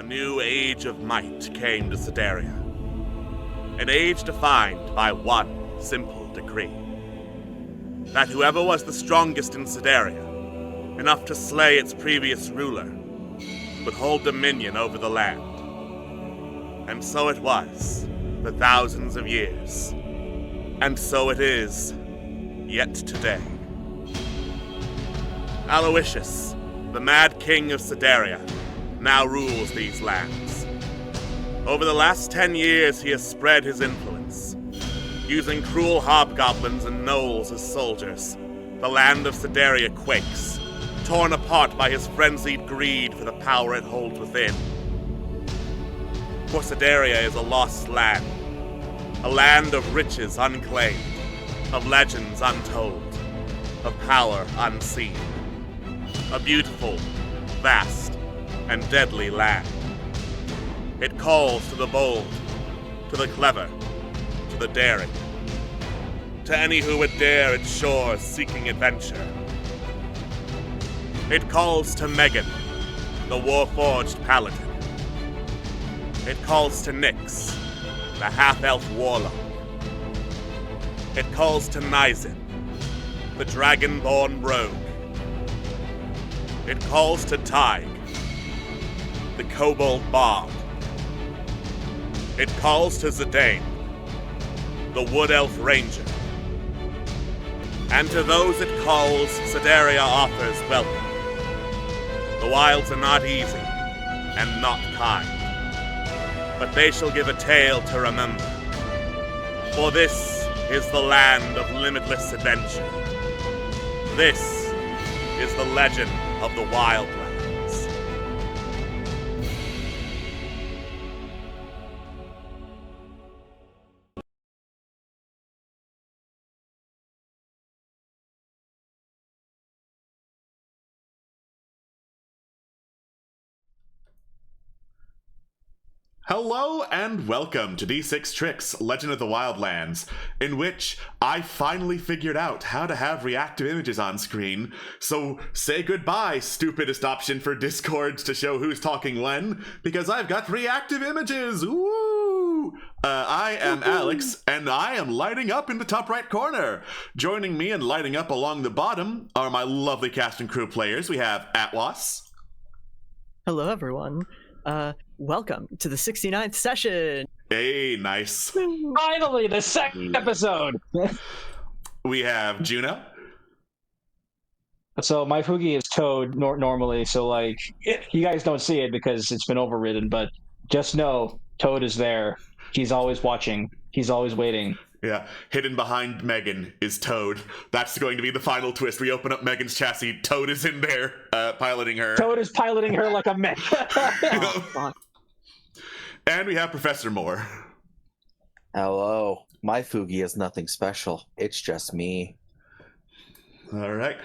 a new age of might came to Sedaria. An age defined by one simple decree. That whoever was the strongest in Sedaria, enough to slay its previous ruler, would hold dominion over the land. And so it was, for thousands of years. And so it is, yet today. Aloysius, the Mad King of Sedaria, now rules these lands. Over the last 10 years, he has spread his influence. Using cruel hobgoblins and gnolls as soldiers, the land of Sedaria quakes, torn apart by his frenzied greed for the power it holds within. For Sedaria is a lost land, a land of riches unclaimed, of legends untold, of power unseen. A beautiful, vast, and deadly land. It calls to the bold, to the clever, to the daring, to any who would dare its shores seeking adventure. It calls to Megan, the war-forged paladin. It calls to Nyx, the half-elf warlock. It calls to Nizin, the dragon-born rogue. It calls to Tig, the kobold bard. It calls to Zidane, the wood elf ranger. And to those it calls, Sedaria offers welcome. The wilds are not easy, and not kind, but they shall give a tale to remember. For this is the land of limitless adventure. This is the legend of the Wildlands. Hello and welcome to D6 Tricks, Legend of the Wildlands, in which I finally figured out how to have reactive images on screen. So say goodbye, stupidest option for Discord to show who's talking when, because I've got reactive images! Woo! I am Alex, and I am lighting up in the top right corner. Joining me and lighting up along the bottom are my lovely cast and crew players. We have Atwas. Hello, everyone. Welcome to the 69th session. Hey, nice. Finally, the second episode. We have Juno. So my Fugi is Toad normally, so like you guys don't see it because it's been overridden, but just know Toad is there. He's always watching. He's always waiting. Yeah, hidden behind Megan is Toad. That's going to be the final twist. We open up Megan's chassis. Toad is in there, piloting her. Toad is piloting her like a mech. Oh, and we have Professor Moore. Hello. My Fugi is nothing special. It's just me. All right.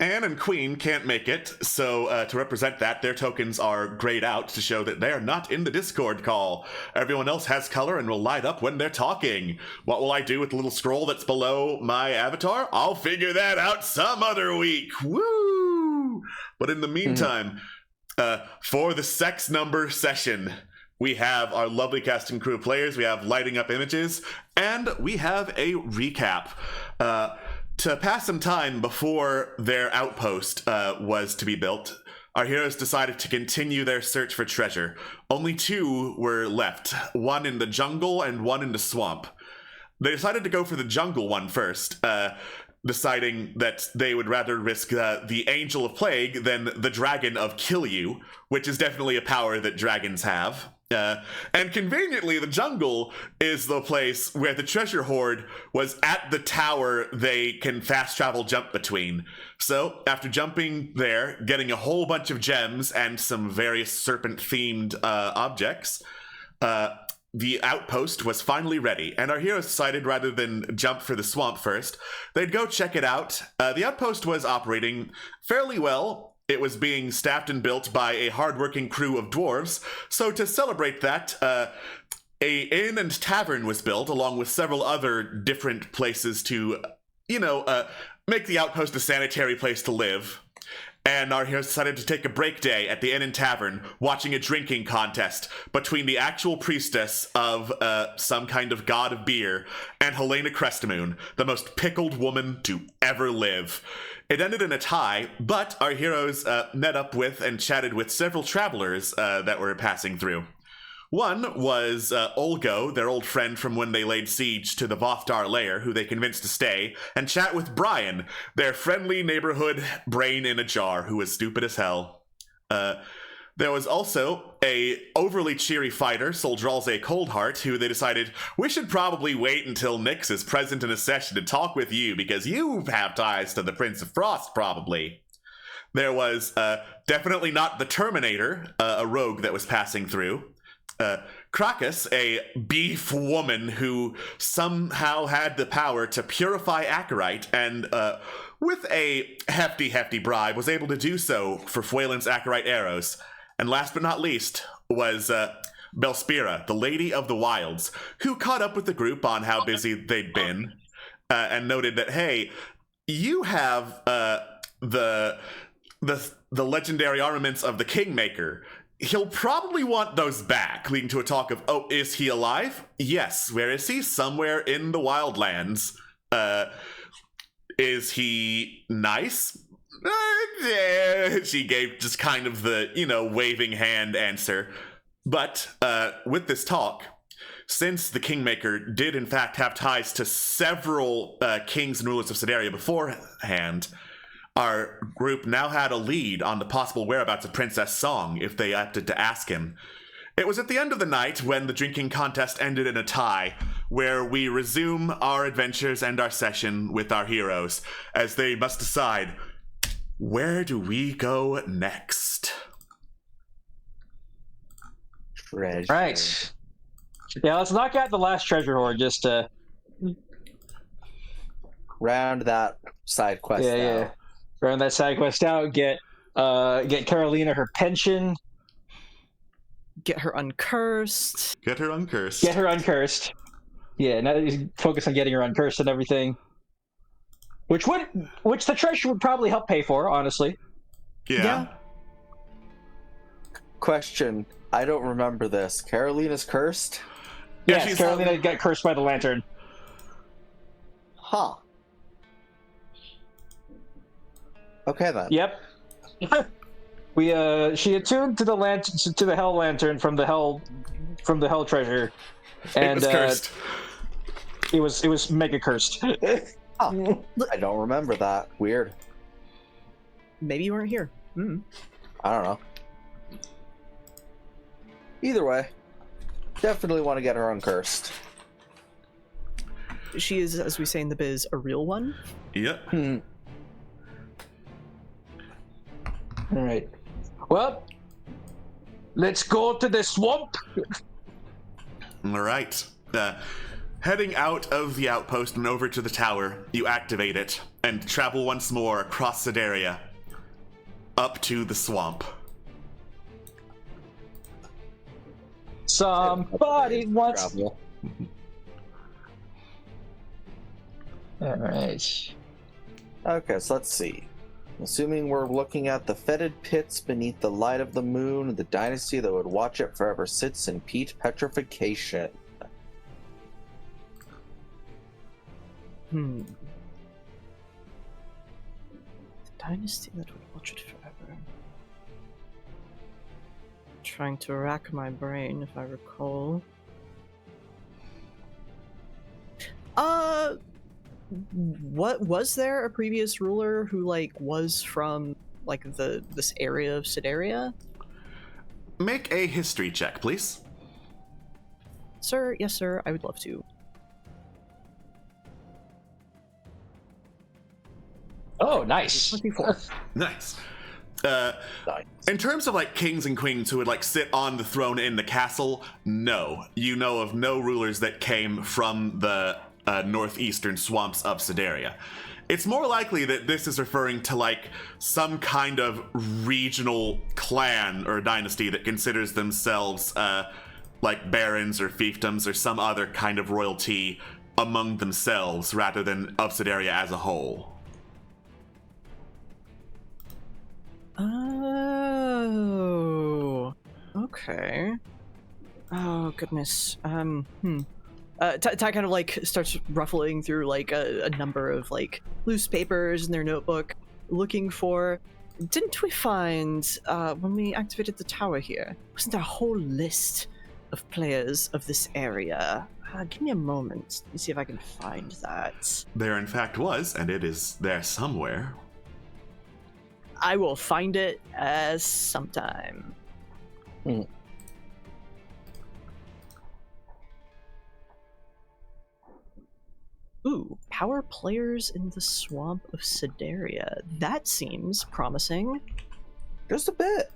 Anne and Queen can't make it, so to represent that, their tokens are grayed out to show that they are not in the Discord call. Everyone else has color and will light up when they're talking. What will I do with the little scroll that's below my avatar? I'll figure that out some other week. Woo! But in the meantime, for the sex number session, we have our lovely cast and crew players, we have lighting up images, and we have a recap. To pass some time before their outpost was to be built, our heroes decided to continue their search for treasure. Only two were left, one in the jungle and one in the swamp. They decided to go for the jungle one first, deciding that they would rather risk the Angel of Plague than the Dragon of Kill You, which is definitely a power that dragons have. And conveniently, the jungle is the place where the treasure hoard was at the tower they can fast travel jump between. So, after jumping there, getting a whole bunch of gems and some various serpent-themed objects, the outpost was finally ready, and our heroes decided rather than jump for the swamp first, they'd go check it out. The outpost was operating fairly well. It was being staffed and built by a hardworking crew of dwarves, so to celebrate that, a inn and tavern was built, along with several other different places to, make the outpost a sanitary place to live. and our heroes decided to take a break day at the Inn and Tavern, watching a drinking contest between the actual priestess of some kind of god of beer and Helena Crestamoon, the most pickled woman to ever live. It ended in a tie, but our heroes met up with and chatted with several travelers that were passing through. One was Olgo, their old friend from when they laid siege to the Vothdar lair, who they convinced to stay, and chat with Brian, their friendly neighborhood brain in a jar, who was stupid as hell. There was also a overly cheery fighter, Soldralze Coldheart, who they decided, we should probably wait until Nyx is present in a session to talk with you, because you have ties to the Prince of Frost, probably. There was definitely not the Terminator, a rogue that was passing through. Krakus, a beef woman who somehow had the power to purify Acherite and, with a hefty bribe, was able to do so for Fuelin's Acherite arrows. And last but not least was Belspira, the Lady of the Wilds, who caught up with the group on how busy they'd been and noted that, hey, you have the legendary armaments of the Kingmaker. He'll probably want those back, leading to a talk of, oh, is he alive? Yes. Where is he? Somewhere in the Wildlands. Is he nice? She gave just kind of the, waving hand answer. But with this talk, since the Kingmaker did in fact have ties to several kings and rulers of Sideria beforehand, our group now had a lead on the possible whereabouts of Princess Song if they opted to ask him. It was at the end of the night when the drinking contest ended in a tie, where we resume our adventures and our session with our heroes, as they must decide, where do we go next? Treasure. Right. Yeah, let's knock out the last treasure hoard just to... Round that side quest out. Yeah. Round that side quest out, get Carolina her pension. Get her uncursed. Get her uncursed. Get her uncursed. Yeah, now focus on getting her uncursed and everything. Which the treasure would probably help pay for, honestly. Yeah. Question. I don't remember this. Carolina's cursed? Yeah, Yes, Carolina got cursed by the lantern. Huh. Okay then. Yep. She attuned to the hell lantern from the hell treasure, and it was cursed. It was mega cursed. Huh. I don't remember that. Weird. Maybe you weren't here. I don't know. Either way, definitely want to get her uncursed. She is, as we say in the biz, a real one. Yep. All right. Well, let's go to the swamp. All right. Heading out of the outpost and over to the tower, you activate it and travel once more across Sideria up to the swamp. Somebody wants. Travel. All right. Okay, so let's see. Assuming we're looking at the fetid pits beneath the light of the moon, the dynasty that would watch it forever sits in peat petrification. The dynasty that would watch it forever. Trying to rack my brain, if I recall. What was there a previous ruler who was from this area of Sideria? Make a history check, please. Sir, yes sir, I would love to. Oh, nice. 24. Nice. Nice. In terms of kings and queens who would sit on the throne in the castle, no. You know of no rulers that came from the northeastern swamps of Sideria. It's more likely that this is referring to some kind of regional clan or dynasty that considers themselves barons or fiefdoms or some other kind of royalty among themselves rather than of Sideria as a whole. Oh, okay. Oh goodness. Ty kind of like starts ruffling through like a number of like loose papers in their notebook, looking for. Didn't we find when we activated the tower here? Wasn't there a whole list of players of this area? Give me a moment. Let me see if I can find that. There, in fact, was, and it is there somewhere. I will find it sometime. Ooh, power players in the swamp of Sidaria. That seems promising. Just a bit.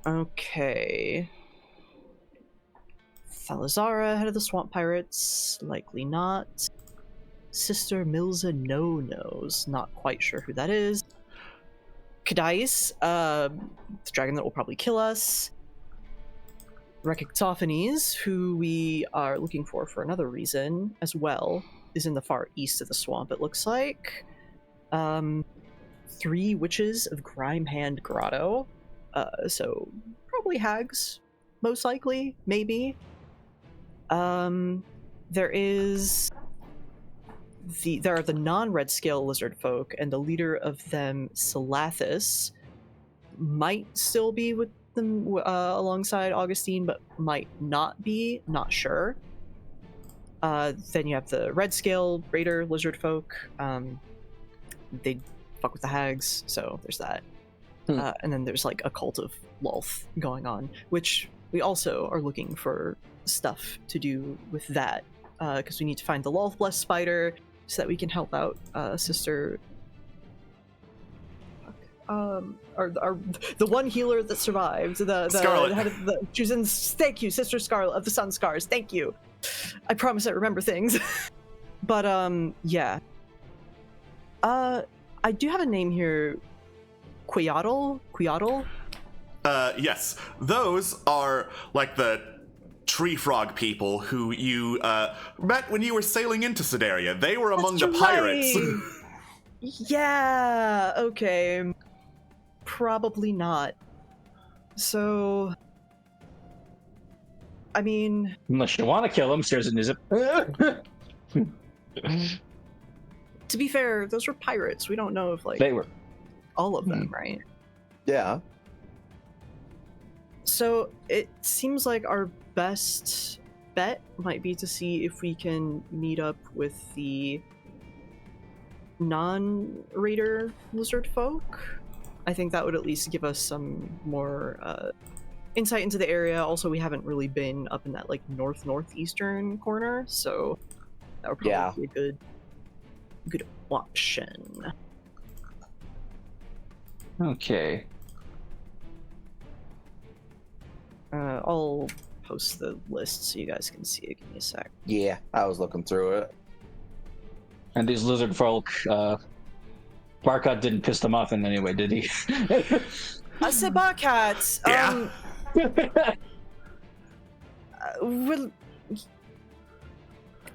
Okay. Thalazara, head of the swamp pirates. Likely not. Sister Milza knows. Not quite sure who that is. Kadais, the dragon that will probably kill us. Rekictophanes, who we are looking for another reason as well, is in the far east of the swamp, it looks like. 3 witches of Grimehand Grotto. So probably hags, most likely, maybe. There are the non-red scale lizard folk, and the leader of them, Salathis, might still be with them alongside Augustine, but might not be, not sure. Then you have the red scale raider lizard folk. They fuck with the hags, so there's that. And then there's like a cult of Lolth going on, which we also are looking for stuff to do with that, because we need to find the Lolth blessed spider so that we can help out Sister. Or the one healer that survived, the Scarlet. head of she was in. Thank you, Sister Scarlet of the Sun Scars. Thank you. I promise I remember things. But yeah. I do have a name here. Queotl. Yes, those are like the tree frog people who you met when you were sailing into Sidaria. They were among the pirates. Right. Yeah. Okay. Probably not. So, I mean, Unless you want to kill him, there's a nizip. to be fair, those were pirates. We don't know if like They were. all of them, right? Yeah. So it seems like our best bet might be to see if we can meet up with the non-raider lizard folk. I think that would at least give us some more insight into the area. Also, we haven't really been up in that like northeastern corner, so that would probably be a good option. Okay. I'll post the list so you guys can see it. Give me a sec. Yeah, I was looking through it. And these lizard folk, Barkat didn't piss them off in any way, did he? I said Barkat. Yeah. Well,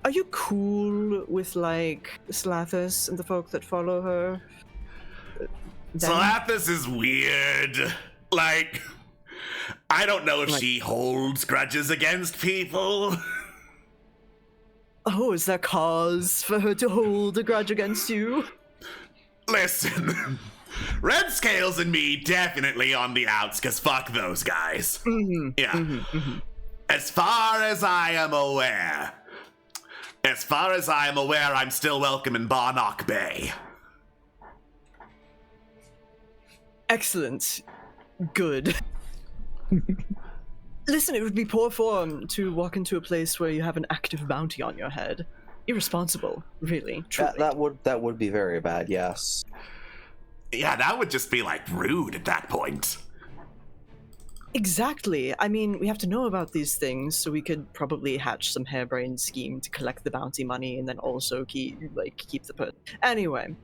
are you cool with like Slathis and the folk that follow her? Salathis is weird. Like, I don't know if Like- she holds grudges against people. Oh, is there cause for her to hold a grudge against you? Listen, Red Scales and me definitely on the outs, because fuck those guys. Yeah. As far as I am aware, I'm still welcome in Barnock Bay. Excellent. Good. Listen, it would be poor form to walk into a place where you have an active bounty on your head. Irresponsible, really, truly. That would be very bad. Yes. Yeah, that would just be, like, rude at that point. Exactly. I mean, we have to know about these things, so we could probably hatch some harebrained scheme to collect the bounty money and then also keep the person. Anyway,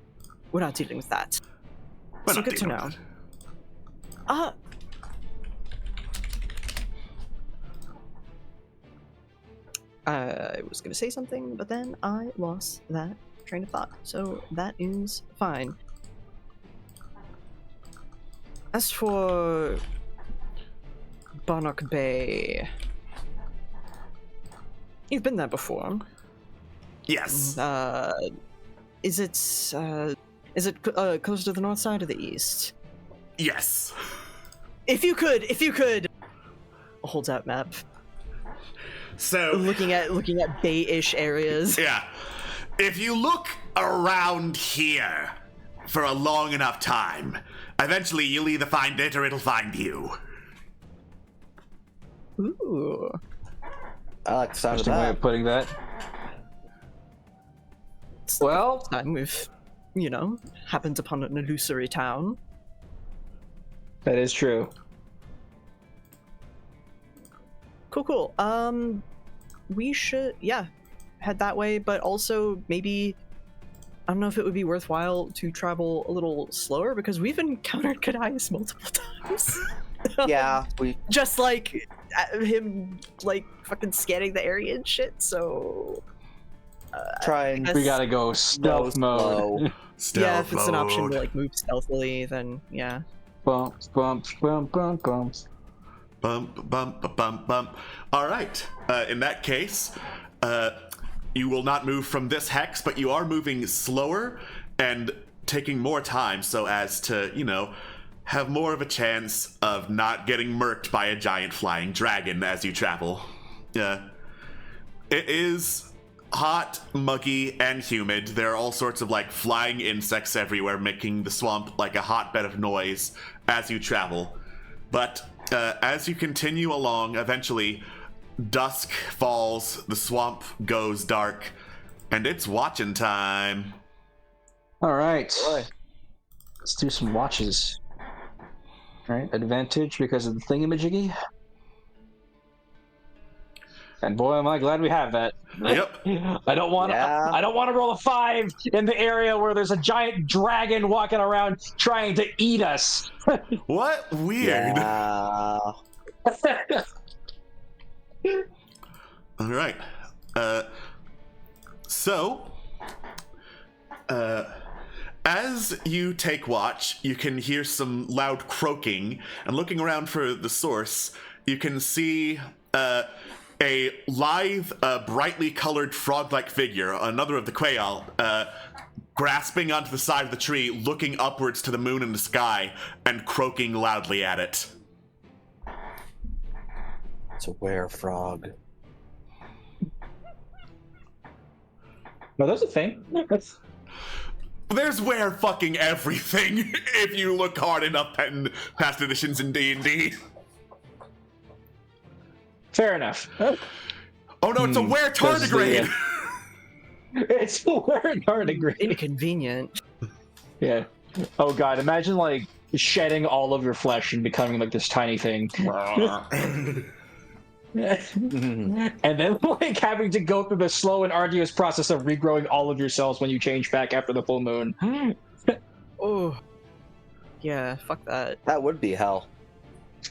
we're not dealing with that. We're So not good to dealing know. with it. I was gonna say something, but then I lost that train of thought. So that is fine. As for Barnock Bay, you've been there before. Yes. Is it closer to the north side or the east? Yes. If you could, holds out map. So Looking at bay-ish areas. yeah, if you look around here for a long enough time, eventually you'll either find it or it'll find you. Ooh. I like the sound of Interesting way that. of putting that. Well, Time we've, happened upon an illusory town. that is true. Cool. We should, head that way, but also maybe, I don't know if it would be worthwhile to travel a little slower, because we've encountered Kadias multiple times. Yeah, we Just like him, like, fucking scanning the area and shit, so... try and guess- We gotta go stealth mode. Stealth yeah, if it's an option mode. to, like, move stealthily, then, yeah. Bumps, bumps, bump, bump, bumps. Bump, bump, bump, bump. All right. In that case, you will not move from this hex, but you are moving slower and taking more time so as to, have more of a chance of not getting murked by a giant flying dragon as you travel. It is hot, muggy, and humid. There are all sorts of like flying insects everywhere, making the swamp like a hotbed of noise as you travel. But as you continue along, eventually dusk falls, the swamp goes dark, and it's watching time. All right. Boy. Let's do some watches. All right, advantage because of the thingamajiggy. And boy, am I glad we have that. Yep. I don't want to. Yeah. I don't want to roll a 5 in the area where there's a giant dragon walking around trying to eat us. What? Weird. Yeah. All right. As you take watch, you can hear some loud croaking, and looking around for the source, you can see a lithe, brightly colored frog-like figure, another of the Quail, grasping onto the side of the tree, looking upwards to the moon and the sky, and croaking loudly at it. It's a were-frog. No, that's a thing. There's where fucking everything if you look hard enough in past editions in D&D. Fair enough. Oh no, it's a where tardigrade! It's a where tardigrade. Inconvenient. Yeah. Oh god, imagine like shedding all of your flesh and becoming like this tiny thing. And then like having to go through the slow and arduous process of regrowing all of your cells when you change back after the full moon. Oh. Yeah, fuck that. That would be hell.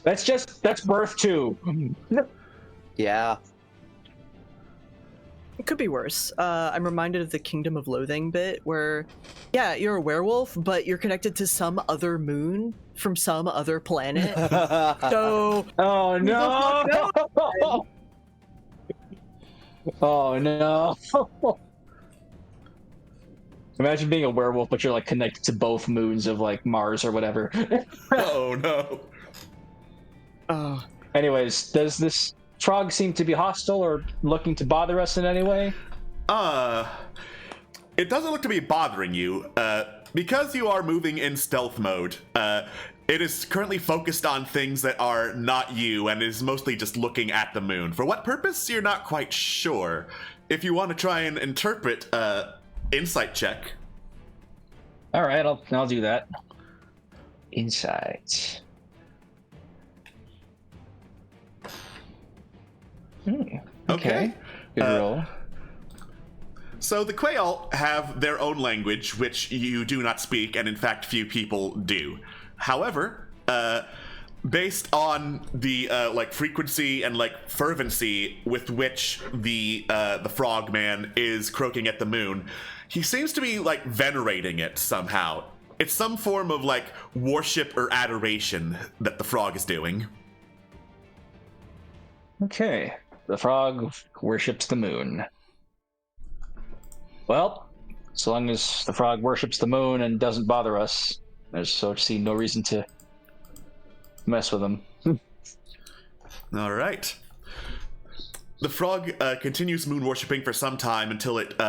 That's birth too. Yeah. It could be worse. I'm reminded of the Kingdom of Loathing bit where, yeah, you're a werewolf, but you're connected to some other moon from some other planet. So, Oh no! Oh no! Imagine being a werewolf, but you're like connected to both moons of like Mars or whatever. Oh no. oh, Anyways, does this frog seem to be hostile or looking to bother us in any way? It doesn't look to be bothering you. Because you are moving in stealth mode, it is currently focused on things that are not you and is mostly just looking at the moon. For what purpose, you're not quite sure. If you want to try and interpret, insight check. All right, I'll do that. Insight. Okay. Good roll. So the Quail have their own language, which you do not speak, and in fact few people do. However, based on the like frequency and like fervency with which the frogman is croaking at the moon, he seems to be like venerating it somehow. it's some form of like worship or adoration that the frog is doing. Okay. The frog worships the moon. Well, as long as the frog worships the moon and doesn't bother us, I see no reason to mess with him. All right. The frog continues moon worshipping for some time until it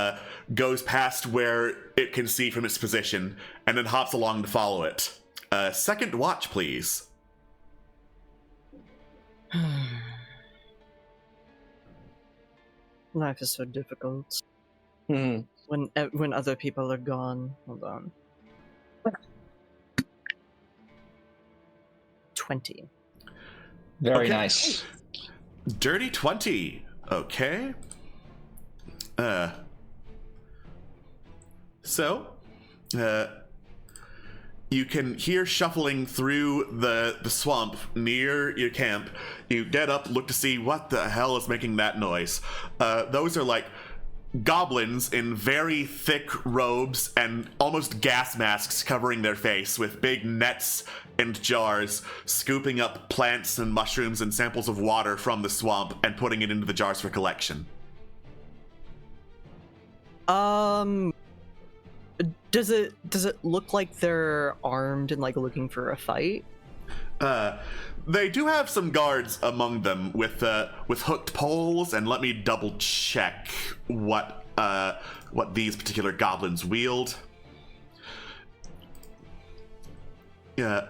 goes past where it can see from its position, and then hops along to follow it. Second watch, please. Life is so difficult. Hmm. When other people are gone. Hold on. 20. Very Okay. nice. Dirty 20. Okay. So, you can hear shuffling through the swamp near your camp. You get up, look to see what the hell is making that noise. Those are like goblins in very thick robes and almost gas masks covering their face, with big nets and jars, scooping up plants and mushrooms and samples of water from the swamp and putting it into the jars for collection. Does it look like they're armed and like looking for a fight? They do have some guards among them with hooked poles, and let me double check what these particular goblins wield. Yeah.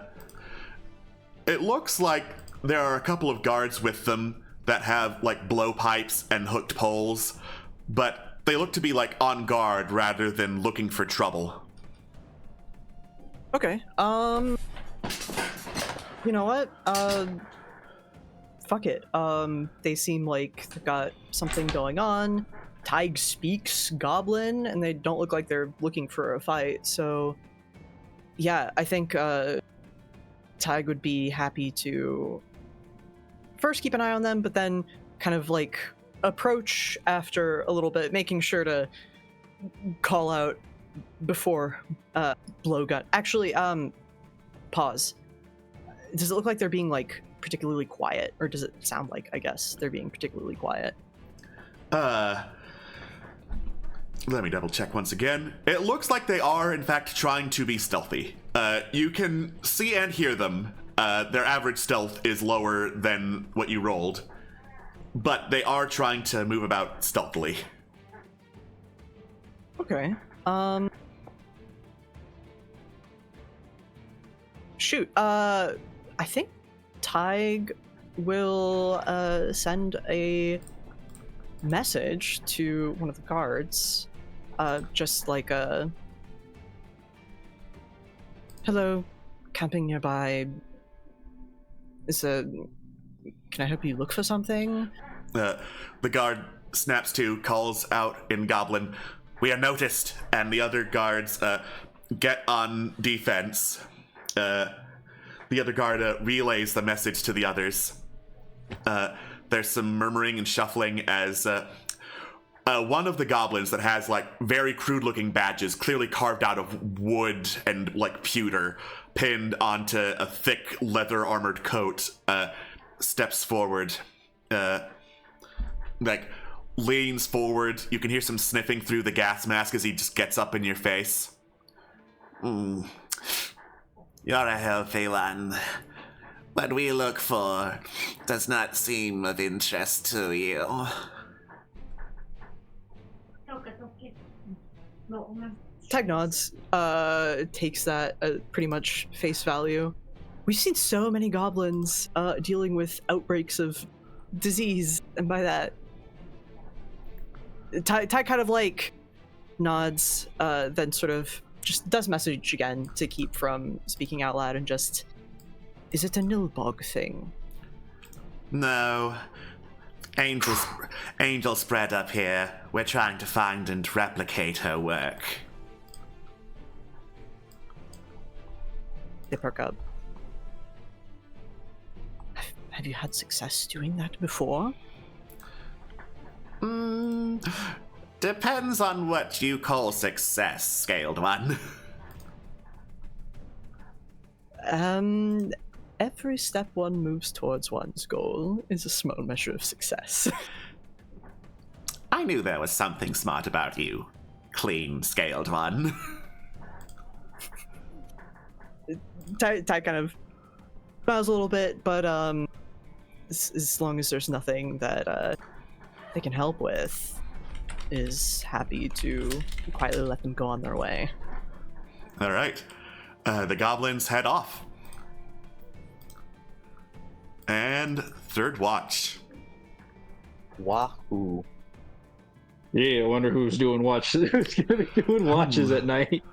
It looks like there are a couple of guards with them that have like blowpipes and hooked poles, but they look to be like on guard rather than looking for trouble. Okay. You know what? Fuck it. They seem like they've got something going on. Tig speaks Goblin, and they don't look like they're looking for a fight. So, yeah, I think Tig would be happy to first keep an eye on them, but then kind of like approach after a little bit, making sure to call out before blowgun. Actually, pause. Does it look like they're being like particularly quiet, or does it sound like, I guess, they're being particularly quiet? Let me double check once again. It looks like they are, in fact, trying to be stealthy. You can see and hear them. Their average stealth is lower than what you rolled, but they are trying to move about stealthily. Okay. Shoot. I think Tig will send a message to one of the guards. Just like a hello, camping nearby. Can I help you look for something? The guard snaps to, calls out in Goblin, "We are noticed," and the other guards get on defense. The other guard relays the message to the others. There's some murmuring and shuffling as one of the goblins that has like very crude looking badges, clearly carved out of wood and like pewter, pinned onto a thick leather armored coat, steps forward, like leans forward. You can hear some sniffing through the gas mask as he just gets up in your face. You're a healthy one. What we look for does not seem of interest to you. Tig nods, takes that pretty much face value. We've seen so many goblins dealing with outbreaks of disease, and by that, Tig kind of like nods, then sort of just does message again to keep from speaking out loud, and just, is it a Nilbog thing? No. Angel spread up here. We're trying to find and replicate her work. They perk up. Have you had success doing that before? Depends on what you call success, Scaled One. Every step one moves towards one's goal is a small measure of success. I knew there was something smart about you, clean scaled one. Ty kind of smiles a little bit, but as long as there's nothing that they can help with, is happy to quietly let them go on their way. All right. The goblins head off. And third watch. Wahoo. Yeah, I wonder who's doing watches. Who's gonna be doing watches at night?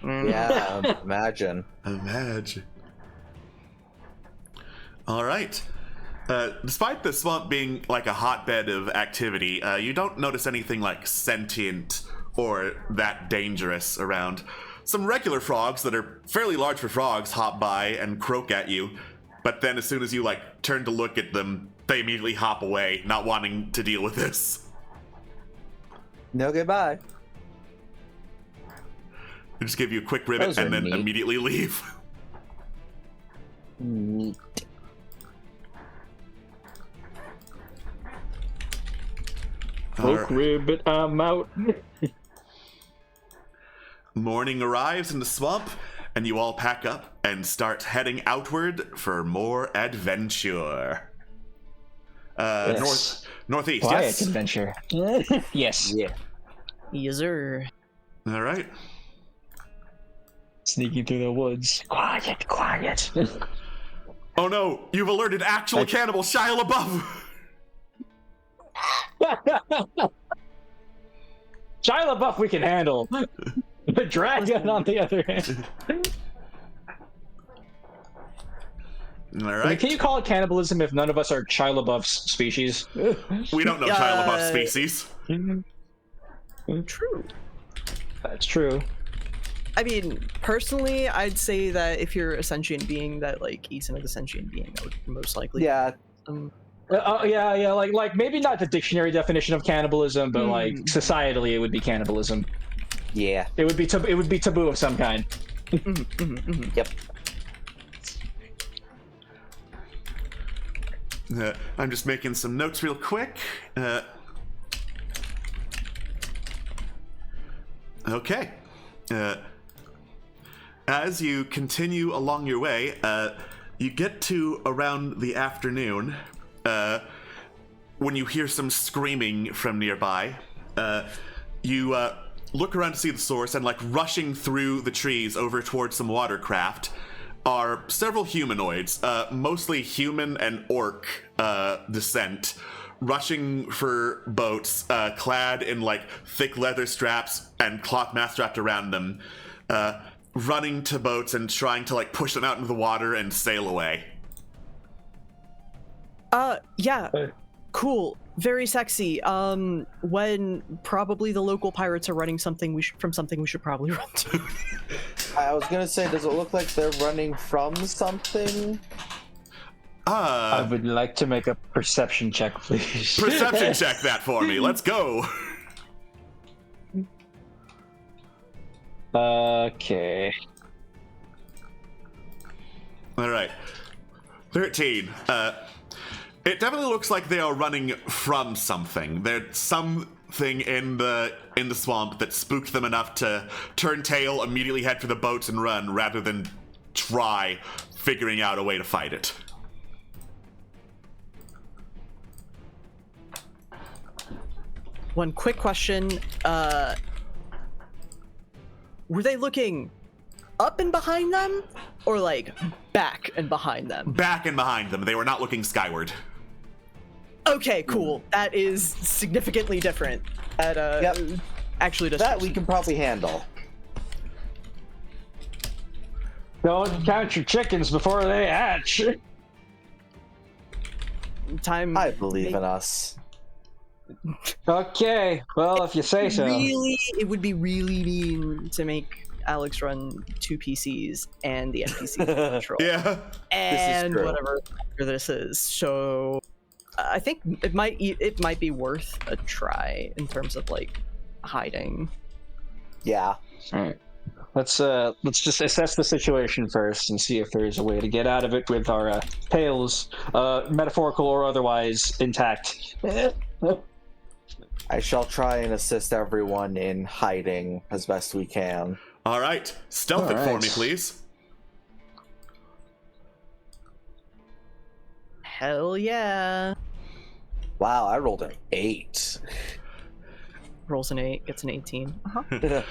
Yeah, imagine. Imagine. All right. Despite the swamp being like a hotbed of activity, you don't notice anything like sentient or that dangerous around. Some regular frogs that are fairly large for frogs hop by and croak at you, but then as soon as you like turn to look at them, they immediately hop away, not wanting to deal with this. No goodbye. They just give you a quick ribbit Those are and then neat. immediately leave. Neat. Poke ribbit, I'm out. Morning arrives in the swamp, and you all pack up and start heading outward for more adventure. Yes. Northeast, Quiet yes? adventure. Yes. Yeah. Yes, sir. All right. Sneaking through the woods. Quiet, quiet. Oh no, you've alerted actual cannibal Shia LaBeouf! Shia LaBeouf we can handle. The dragon, on the other hand. All I mean, right. can you call it cannibalism if none of us are Shia LaBeouf's species? We don't know Shia LaBeouf's species. True. That's true. I mean, personally, I'd say that if you're a sentient being that like eats another sentient being, that would most likely. Yeah. Yeah, like maybe not the dictionary definition of cannibalism, but like societally, it would be cannibalism. Yeah. It would be taboo of some kind. Yep. I'm just making some notes real quick. Okay. As you continue along your way, you get to around the afternoon when you hear some screaming from nearby. You look around to see the source, and like rushing through the trees over towards some watercraft are several humanoids, mostly human and orc descent, rushing for boats, clad in like thick leather straps and cloth masks wrapped around them, running to boats and trying to like push them out into the water and sail away. Yeah. Cool. Very sexy. When probably the local pirates are running something we should probably run to. I was gonna say, does it look like they're running from something? I would like to make a perception check, please. Perception check that for me. Let's go. Okay. All right. 13. It definitely looks like they are running from something. There's something in the swamp that spooked them enough to turn tail, immediately head for the boats and run, rather than try figuring out a way to fight it. One quick question. Were they looking up and behind them, or like back and behind them? Back and behind them. They were not looking skyward. Okay, cool. That is significantly different. Yep. Actually, does That we can probably handle. Don't count your chickens before they hatch. time. I believe in us. Okay, well, if you say so. Really, it would be really mean to make Alex run 2 PCs and the NPC control. Yeah. And true. whatever this is. So I think it might be worth a try in terms of like hiding. Yeah. Alright. let's just assess the situation first and see if there is a way to get out of it with our tails, metaphorical or otherwise, intact. I shall try and assist everyone in hiding as best we can. All right, stealth it for me, please. Hell yeah. Wow, I rolled an 8. Rolls an 8, gets an 18. Uh-huh.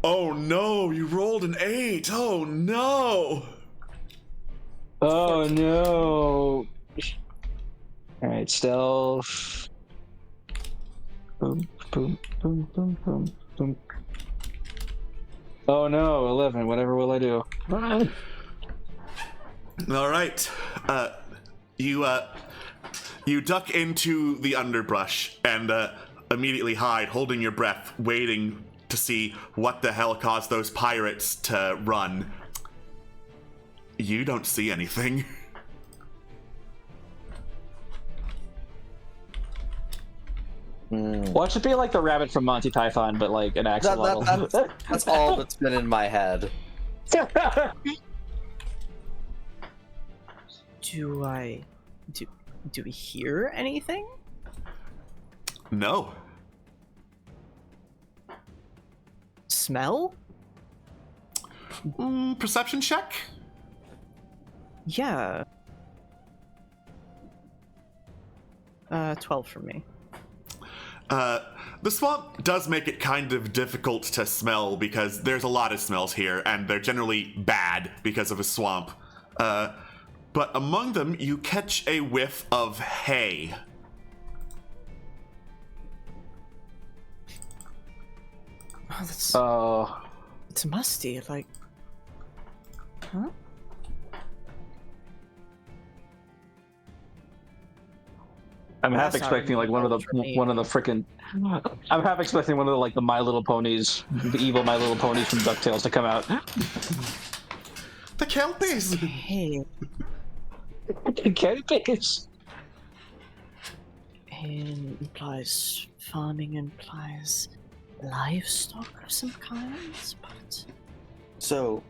Oh no, you rolled an 8. Oh no. Oh no! All right, stealth. Boom, boom, boom, boom, boom, boom. Oh no, 11. Whatever will I do? All right. You duck into the underbrush and immediately hide, holding your breath, waiting to see what the hell caused those pirates to run. You don't see anything. Watch it be like the rabbit from Monty Python, but like an axolotl. That's all that's been in my head. Do we hear anything? No. Smell? Perception check? Yeah. 12 for me. The swamp does make it kind of difficult to smell because there's a lot of smells here, and they're generally bad because of a swamp. But among them, you catch a whiff of hay. Oh, that's... Oh. It's musty, like... Huh? I'm half That's not expecting like one of the freaking. I'm half expecting one of the like the My Little Ponies, the evil My Little Ponies from DuckTales to come out. The Kelpies! Hey, Kelpies. implies... Farming implies... livestock of some kinds, but... So,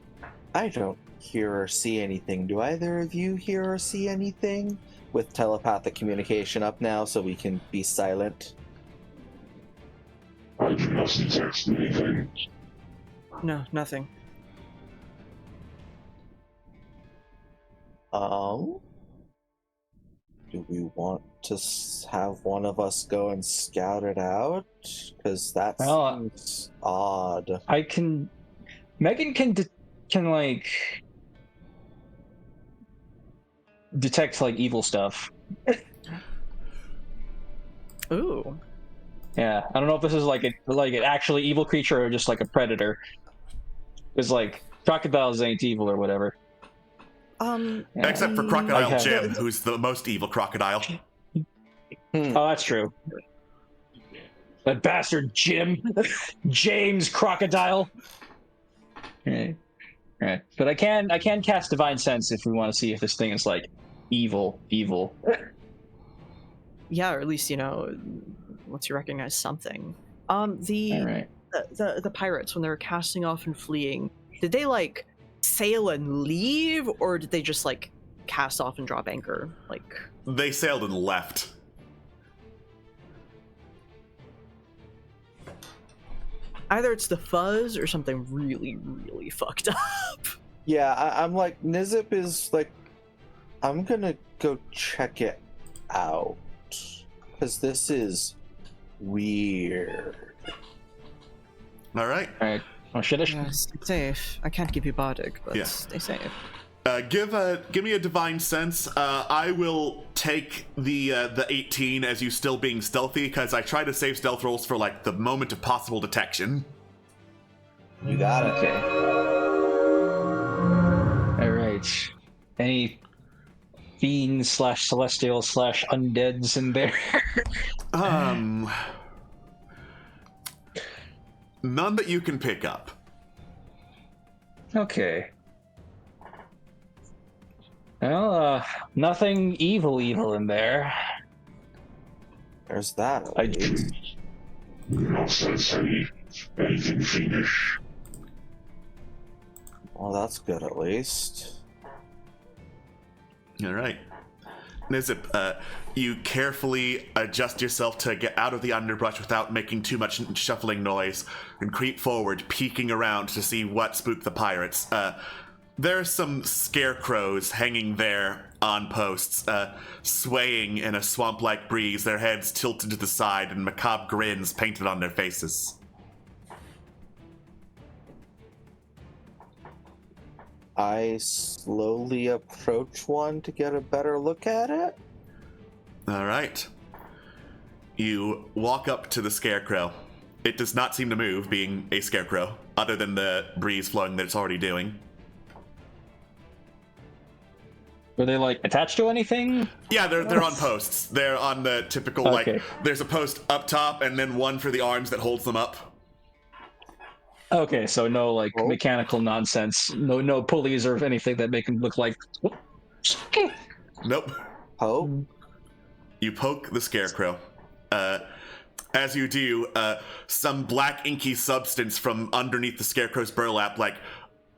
I don't hear or see anything. Do either of you hear or see anything? With telepathic communication up now, so we can be silent. I do not detect anything. No, nothing. Do we want to have one of us go and scout it out? Because that seems odd. I can. Megan can like detect like evil stuff. Ooh. Yeah, I don't know if this is like an actually evil creature or just like a predator. It's like crocodiles ain't evil or whatever. Except for Crocodile Okay. Jim, who's the most evil crocodile. Oh, that's true. That bastard Jim, James Crocodile. Right. But I can cast Divine Sense if we want to see if this thing is like evil. Yeah, or at least, once you recognize something. The pirates, when they were casting off and fleeing, did they like sail and leave, or did they just like cast off and drop anchor? Like, They sailed and left. either it's the fuzz or something really, really fucked up. Yeah, I'm like, Nizip is like, I'm gonna go check it out. Because this is weird. All right. Oh, should I? Yeah, stay safe. I can't give you bardic, but Yeah. stay safe. Give me a divine sense. I will take the 18 as you still being stealthy because I try to save stealth rolls for like the moment of possible detection. You got it. Okay. All right. Any fiends / celestial / undeads in there? None that you can pick up. Okay. Well, nothing evil in there. There's that. I- At least. Do not sense anything fiendish. Well, that's good at least. All right. Nizip, you carefully adjust yourself to get out of the underbrush without making too much shuffling noise and creep forward, peeking around to see what spooked the pirates. There are some scarecrows hanging there on posts, swaying in a swamp-like breeze, their heads tilted to the side and macabre grins painted on their faces. I slowly approach one to get a better look at it. All right. You walk up to the scarecrow. It does not seem to move, being a scarecrow, other than the breeze flowing that it's already doing. Were they like attached to anything? Yeah, they're on posts. They're on the typical Okay. like. There's a post up top, and then one for the arms that holds them up. Okay, so no like mechanical nonsense, no pulleys or anything that make them look like. Nope. Oh, You poke the scarecrow. As you do, some black inky substance from underneath the scarecrow's burlap like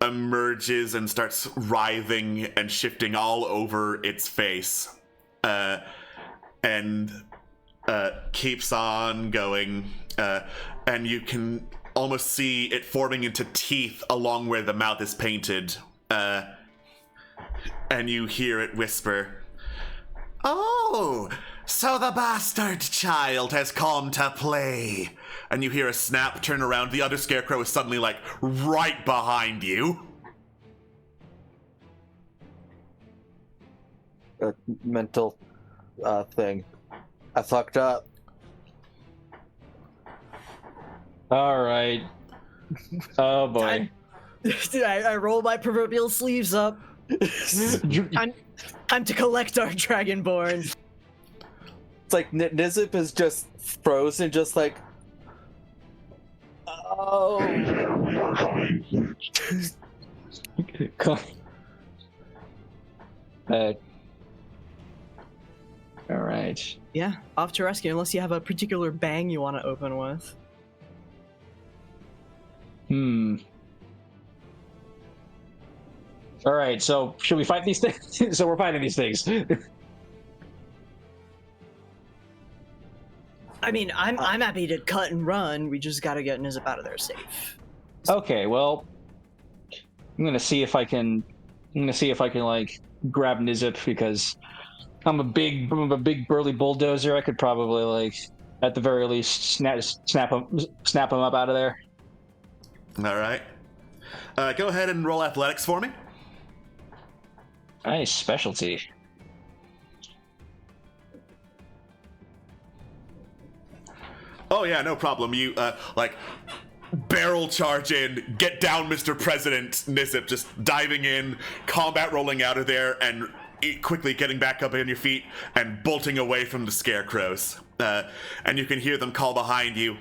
emerges and starts writhing and shifting all over its face, and keeps on going, and you can almost see it forming into teeth along where the mouth is painted, and you hear it whisper, Oh, so the bastard child has come to play. and you hear a snap, turn around, the other scarecrow is suddenly like right behind you. a mental thing. I fucked up. All right. Oh boy. I roll my proverbial sleeves up. Time to collect our dragonborn. It's like Nizip is just frozen, just like. Oh. We are coming. Cool. All right. Yeah, off to rescue, unless you have a particular bang you want to open with. All right. So should we fight these things? So we're fighting these things. I mean, I'm happy to cut and run. We just gotta get Nizip out of there safe. Okay. Well, I'm gonna see if I can. Like grab Nizip because I'm a big burly bulldozer. I could probably like at the very least snap him up out of there. All right. Go ahead and roll athletics for me. Nice specialty. Oh yeah, no problem. You like barrel charge in, get down, Mr. President Nizip, just diving in, combat rolling out of there, and quickly getting back up on your feet and bolting away from the scarecrows. And you can hear them call behind you.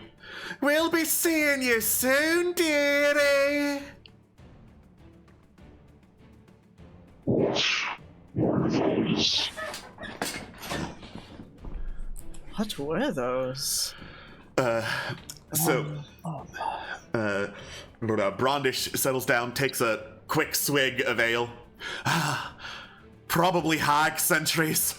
We'll be seeing you soon, dearie. What were those? What were those? Brondish settles down, takes a quick swig of ale. Probably hag sentries.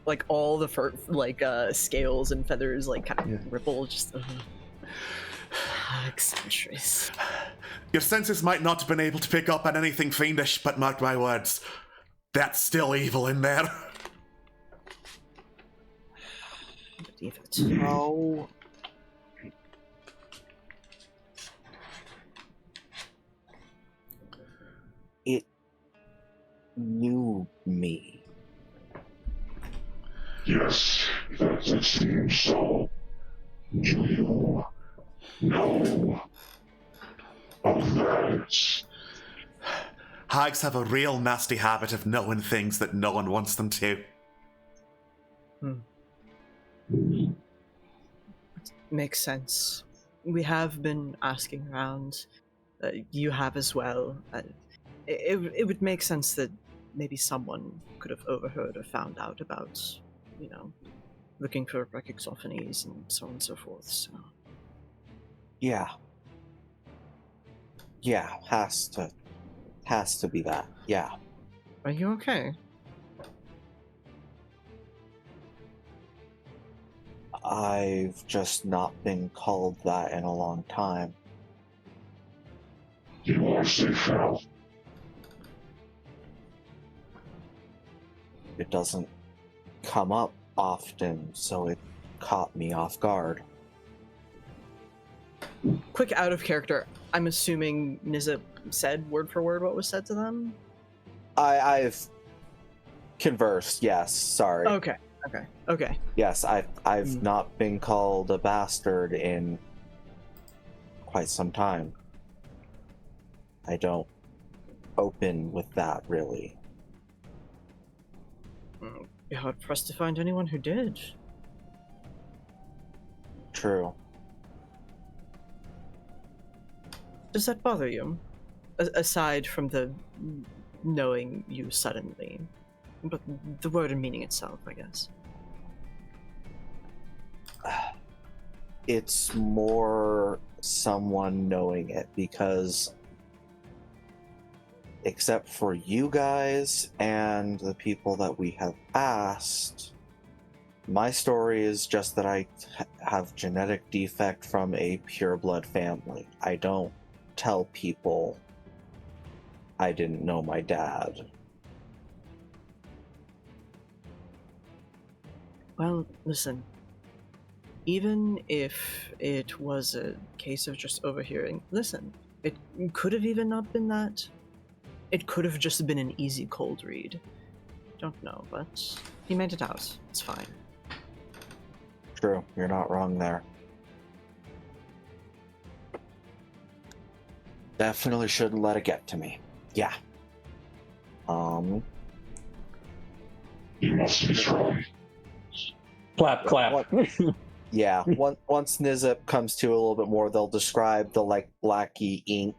Like all the scales and feathers like kind of ripple, just eccentrics. Your senses might not have been able to pick up on anything fiendish, but mark my words, that's still evil in there. Believe it. No. It knew me. Yes, that it seems so. Do you know of that? Hags have a real nasty habit of knowing things that no one wants them to. Makes sense. We have been asking around. You have as well. It would make sense that maybe someone could have overheard or found out about, looking for like exophonies and so on and so forth. So. Yeah. Yeah, has to be that. Yeah. Are you okay? I've just not been called that in a long time. You are safe now. It doesn't come up often, so it caught me off guard. Quick out of character. I'm assuming Nizip said word for word what was said to them? I've conversed, yes, sorry. Okay. Yes, I've not been called a bastard in quite some time. I don't open with that, really. Be hard pressed to find anyone who did. True. Does that bother you? Aside from the knowing you suddenly. But the word and meaning itself, I guess. It's more someone knowing it, because except for you guys and the people that we have asked, my story is just that I have genetic defect from a pureblood family. I don't tell people I didn't know my dad. Well, listen. Even if it was a case of just overhearing, listen, it could have even not been that. It could have just been an easy cold read. Don't know, but he made it out. It's fine. True, you're not wrong there. Definitely shouldn't let it get to me. Yeah. You must be strong. Clap, clap. Yeah, once Nizip comes to a little bit more, they'll describe the like blacky ink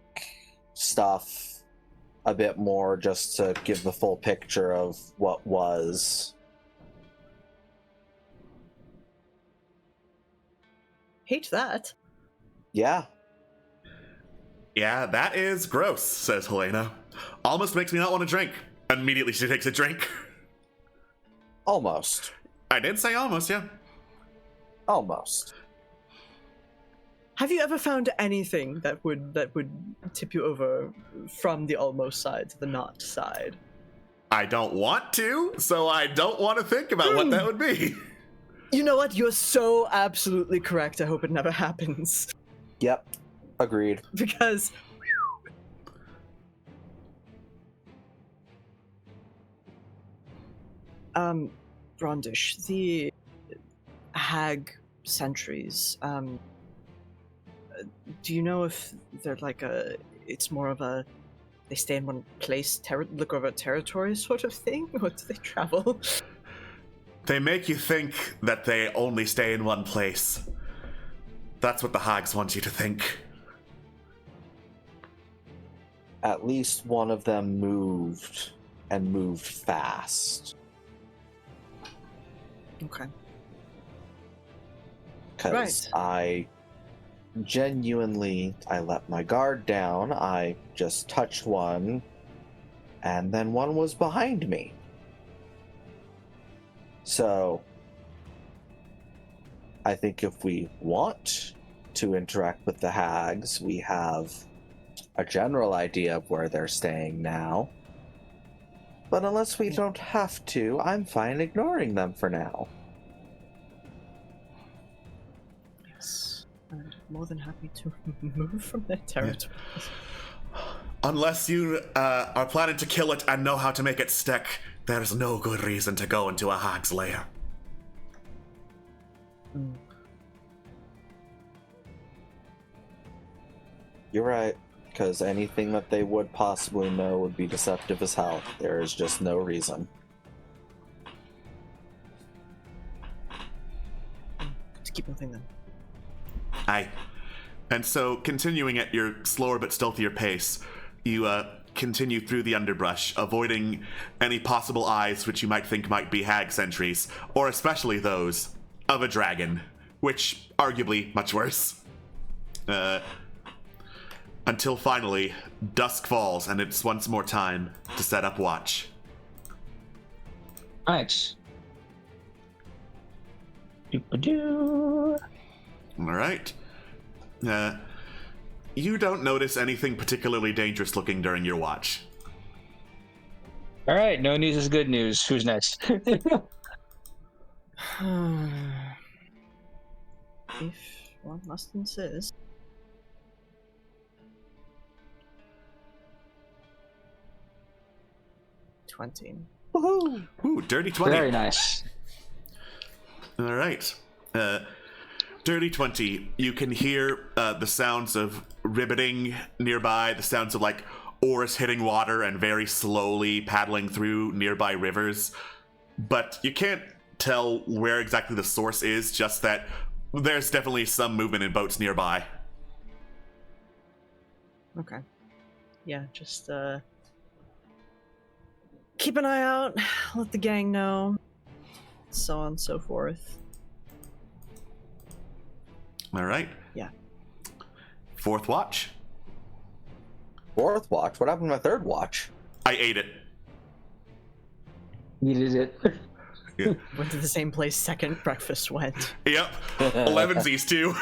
stuff a bit more, just to give the full picture of what was. Hate that. Yeah. Yeah, that is gross, says Helena. Almost makes me not want to drink. Immediately she takes a drink. Almost. I did say almost, yeah. Almost. Have you ever found anything that would tip you over from the almost side to the not side? I don't want to, so I don't want to think about what that would be. You know what? You're so absolutely correct. I hope it never happens. Yep. Agreed. Because Brondish, the hag sentries, do you know if they're like it's more of a, they stay in one place, look over territory sort of thing, or do they travel? They make you think that they only stay in one place. That's what the hags want you to think. At least one of them moved, and moved fast. Okay. Because Right. I let my guard down, I just touched one, and then one was behind me. So, I think if we want to interact with the hags, we have a general idea of where they're staying now. But unless we don't have to, I'm fine ignoring them for now. Yes. I'm more than happy to move from their territory. Unless you are planning to kill it and know how to make it stick, there's no good reason to go into a hag's lair. You're right, because anything that they would possibly know would be deceptive as hell. There is just no reason. Let's keep moving then. Aye. And so, continuing at your slower but stealthier pace, you continue through the underbrush, avoiding any possible eyes which you might think might be hag sentries, or especially those of a dragon, which arguably much worse. Until finally, dusk falls and it's once more time to set up watch. Nice. Doo-ba-doo. All right. You don't notice anything particularly dangerous looking during your watch. All right, no news is good news. Who's next? If one must insist. $20. Woohoo! Ooh, dirty 20. Very nice. All right. Dirty 20. You can hear the sounds of ribbiting nearby, the sounds of like oars hitting water and very slowly paddling through nearby rivers. But you can't tell where exactly the source is, just that there's definitely some movement in boats nearby. Okay. Yeah, just keep an eye out, let the gang know, so on and so forth. All right. Yeah. Fourth watch. Fourth watch? What happened to my third watch? I ate it. Needed it. Yeah. Went to the same place second breakfast went. Yep. 11sies too.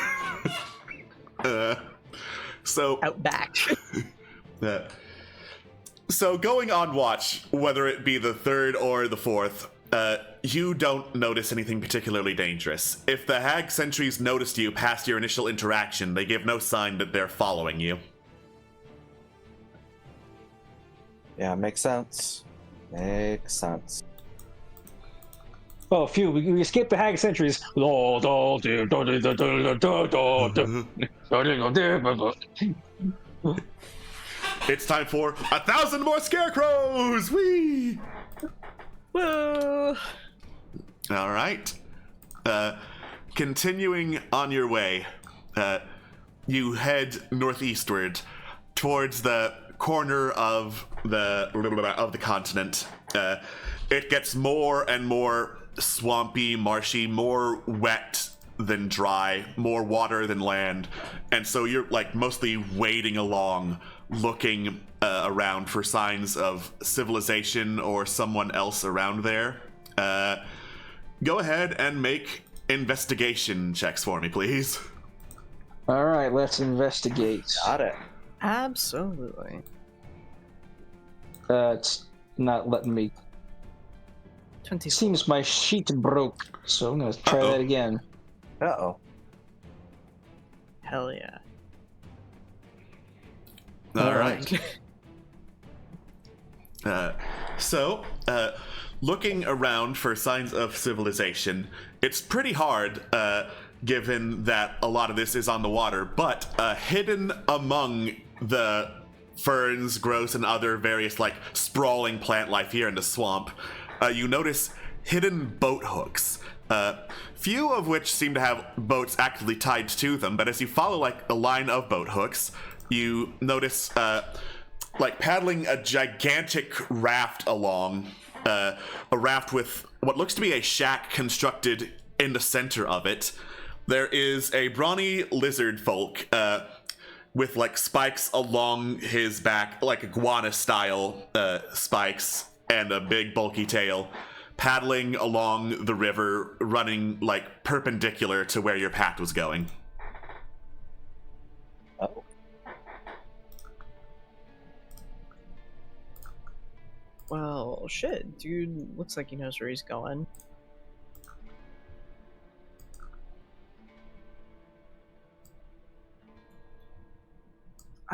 So Out back. So going on watch, whether it be the third or the fourth, you don't notice anything particularly dangerous. If the hag sentries noticed you past your initial interaction, they give no sign that they're following you. Yeah, makes sense. Makes sense. Oh, phew, we escaped the hag sentries. It's time for 1,000 more scarecrows! Whee! Whoa! All right. Continuing on your way, you head northeastward towards the corner of the continent. It gets more and more swampy, marshy, more wet than dry, more water than land, and so you're like mostly wading along, looking around for signs of civilization or someone else around there. Go ahead and make investigation checks for me, please. All right, let's investigate. Got it. Absolutely. It's not letting me. 24. Seems my sheet broke, so I'm gonna try Uh-oh. that again. Uh-oh. Hell yeah. All right. So, looking around for signs of civilization, it's pretty hard, given that a lot of this is on the water, but hidden among the ferns, growths, and other various, like, sprawling plant life here in the swamp, you notice hidden boat hooks. Few of which seem to have boats actively tied to them, but as you follow, like, a line of boat hooks, you notice, like, paddling a gigantic raft along, a raft with what looks to be a shack constructed in the center of it. There is a brawny lizard folk, with, like, spikes along his back, like iguana-style spikes, and a big bulky tail, paddling along the river, running, like, perpendicular to where your path was going. Oh. Well, shit, dude looks like he knows where he's going.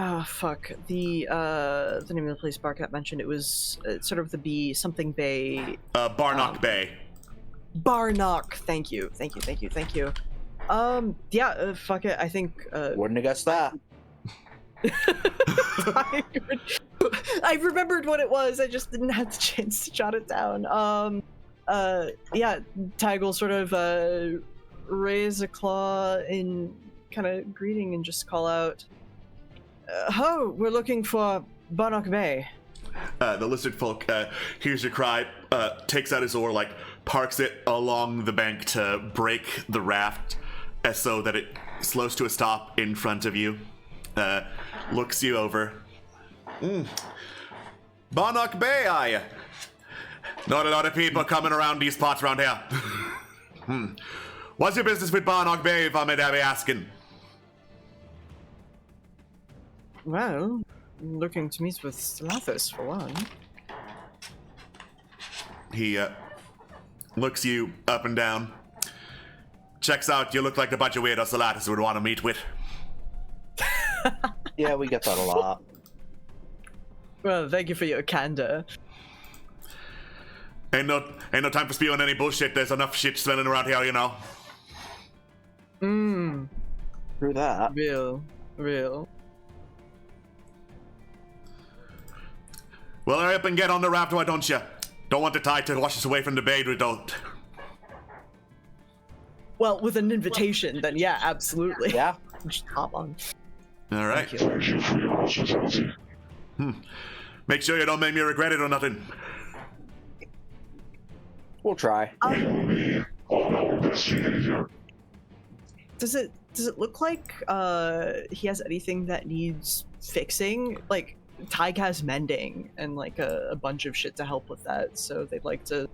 Ah, fuck. The name of the place Barkat mentioned, it was sort of the something Bay. Barnock Bay. Barnock. Thank you. Yeah, fuck it. I think. Wouldn't have guessed that. I remembered what it was. I just didn't have the chance to jot it down. Yeah, Tag will sort of raise a claw in kind of greeting and just call out, "Ho! We're looking for Barnock Bay." The lizard folk hears your cry, takes out his oar, like, parks it along the bank to break the raft so that it slows to a stop in front of you. Looks you over. Barnock Bay, are you? Not a lot of people coming around these parts around here. What's your business with Barnock Bay, if I may dare be asking? Well, looking to meet with Slathis for one. He looks you up and down. Checks out, you look like the bunch of weirdos Salatis would want to meet with. Yeah, we get that a lot. Well, thank you for your candor. Ain't no time for spewing any bullshit. There's enough shit smelling around here, you know. Through that. Real. Well, hurry up and get on the raft, why don't you? Don't want the tide to wash us away from the bay, we don't. Well, with an invitation, then yeah, absolutely. Yeah. Just hop on. All right. Thank you. Thank you for your hospitality. Make sure you don't make me regret it or nothing. We'll try. We all know our best behavior. Does it look like he has anything that needs fixing? Like, Tyg has mending and like a bunch of shit to help with that, so they'd like to,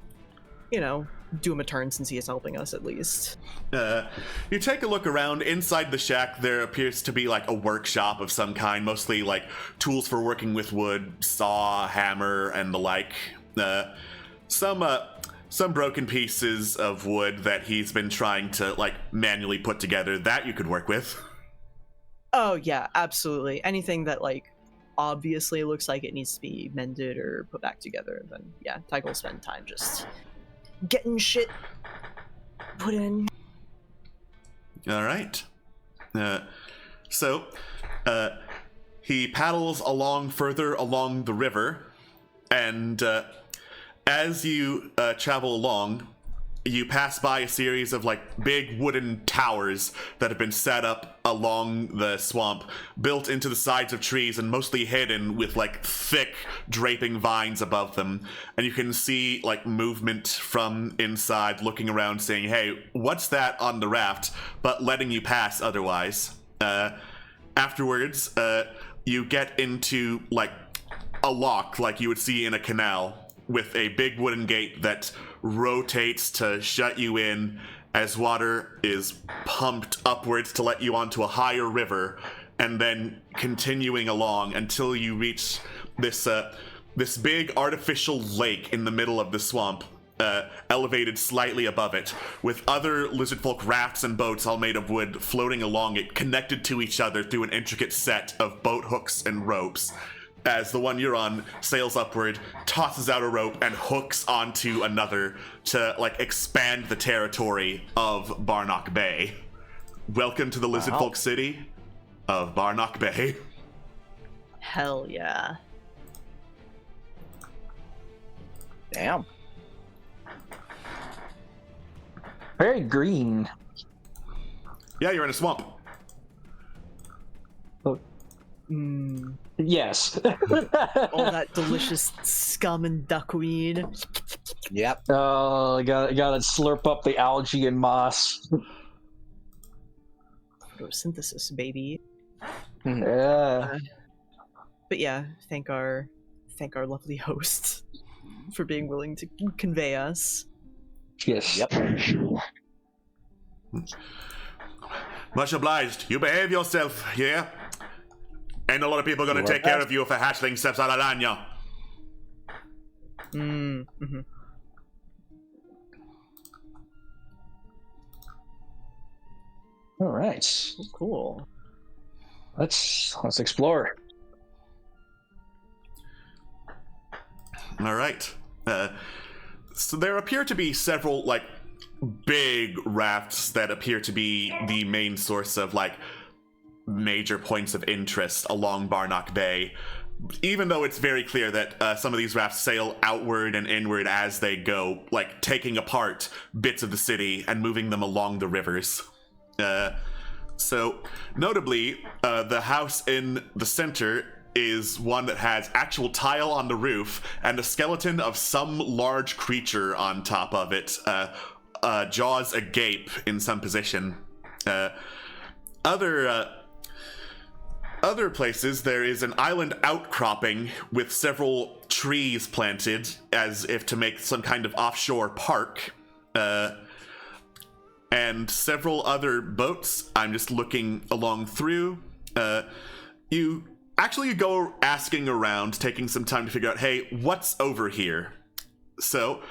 do him a turn since he is helping us at least. You take a look around. Inside the shack, there appears to be like a workshop of some kind, mostly like tools for working with wood, saw, hammer, and the like. Some broken pieces of wood that he's been trying to like manually put together that you could work with. Oh yeah, absolutely. Anything that like obviously looks like it needs to be mended or put back together, then yeah, Tyg will spend time just getting shit put in. All right. So he paddles further along the river, and as you travel along, you pass by a series of like big wooden towers that have been set up along the swamp, built into the sides of trees and mostly hidden with like thick draping vines above them. And you can see like movement from inside, looking around saying, hey, what's that on the raft? But letting you pass otherwise. Afterwards, you get into like a lock like you would see in a canal, with a big wooden gate that rotates to shut you in as water is pumped upwards to let you onto a higher river, and then continuing along until you reach this big artificial lake in the middle of the swamp, elevated slightly above it, with other lizardfolk rafts and boats all made of wood floating along it, connected to each other through an intricate set of boat hooks and ropes. As the one you're on sails upward, tosses out a rope, and hooks onto another to, like, expand the territory of Barnock Bay. Welcome to the Lizardfolk city of Barnock Bay. Hell yeah. Damn. Very green. Yeah, you're in a swamp. Yes. All that delicious scum and duckweed. Yep. Oh, gotta slurp up the algae and moss. Photosynthesis, baby. Yeah. But yeah, thank our lovely host for being willing to convey us. Yes. Yep. Thank you. Much obliged. You behave yourself, yeah? Ain't a lot of people gonna take care of you if a hatchling steps out of line, ya. Mm-hmm. All right. Oh, cool. Let's explore. All right. So there appear to be several, like, big rafts that appear to be the main source of, like, major points of interest along Barnock Bay, even though it's very clear that some of these rafts sail outward and inward as they go, like taking apart bits of the city and moving them along the rivers. So notably, the house in the center is one that has actual tile on the roof and a skeleton of some large creature on top of it, jaws agape in some position. Other places, there is an island outcropping with several trees planted as if to make some kind of offshore park. And several other boats. I'm just looking along through. You go asking around, taking some time to figure out, hey, what's over here? So,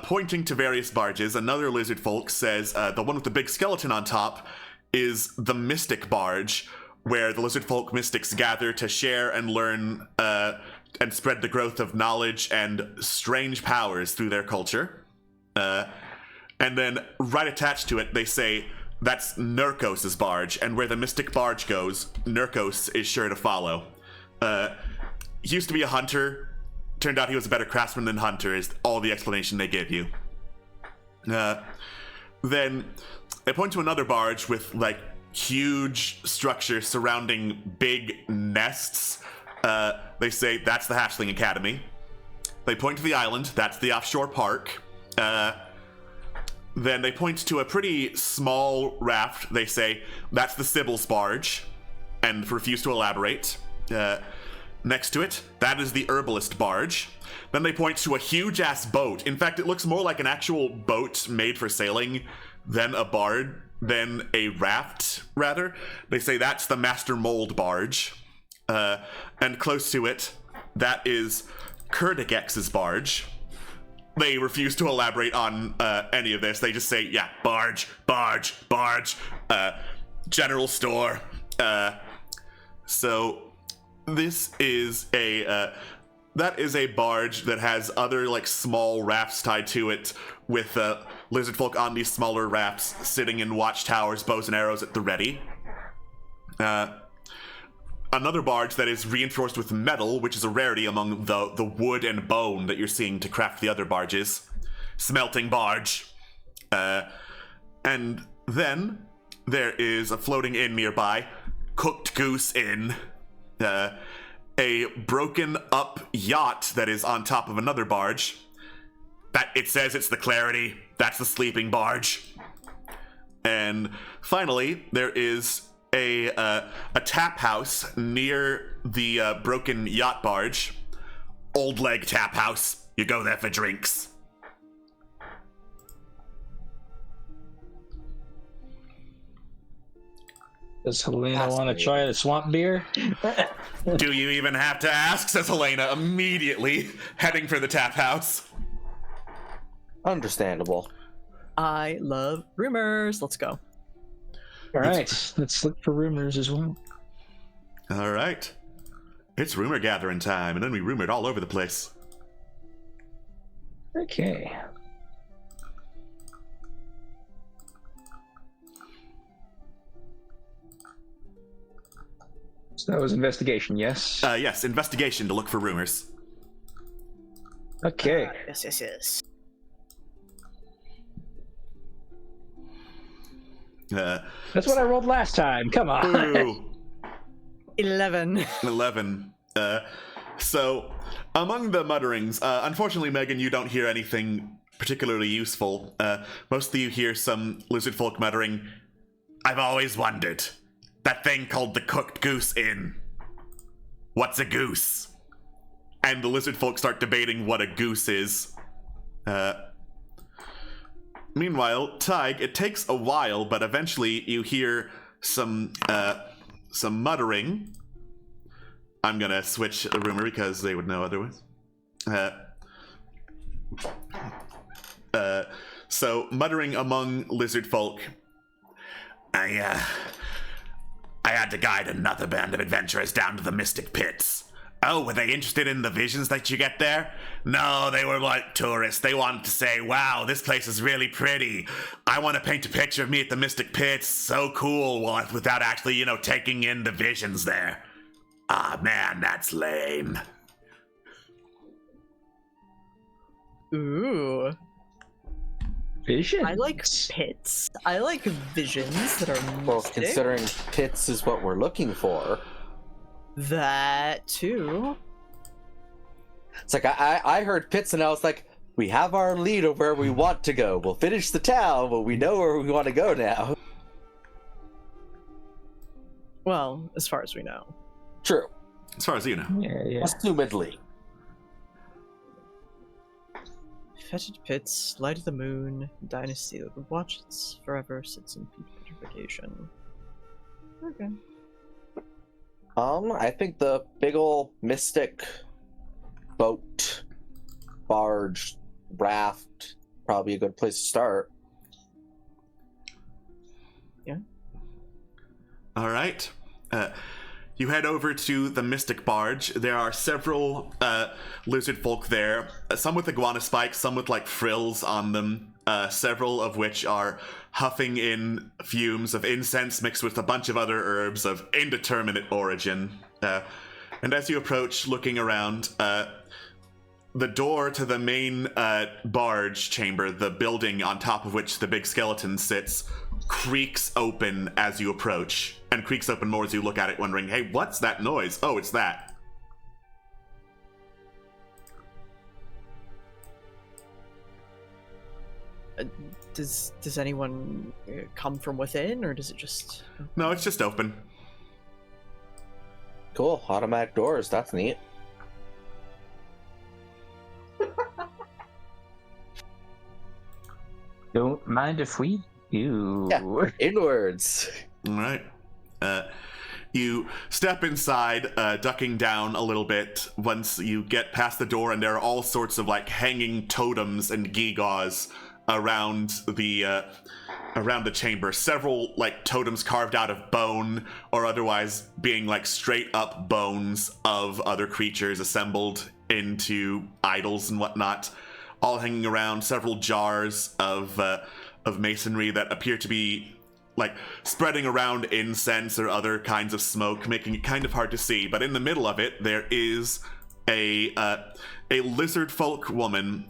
pointing to various barges, another lizard folk says the one with the big skeleton on top is the Mystic Barge, where the lizard folk mystics gather to share and learn and spread the growth of knowledge and strange powers through their culture. And then right attached to it, they say that's Nurkos' barge, and where the Mystic Barge goes, Nurkos is sure to follow. He used to be a hunter. Turned out he was a better craftsman than hunter, is all the explanation they give you. Then they point to another barge with, like, huge structure surrounding big nests. They say that's the Hatchling Academy. They point to the island, that's the offshore park. Then they point to a pretty small raft. They say that's the Sibyl's barge, and refuse to elaborate. Next to it, that is the Herbalist barge. Then they point to a huge-ass boat. In fact, it looks more like an actual boat made for sailing than a raft, rather. They say that's the Master Mold barge. And close to it, that is Kurdikex's barge. They refuse to elaborate on any of this. They just say, yeah, barge, general store. So this is that is a barge that has other, like, small rafts tied to it with lizard folk on these smaller rafts sitting in watchtowers, bows and arrows at the ready. Another barge that is reinforced with metal, which is a rarity among the wood and bone that you're seeing to craft the other barges. Smelting barge. And then there is a floating inn nearby, Cooked Goose Inn. A broken up yacht that is on top of another barge. That it says it's the Clarity. That's the sleeping barge. And finally, there is a tap house near the broken yacht barge. Old Leg Tap House. You go there for drinks. Does Helena want to try the swamp beer? Do you even have to ask, says Helena, immediately heading for the tap house. Understandable. I love rumors. Let's go. All right, let's look for rumors as well. All right. It's rumor gathering time, and then we rumored all over the place. Okay. So that was investigation, yes? Yes, investigation to look for rumors. Okay. Yes. That's what I rolled last time. Come on. Ooh. 11. 11. So, among the mutterings, unfortunately, Megan, you don't hear anything particularly useful. Mostly you hear some lizard folk muttering, I've always wondered. That thing called the Cooked Goose Inn. What's a goose? And the lizard folk start debating what a goose is. Meanwhile, Tig, it takes a while, but eventually you hear some muttering. I'm gonna switch the rumor because they would know otherwise. So muttering among lizard folk. I had to guide another band of adventurers down to the Mystic Pits. Oh, were they interested in the visions that you get there? No, they were like tourists. They wanted to say, wow, this place is really pretty. I want to paint a picture of me at the Mystic Pits. So cool, without actually, taking in the visions there. Ah, man, that's lame. Ooh. Vision. I like pits. I like visions that are mystic. Well, considering pits is what we're looking for. That too. It's like I heard pits and I was like, we have our lead of where we want to go. We'll finish the town, but we know where we want to go now. Well, as far as we know. True. As far as you know. Yeah. Assumedly. Fetid pits, light of the moon, dynasty that would watch its forever sits in putrefaction. Okay. I think the big ol' mystic boat, barge, raft, probably a good place to start. Yeah. All right. You head over to the Mystic Barge. There are several lizard folk there, some with iguana spikes, some with like frills on them, several of which are huffing in fumes of incense mixed with a bunch of other herbs of indeterminate origin. And as you approach, looking around, the door to the main barge chamber, the building on top of which the big skeleton sits, creaks open as you approach, and creaks open more as you look at it, wondering, hey, what's that noise? Oh, it's that. Does anyone come from within, or does it just... No, it's just open. Cool. Automatic doors. That's neat. Don't mind if we do. Yeah. Inwards. All right. You step inside, ducking down a little bit once you get past the door, and there are all sorts of like hanging totems and gewgaws around the chamber. Several like totems carved out of bone or otherwise being like straight up bones of other creatures assembled into idols and whatnot, all hanging around. Several jars of masonry that appear to be like spreading around incense or other kinds of smoke, making it kind of hard to see. But in the middle of it, there is a lizard folk woman,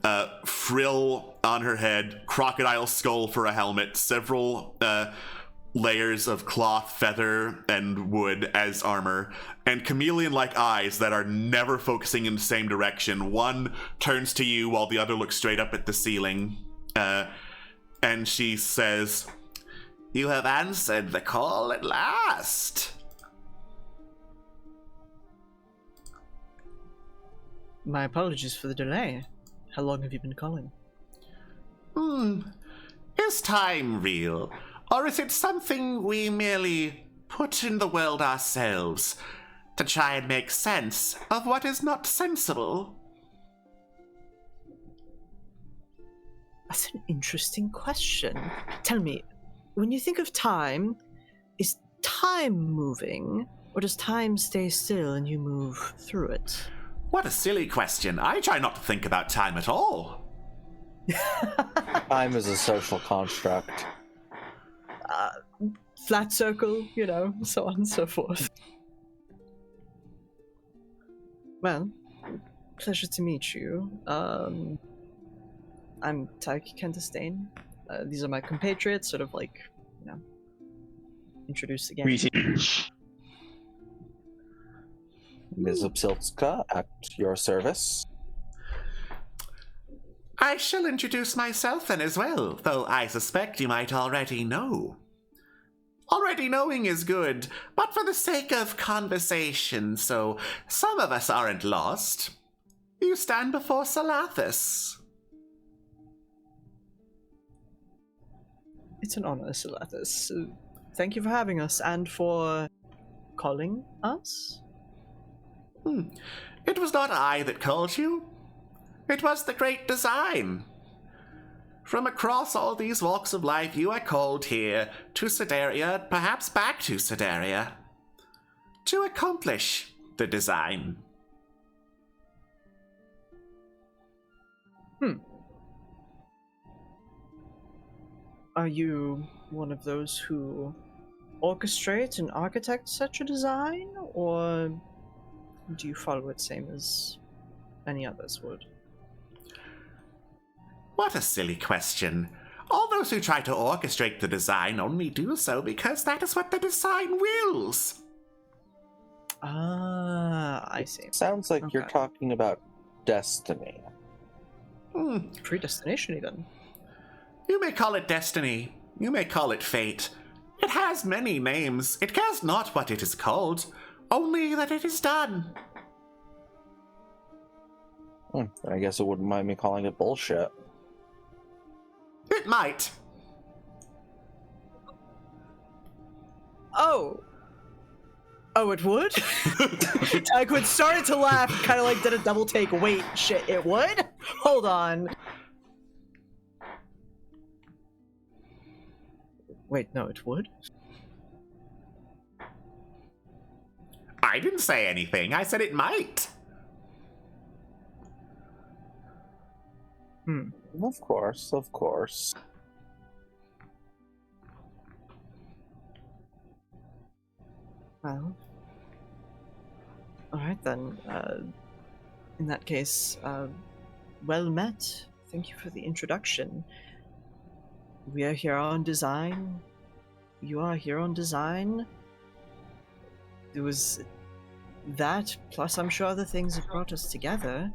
frill on her head, crocodile skull for a helmet, several layers of cloth, feather, and wood as armor, and chameleon-like eyes that are never focusing in the same direction. One turns to you while the other looks straight up at the ceiling, and she says, You have answered the call at last. My apologies for the delay. How long have you been calling? Is time real? Or is it something we merely put in the world ourselves to try and make sense of what is not sensible? That's an interesting question. Tell me, when you think of time, is time moving, or does time stay still and you move through it? What a silly question. I try not to think about time at all. Time is a social construct. Flat circle, so on and so forth. Well, pleasure to meet you. I'm Tyke Kentistain. These are my compatriots, sort of like, introduced again. Greetings. Ms. Upsilska, at your service. I shall introduce myself then as well, though I suspect you might already know. Already knowing is good, but for the sake of conversation, so some of us aren't lost. You stand before Salathis. It's an honor, Salathis. Thank you for having us and for calling us. It was not I that called you. It was the great design. From across all these walks of life, you are called here to Sedaria, perhaps back to Sedaria, to accomplish the design. Are you one of those who orchestrate and architect such a design, or do you follow it same as any others would? What a silly question. All those who try to orchestrate the design only do so because that is what the design wills. Ah, I see. Sounds like you're Okay. talking about destiny. Predestination, even. You may call it destiny. You may call it fate. It has many names. It cares not what it is called, only that it is done. I guess it wouldn't mind me calling it bullshit. It might. Oh, it would? Agwood started to laugh, kind of like did a double take. Wait, shit, it would? Hold on. Wait, no, it would? I didn't say anything. I said it might. Of course, of course. Well, alright then. In that case, well met. Thank you for the introduction. We are here on design. You are here on design. There was that, plus I'm sure other things have brought us together.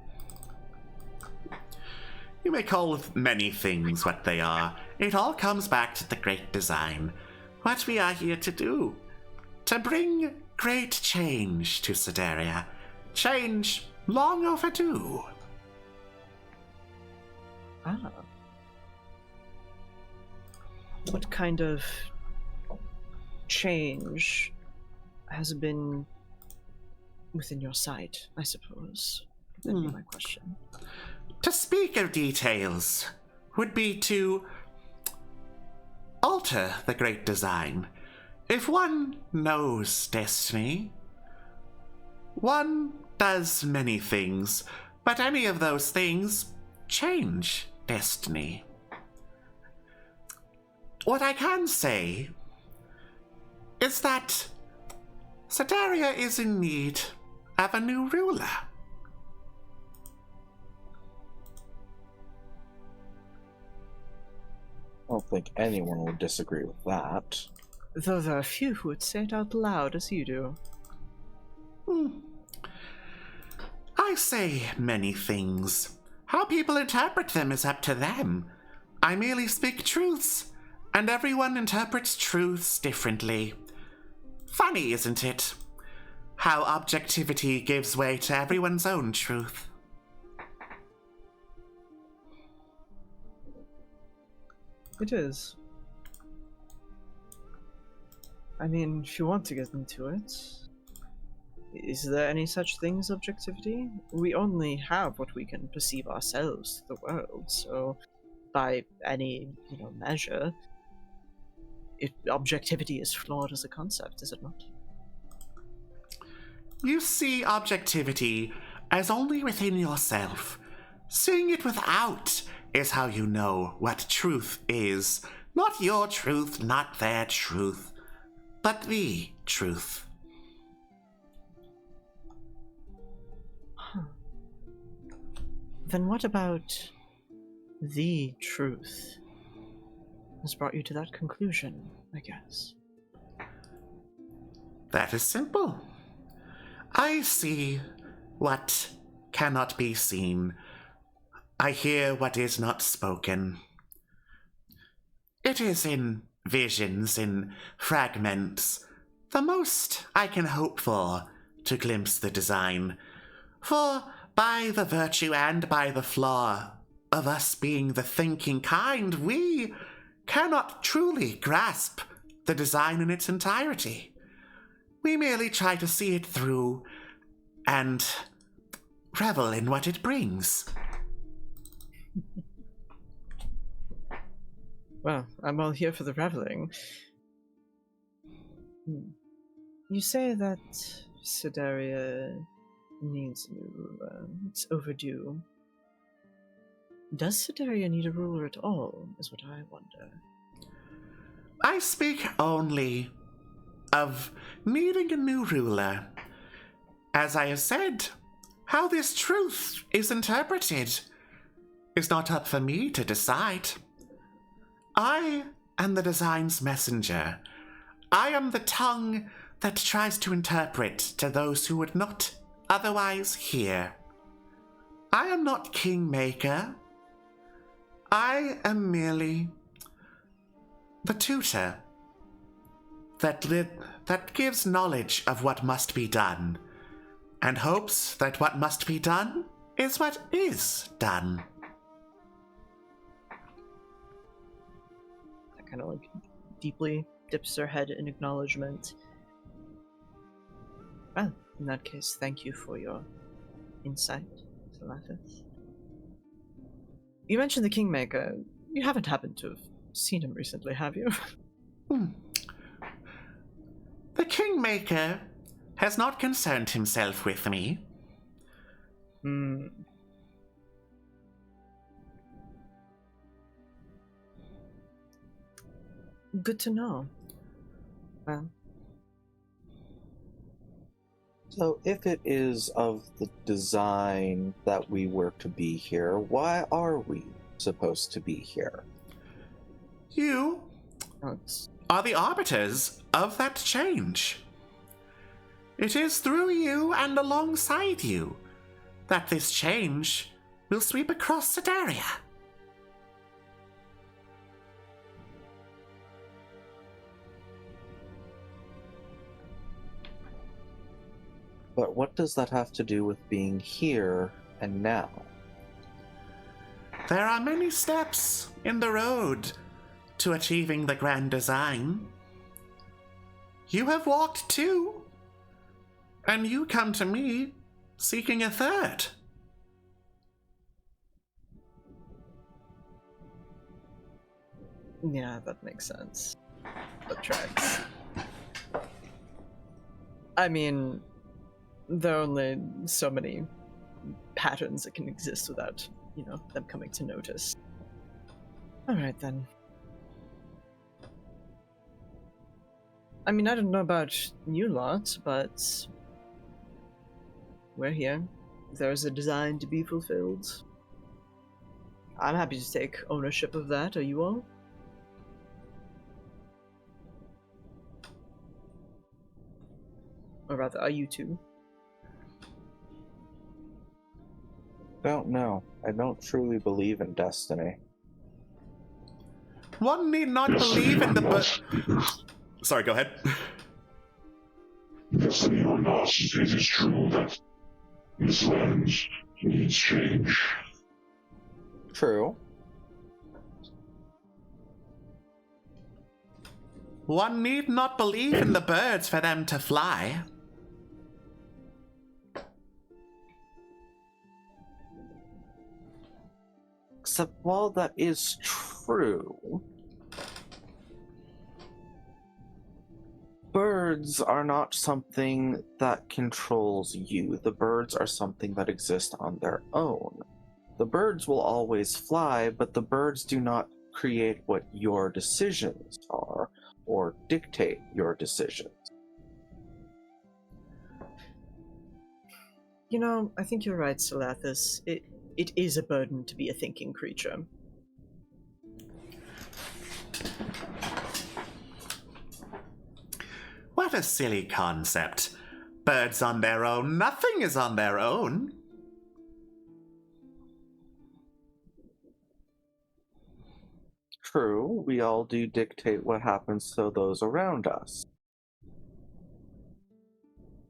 You may call many things what they are. It all comes back to the great design. What we are here to do. To bring great change to Sedaria. Change long overdue. Ah. What kind of change has been within your sight, I suppose? That'd be my question. To speak of details would be to alter the great design. If one knows destiny, one does many things, but any of those things change destiny. What I can say is that Sedaria is in need of a new ruler. I don't think anyone would disagree with that. Though there are few who would say it out loud as you do. I say many things. How people interpret them is up to them. I merely speak truths, and everyone interprets truths differently. Funny, isn't it? How objectivity gives way to everyone's own truth. It is. I mean, if you want to get into it, is there any such thing as objectivity? We only have what we can perceive ourselves to the world, so by any, measure, objectivity is flawed as a concept, is it not? You see objectivity as only within yourself. Seeing it without is how you know what truth is. Not your truth, not their truth, but the truth. Huh. Then what about the truth has brought you to that conclusion, I guess? That is simple. I see what cannot be seen. I hear what is not spoken. It is in visions, in fragments, the most I can hope for to glimpse the design. For by the virtue and by the flaw of us being the thinking kind, we cannot truly grasp the design in its entirety. We merely try to see it through and revel in what it brings. Well, I'm all here for the reveling. You say that Sedaria needs a new ruler. It's overdue. Does Sedaria need a ruler at all, is what I wonder. I speak only of needing a new ruler. As I have said, how this truth is interpreted is not up for me to decide. I am the design's messenger. I am the tongue that tries to interpret to those who would not otherwise hear. I am not Kingmaker. I am merely the tutor that gives knowledge of what must be done, and hopes that what must be done is what is done. I kind of like deeply dips her head in acknowledgement. Well, in that case, thank you for your insight, Salathis. You mentioned the Kingmaker. You haven't happened to have seen him recently, have you? The Kingmaker has not concerned himself with me. Good to know. Well, So, if it is of the design that we were to be here, why are we supposed to be here? You it's are the arbiters of that change. It is through you and alongside you that this change will sweep across Sedaria. But what does that have to do with being here and now? There are many steps in the road to achieving the grand design. You have walked two, and you come to me seeking a third. yeah, that makes sense. That tracks. I mean, there are only so many patterns that can exist without, them coming to notice. Alright then. I mean, I don't know about you lot, but we're here. There's a design to be fulfilled. I'm happy to take ownership of that. Are you all? Or rather, are you two? Don't know. I don't truly believe in destiny. One need not believe in the Sorry, go ahead. Destiny or not, it is true that this land needs change. True. One need not believe in the birds for them to fly. Except while that is true, birds are not something that controls you. The birds are something that exist on their own. The birds will always fly, but the birds do not create what your decisions are or dictate your decisions. I think you're right, Salathis. It is a burden to be a thinking creature. What a silly concept. Birds on their own, nothing is on their own. True, we all do dictate what happens to those around us.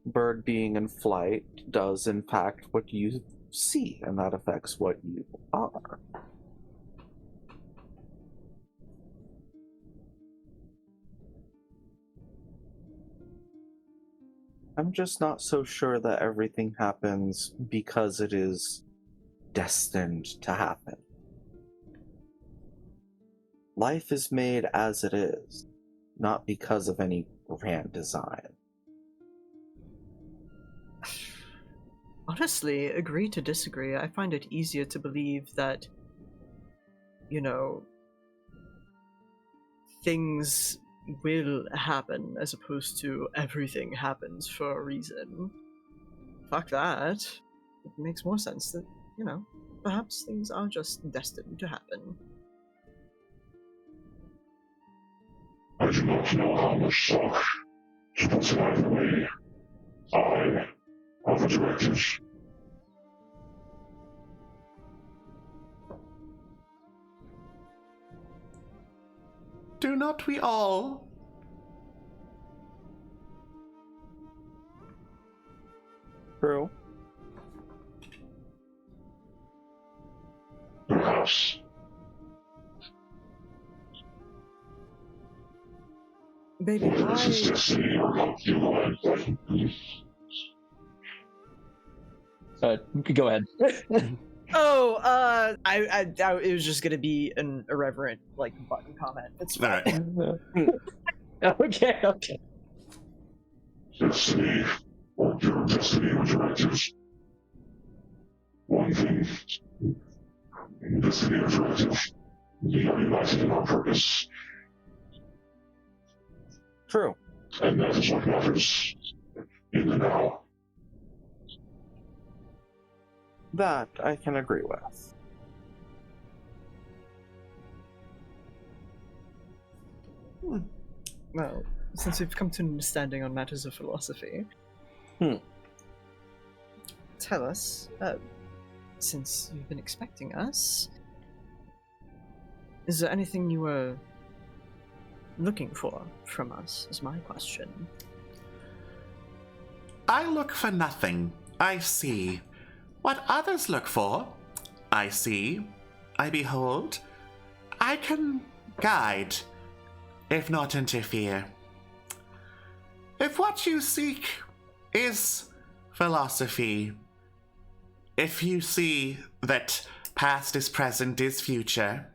Bird being in flight does impact what you see, and that affects what you are. I'm just not so sure that everything happens because it is destined to happen. Life is made as it is, not because of any grand design. Honestly, agree to disagree. I find it easier to believe that, things will happen as opposed to everything happens for a reason. Fuck that. It makes more sense that, perhaps things are just destined to happen. I do not know how much stock But either way, I are the directors. Do not we all? True. Perhaps. Baby, This is I... destiny or help you align. You could go ahead. Oh, it was just gonna be an irreverent, like, button comment. It's All fine. right. Okay. Destiny or your destiny or directors. One thing. Destiny or directive. We are united in our purpose. True. And that is what matters. In the now. That I can agree with. Well, since we've come to an understanding on matters of philosophy, tell us, since you've been expecting us, is there anything you were looking for from us, is my question. I look for nothing. I see. What others look for, I see. I behold. I can guide, if not interfere. If what you seek is philosophy, if you see that past is present is future,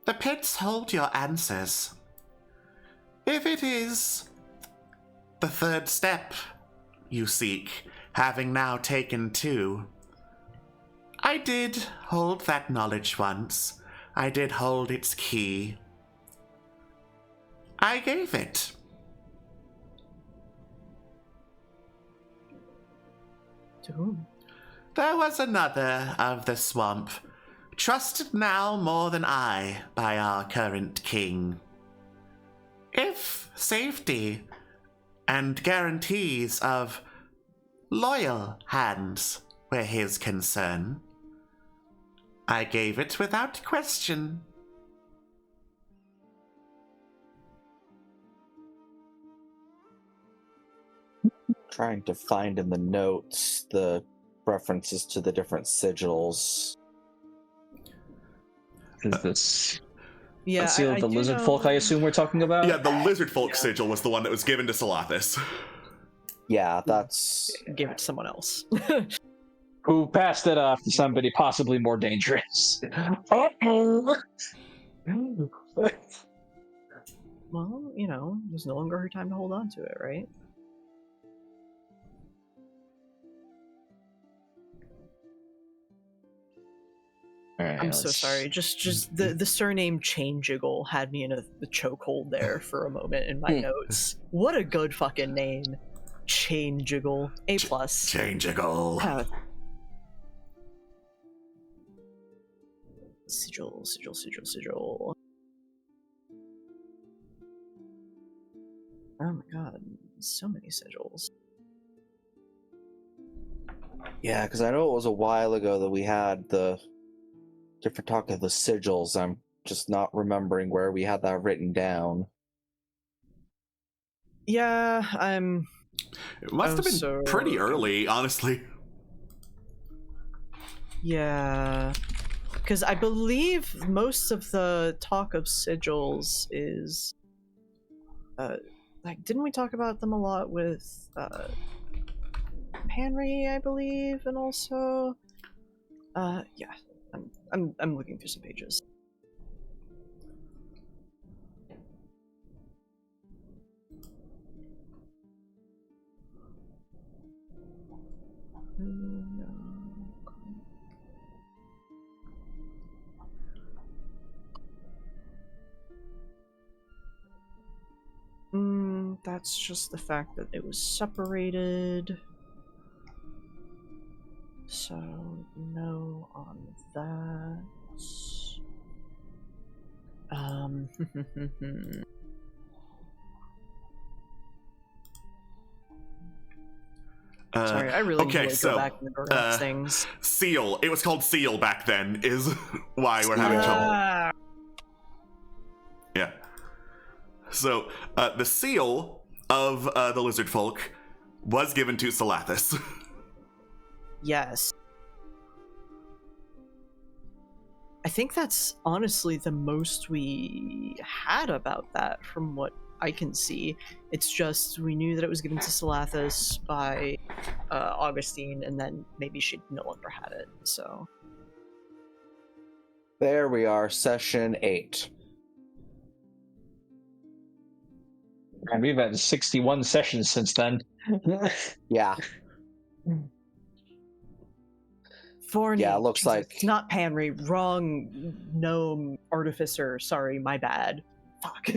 the pits hold your answers. If it is the third step you seek, having now taken two, I did hold that knowledge once. I did hold its key. I gave it. To whom? There was another of the swamp, trusted now more than I by our current king. If safety and guarantees of loyal hands were his concern, I gave it without question. Trying to find in the notes the references to the different sigils. Is this Yeah, seal of the do lizard know- folk? I assume we're talking about. Yeah, the lizard folk sigil was the one that was given to Salathis. Yeah, that's Give it to someone else. Who passed it off to somebody possibly more dangerous? Uh-oh. Well, you know, there's no longer her time to hold on to it, right? All right, I'm so sorry. Just the surname Chain Jiggle had me in a chokehold there for a moment in my notes. What a good fucking name, Chain Jiggle. A plus. Changeable. Sigil, sigil, sigil, sigil. Oh my god, so many sigils. yeah, because I know it was a while ago that we had the different talk of the sigils. I'm just not remembering where we had that written down. Yeah, It must have been so- pretty early, honestly. yeah. Because I believe most of the talk of sigils is... like, didn't we talk about them a lot with, Henry, I believe, and also... yeah. I'm looking through some pages. That's just the fact that it was separated. So, no on that. Sorry, I really okay, need to so, go back and remember things. Seal. It was called Seal back then, is why we're having trouble. Ah, Yeah. So, the seal of the lizard folk was given to Salathis. yes. I think that's honestly the most we had about that from what I can see. It's just we knew that it was given to Salathis by Augustine, and then maybe she no longer had it, so... There we are, session 8. And we've had 61 sessions since then. Yeah. Forney. Yeah, it looks Jesus, like- it's not Panry. Wrong gnome artificer. Sorry, my bad. Fuck.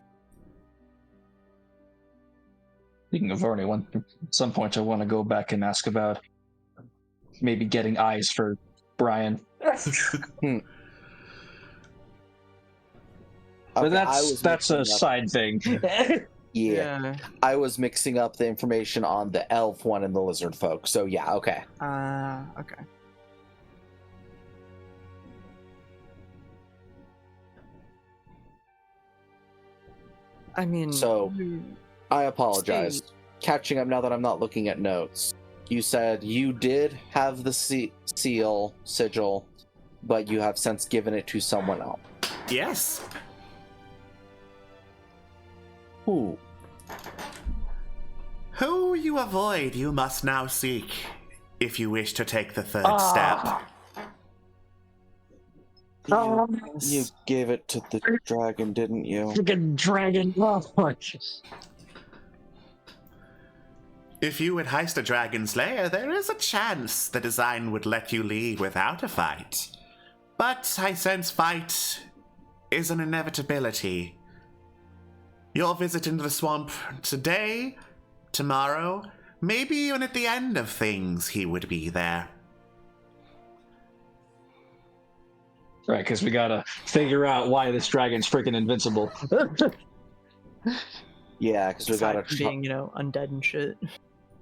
Speaking of Varney, at some point I want to go back and ask about maybe getting eyes for Brian. Okay, But I was that's a mixing up- side thing. Yeah, I was mixing up the information on the elf one and the lizard folk. So yeah, okay. Okay. I mean, So- I apologize. Stay. Catching up now that I'm not looking at notes. You said you did have the seal sigil, but you have since given it to someone else. Yes. Who? Who you avoid, you must now seek, if you wish to take the third step. You gave it to the dragon, didn't you? Freaking dragon. Oh, If you would heist a dragon's lair, there is a chance the design would let you leave without a fight. But I sense fight is an inevitability. Your visit into the swamp today, tomorrow, maybe even at the end of things, he would be there. Right, because we gotta figure out why this dragon's freaking invincible. Yeah, because we aside gotta from being, undead and shit.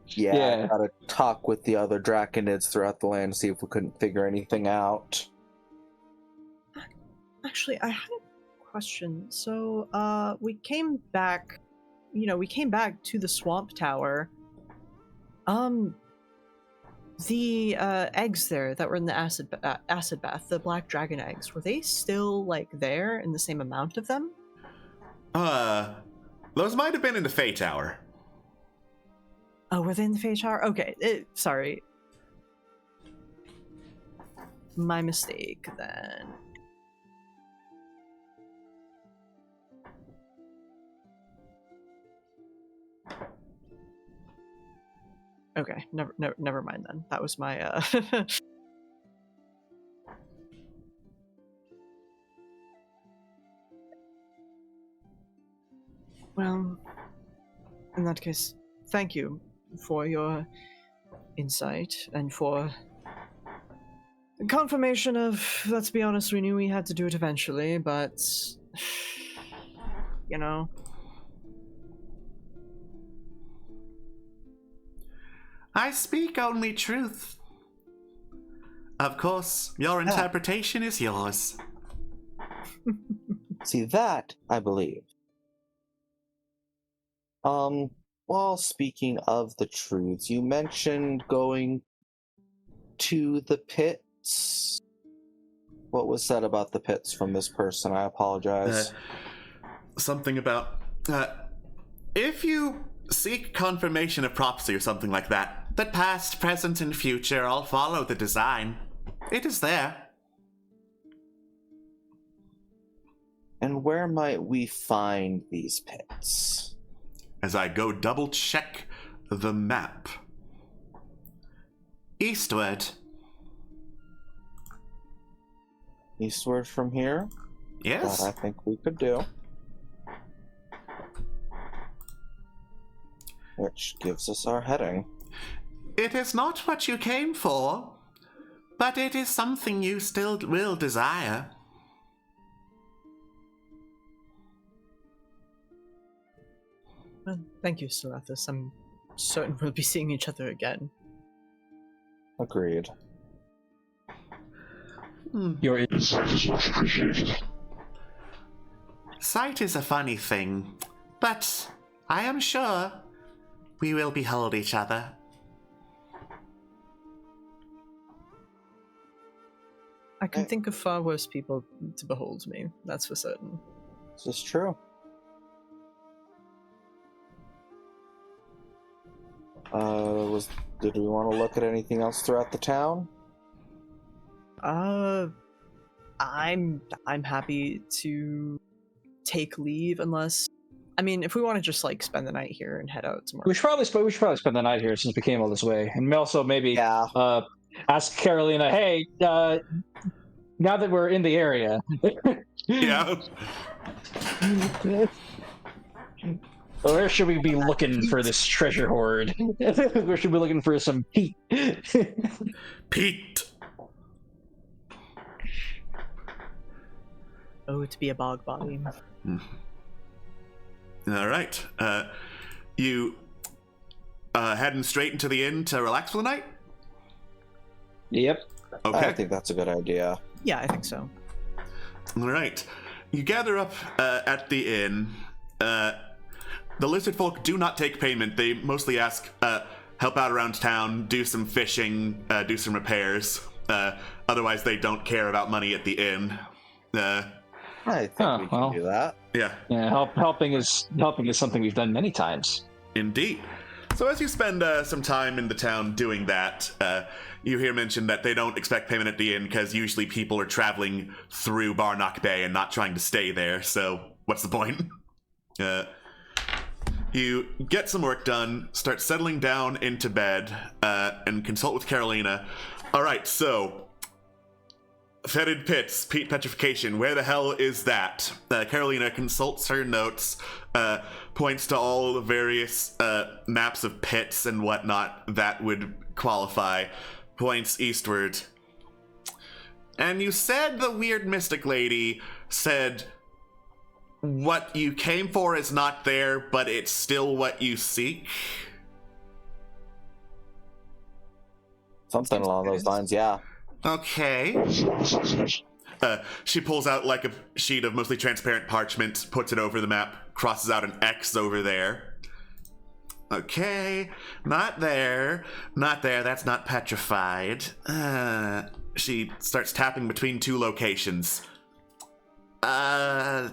Yeah. gotta talk with the other draconids throughout the land to see if we couldn't figure anything out. Actually, I had a question. So, we came back, to the swamp tower. The eggs there that were in the acid bath, the black dragon eggs, were they still there in the same amount of them? Those might have been in the Fey Tower. Oh, were they in the Fey Tower? Okay, sorry. My mistake then. Okay, never mind then. That was my Well, in that case, thank you for your insight and for confirmation of, let's be honest, we knew we had to do it eventually, but I speak only truth. Of course, your interpretation is yours. See, that, I believe. Well, speaking of the truths, you mentioned going to the pits. What was said about the pits from this person? I apologize. Something about if you seek confirmation of prophecy or something like that, That past, present, and future all follow the design. It is there. And where might we find these pits? as I go double check the map. Eastward. Eastward from here? Yes. That I think we could do. Which gives us our heading. It is not what you came for, but it is something you still will desire. Well, thank you, Salathis. I'm certain we'll be seeing each other again. Agreed. Your Insight is much appreciated. Sight is a funny thing, but I am sure we will behold each other. I can think of far worse people to behold me, that's for certain. This is true. Did we want to look at anything else throughout the town? I'm happy to take leave unless, I mean, if we want to just like spend the night here and head out tomorrow. we should probably spend the night here since we came all this way, and also maybe Yeah. ask Carolina, hey, now that we're in the area, Yeah. where should we be looking for this treasure hoard? Where should we be looking for some peat? Pete. Oh, to be a bog body. All right. You heading straight into the inn to relax for the night? Yep. Okay. I think that's a good idea. Yeah, I think so. All right. You gather up at the inn. The lizard folk do not take payment. They mostly ask, help out around town, do some fishing, do some repairs. Otherwise, they don't care about money at the inn. I think we can do that. Yeah. Yeah, helping is something we've done many times. Indeed. So as you spend some time in the town doing that, you hear mentioned that they don't expect payment at the inn because usually people are traveling through Barnock Bay and not trying to stay there, so what's the point? You get some work done, start settling down into bed, and consult with Carolina. Alright, so fetid pits, peat petrification, where the hell is that? Carolina consults her notes, points to all the various maps of pits and whatnot that would qualify, points eastward. And you said the weird mystic lady said what you came for is not there, but it's still what you seek? Something along those lines, yeah. Okay. She pulls out like a sheet of mostly transparent parchment, puts it over the map, crosses out an X over there. Okay, not there, that's not petrified. She starts tapping between two locations. Megan,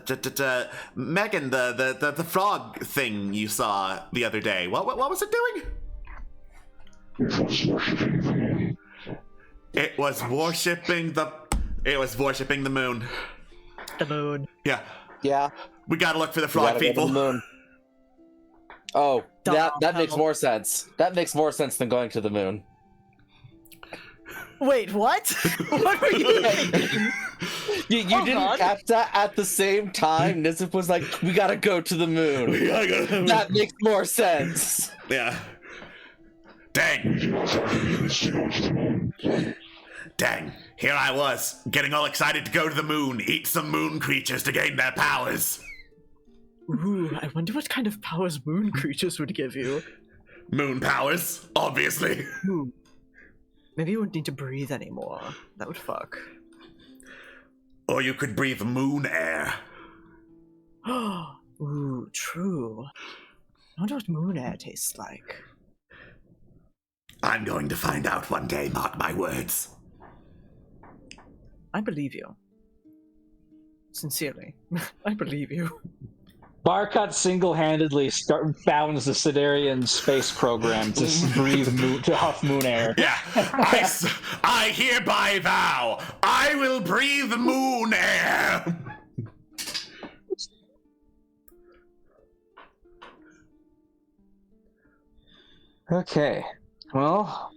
the frog thing you saw the other day, what was it doing? It was worshipping the moon. The moon. Yeah. Yeah. We gotta look for the We frog gotta go to people. the moon. Oh, that makes Hell. more sense. That makes more sense than going to the moon. Wait, what? What were you thinking? You Oh, didn't God. catch that at the same time? Nizip was like, we gotta go to the moon. We gotta go to the moon. That makes more sense. Yeah. Dang. Dang. Here I was, getting all excited to go to the moon, eat some moon creatures to gain their powers. Ooh, I wonder what kind of powers moon creatures would give you. Moon powers, obviously. Ooh. Maybe you wouldn't need to breathe anymore. That would fuck. Or you could breathe moon air. Ooh, true. I wonder what moon air tastes like. I'm going to find out one day, mark my words. I believe you. Sincerely. I believe you. Barkut single-handedly founds the Sidarian space program to breathe off moon air. Yeah, I hereby vow, I will breathe moon air. Okay. Well,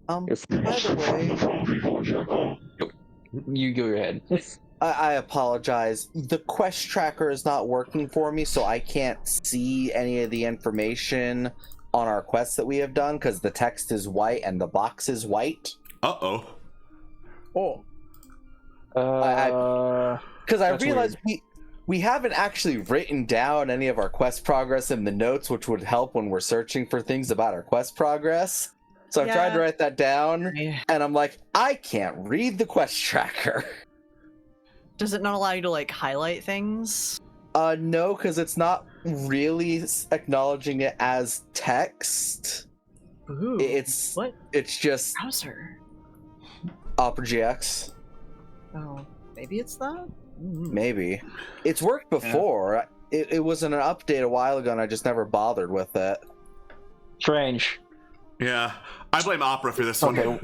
By the way, you go ahead. I apologize. The quest tracker is not working for me, so I can't see any of the information on our quests that we have done because the text is white and the box is white. Uh-oh. Oh. Because I That's realized we haven't actually written down any of our quest progress in the notes, which would help when we're searching for things about our quest progress. So I tried to write that down, Yeah. and I'm like, I can't read the quest tracker. Does it not allow you to like highlight things? No, because it's not really acknowledging it as text. Ooh, It's what It's just browser? Opera GX. Oh, maybe it's that. Mm. Maybe. It's worked before. It was in an update a while ago, and I just never bothered with it. Strange. Yeah, I blame Opera for this one. Okay.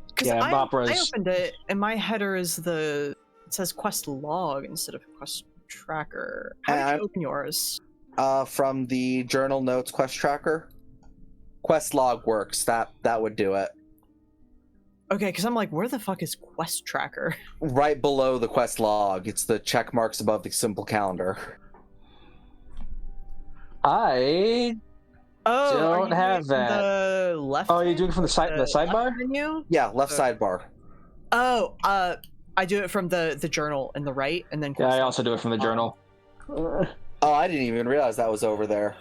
Because Yeah, I Opera's- opened it, and my header is it says quest log instead of quest tracker. How did And you open yours? From the journal notes quest tracker. Quest log works. That would do it. Okay, because I'm like, where the fuck is quest tracker? Right below the quest log. It's the check marks above the simple calendar. I Oh, are Don't you have doing that. The left. Oh, you're doing it from the left sidebar? menu? Yeah, left Oh. sidebar. Oh, I do it from the journal in the right, and then. Yeah, quest I log. also do it from the journal. Oh, I didn't even realize that was over there.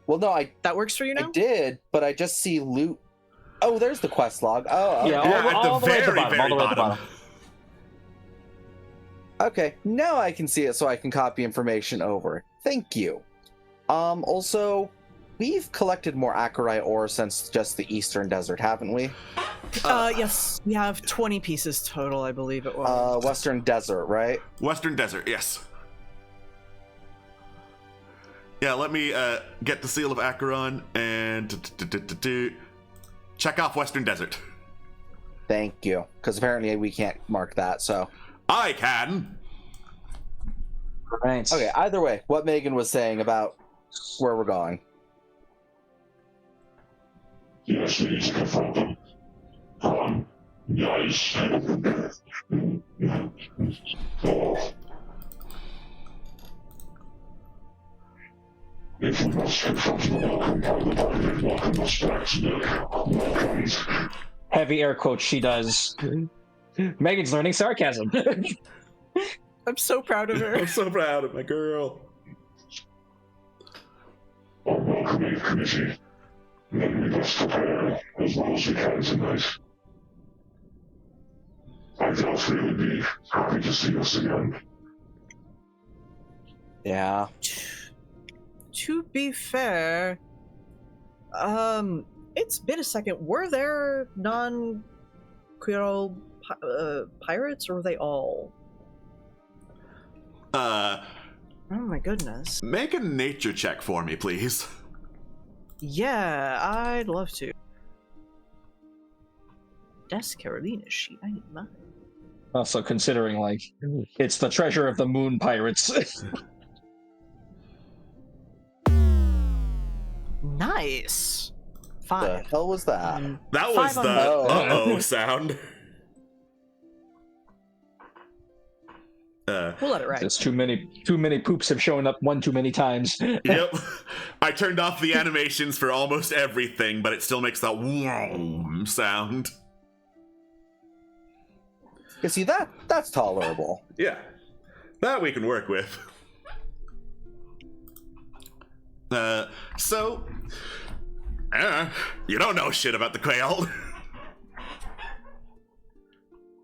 Well, no, I That works for you now. did, but I just see loot. Oh, there's the quest log. Oh, okay. Yeah, Yeah, all the way at the bottom, very all the way at the bottom. bottom. Okay, now I can see it, so I can copy information over. Thank you. Also, we've collected more Acarite ore since just the Eastern Desert, haven't we? Yes, we have 20 pieces total, I believe it was. Western Desert, right? Western Desert, yes. Yeah, let me get the Seal of Acheron and check off Western Desert. Thank you, because apparently we can't mark that. So, I can. Right. okay. Either way, what Megan was saying about where we're going. Yes, it is confirmed. Nice. Oh. If we must confront the welcome by the body, welcome us back to the welcomes. Heavy air quotes she does. Megan's learning sarcasm. I'm so proud of her. I'm so proud of my girl. Our welcoming committee. Then we must prepare as well as we can tonight. I doubt we would be happy to see us again. Yeah. To be fair, it's been a second. Were there non-Creole pirates, or were they all? Oh my goodness. Make a nature check for me, please. Yeah, I'd love to. That's Carolina's sheet. I need mine. Also considering, like, it's the treasure of the moon pirates. Nice. The 5. hell was that? That was 5 on the the- uh-oh sound. We'll let it ride. There's too many poops have shown up one too many times. Yep. I turned off the animations for almost everything, but it still makes that whoom sound. You see, that's tolerable. Yeah. That we can work with. So, you don't know shit about the quail.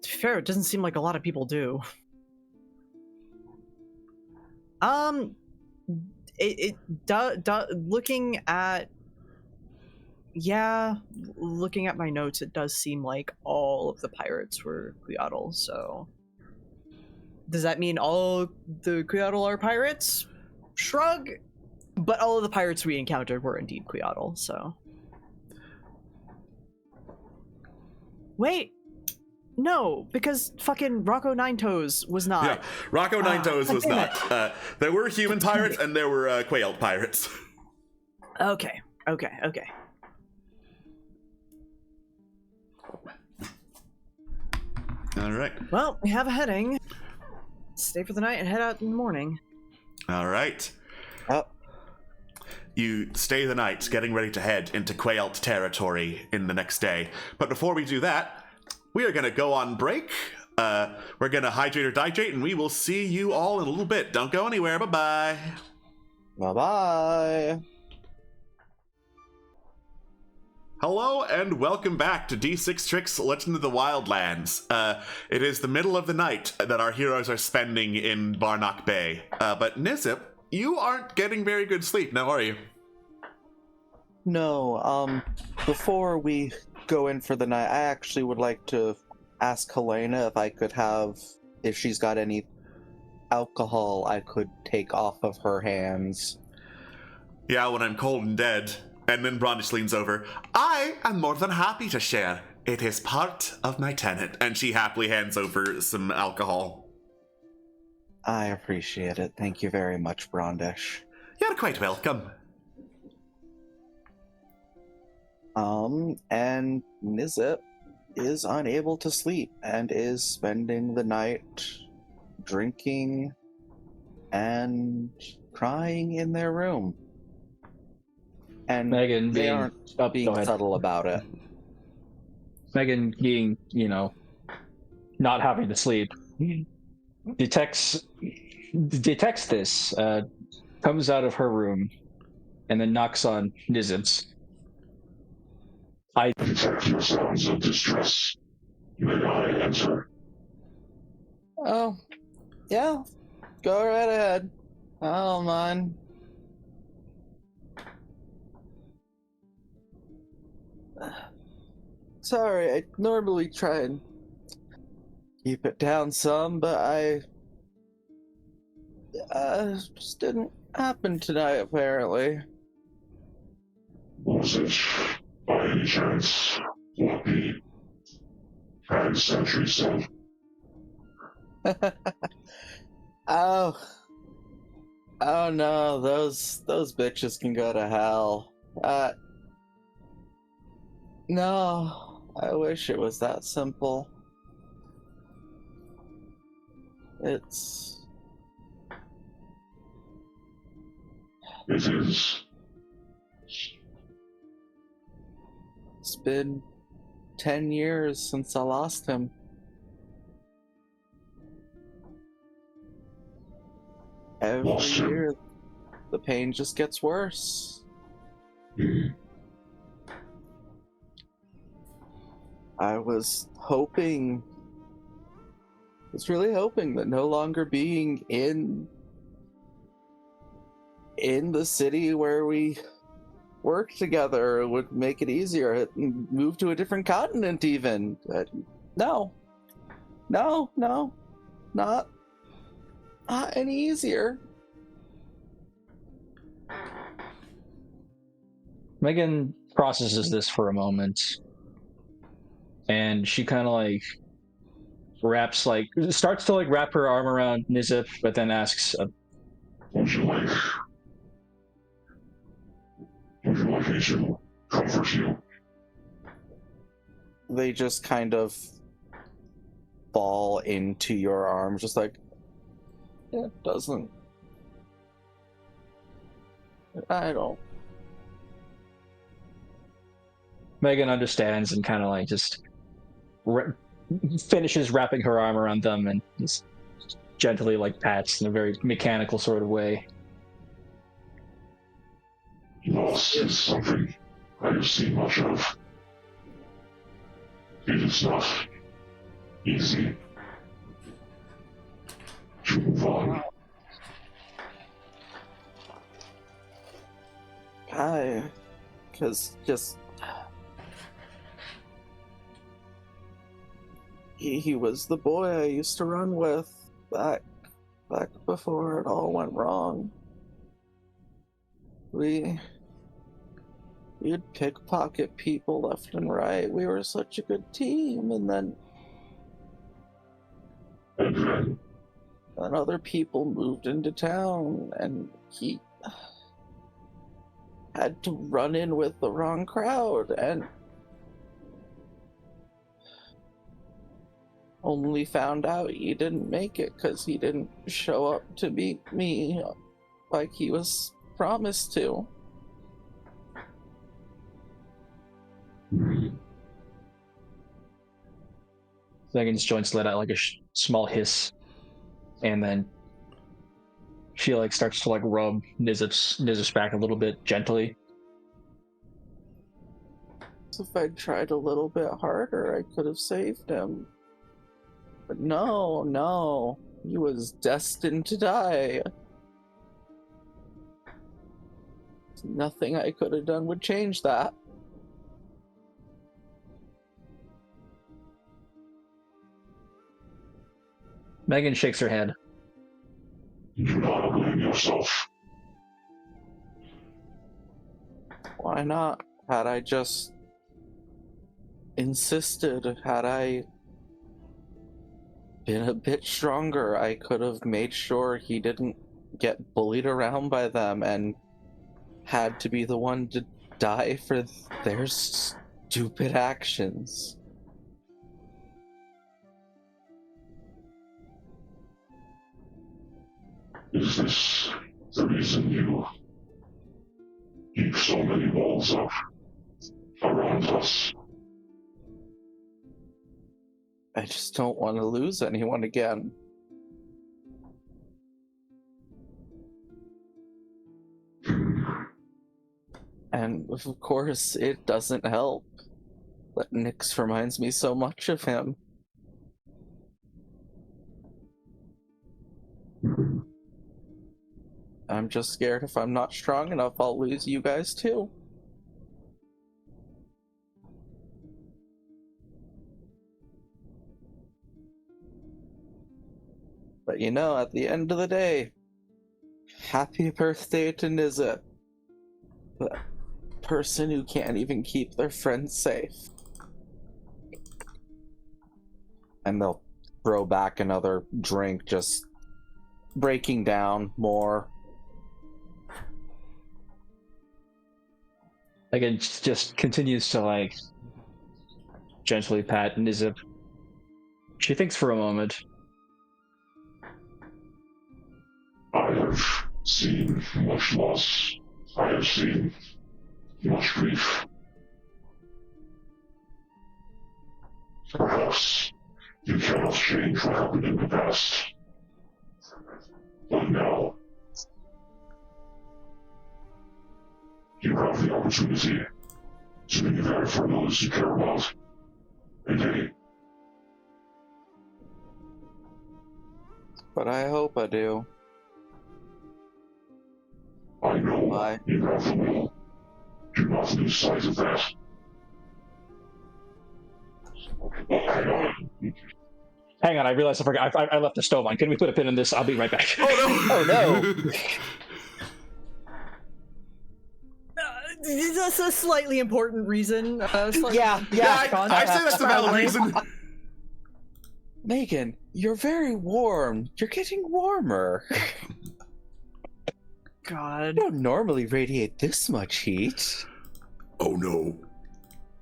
To be fair, it doesn't seem like a lot of people do. Looking at my notes, it does seem like all of the pirates were Queotl, so does that mean all the Queotl are pirates? Shrug. But all of the pirates we encountered were indeed Queotl, so. Wait! No, because fucking Rocco Nine Toes was not. Yeah, Rocco Nine Toes was damn not. There were human pirates and there were quail pirates. Okay. All right. Well, we have a heading. Stay for the night and head out in the morning. All right. Oh, You stay the night, getting ready to head into Quaelt territory in the next day. But before we do that, we are going to go on break. We're going to hydrate or dihydrate, and we will see you all in a little bit. Don't go anywhere. Bye-bye. bye-bye. Hello and welcome back to D6 Tricks Legend of the Wildlands. It is the middle of the night that our heroes are spending in Barnock Bay. But Nizip, you aren't getting very good sleep now, are you? No, before we go in for the night, I actually would like to ask Helena if she's got any alcohol I could take off of her hands. Yeah, when I'm cold and dead. And then Brandish leans over. I am more than happy to share. It is part of my tenant. And she happily hands over some alcohol. I appreciate it. Thank you very much, Brandish. You're quite welcome. And Nizip is unable to sleep and is spending the night drinking and crying in their room. And Megan they being, aren't being subtle about it. Megan being, not having to sleep, detects this, comes out of her room, and then knocks on Nizip's. I detect your sounds of distress. May I enter? Oh, yeah. Go right ahead. I don't mind. Sorry, I normally try and keep it down some, but I just didn't happen tonight, apparently. Was it, by any chance, Lucky and Sentry Cell? Oh no, those bitches can go to hell. No, I wish it was that simple. It is. It's been 10 years since I lost him. Every year, the pain just gets worse. I was really hoping that no longer being in the city where we work together would make it easier. Move to a different continent even. No, not any easier. Megan processes this for a moment, and she kind of starts to wrap her arm around Nizip, but then asks, Would you like me to comfort you? They just kind of fall into your arms, just like, it doesn't. I don't. Megan understands and kind of just finishes wrapping her arm around them and just gently pats in a very mechanical sort of way. Loss is something I have seen much of. It is not easy to move on. Because just... He was the boy I used to run with back before it all went wrong. We'd pickpocket people left and right. We were such a good team, and then other people moved into town, and he had to run in with the wrong crowd, and only found out he didn't make it because he didn't show up to meet me like he was promised to. Megan's joints let out a small hiss, and then she starts to rub Nizip's back a little bit gently. If I'd tried a little bit harder, I could have saved him. But no. He was destined to die. Nothing I could have done would change that. Megan shakes her head. You do not blame yourself. Why not? Had I just insisted, had I been a bit stronger, I could have made sure he didn't get bullied around by them and had to be the one to die for their stupid actions. Is this the reason you keep so many walls up around us? I just don't want to lose anyone again. And of course, it doesn't help that Nyx reminds me so much of him. I'm just scared if I'm not strong enough, I'll lose you guys too. But you know, at the end of the day, happy birthday to Nizza. The person who can't even keep their friends safe. And they'll throw back another drink, just breaking down more. Megan just continues to, like, gently pat Nizip. She thinks for a moment. I have seen much loss. I have seen much grief. Perhaps you cannot change what happened in the past. But now, you have the opportunity to be there for those you care about. And hey, But I hope I do. I know Why? you have the will. Do not lose sight of that. Hang on, I realized I forgot. I left the stove on. Can we put a pin in this? I'll be right back. Oh no! That's a slightly important reason. Yeah, I say that's a valid reason. Megan, you're very warm. You're getting warmer. God. You don't normally radiate this much heat. Oh no,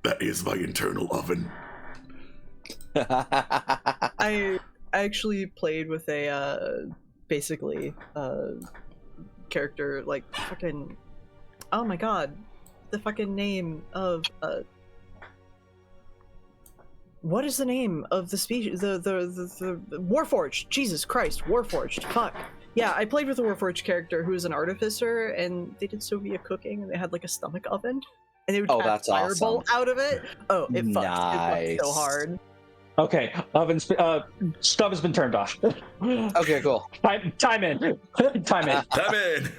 that is my internal oven. I actually played with a basically character like fucking. Oh my god, the fucking name of what is the name of the species? The Warforged. Jesus Christ, Warforged. Fuck. Yeah, I played with a Warforged character who was an artificer, and they did Soviet cooking, and they had like a stomach oven, and they would cast that's fireball awesome. out of it. Oh, it fucked. Nice. It fucked so hard. Okay, stuff has been turned off. Okay, cool. Time in. Time in. Come in.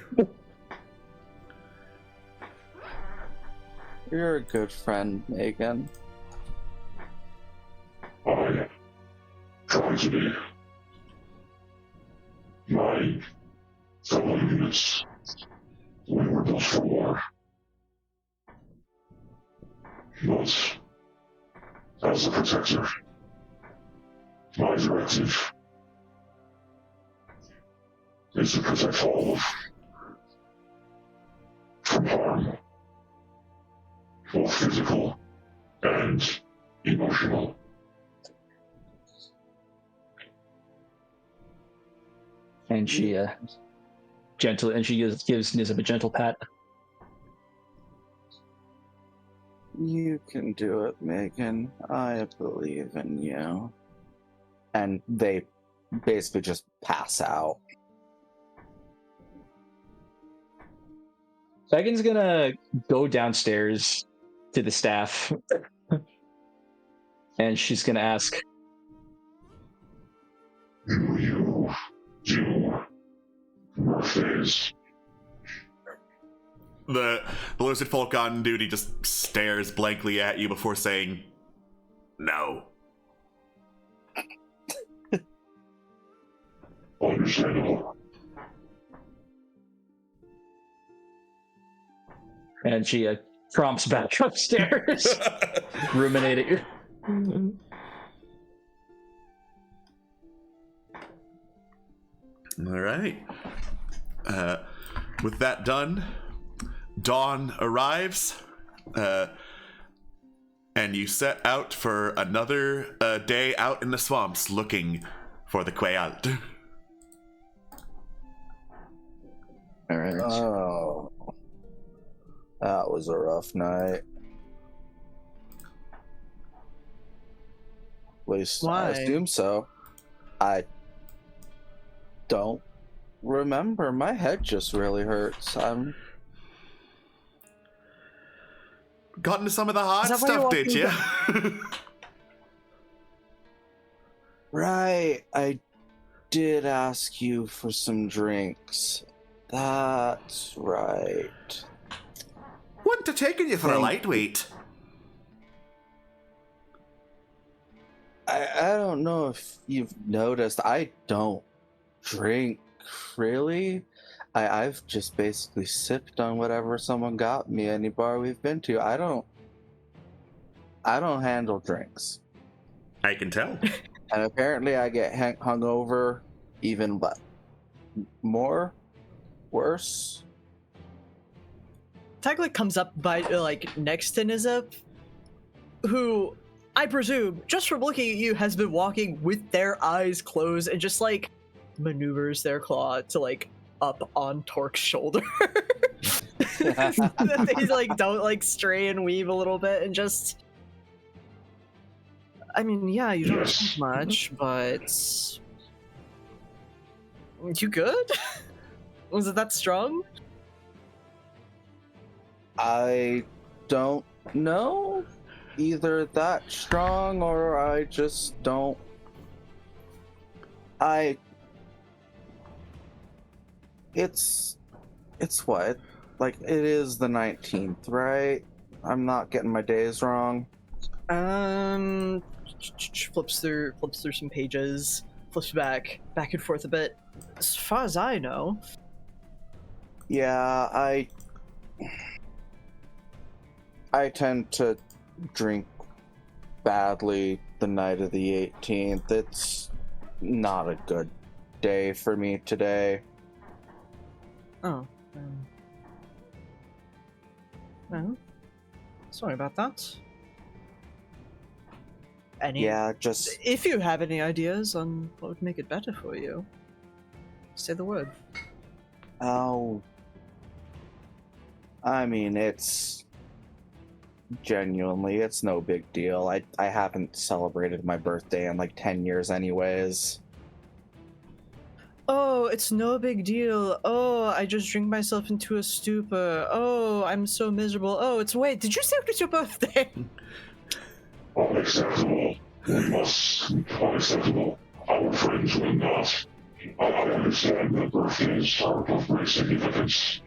You're a good friend, Megan. I try to be. My fellow units, we were built for war. But, as a protector, my directive is to protect all from harm, both physical and emotional. And she gives Nizip a gentle pat. You can do it, Megan. I believe in you. And they basically just pass out. Megan's gonna go downstairs to the staff, and she's gonna ask, Do you do birthdays? The lizard folk on duty just stares blankly at you before saying, no. Understandable. and she tromps back upstairs, ruminating. All right. With that done, dawn arrives, and you set out for another day out in the swamps looking for the Quayalt. All right. Oh, that was a rough night. At least Why? I assume so. I don't remember. My head just really hurts. Got into some of the hard Is that why stuff, you're did you? Right. I did ask you for some drinks. That's right. Wouldn't have taken you for a Thank lightweight. I don't know if you've noticed, I don't drink, really. I've just basically sipped on whatever someone got me any bar we've been to. I don't handle drinks. I can tell. And apparently I get hungover even more worse. Taglik comes up by next to Nizip, who I presume, just from looking at you, has been walking with their eyes closed and just maneuvers their claw to up on Torque's shoulder. That they don't stray and weave a little bit and just. I mean, yeah, you don't drink much, but you good? Was it that strong? I don't know. Either that strong or I just don't. It's what? It is the 19th, right? I'm not getting my days wrong. Flips through some pages, flips back and forth a bit. As far as I know. Yeah, I tend to drink badly the night of the 18th. It's not a good day for me today. Oh. Well, sorry about that. Yeah, just... If you have any ideas on what would make it better for you, say the word. Oh. I mean, it's no big deal. I haven't celebrated my birthday in 10 years anyways. Oh, it's no big deal. Oh, I just drink myself into a stupor. Oh, I'm so miserable. Oh, wait, did you say it was your birthday? Unacceptable. We must. Unacceptable. Our friends will not. I understand that birthdays are of great significance.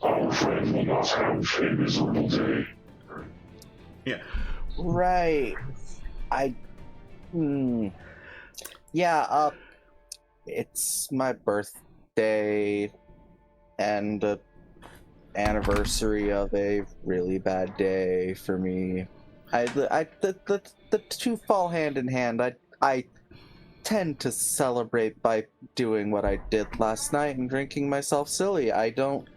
Our friend will not have a miserable day. Yeah. Right. Yeah, it's my birthday and the anniversary of a really bad day for me. The two fall hand in hand. I tend to celebrate by doing what I did last night and drinking myself silly. I don't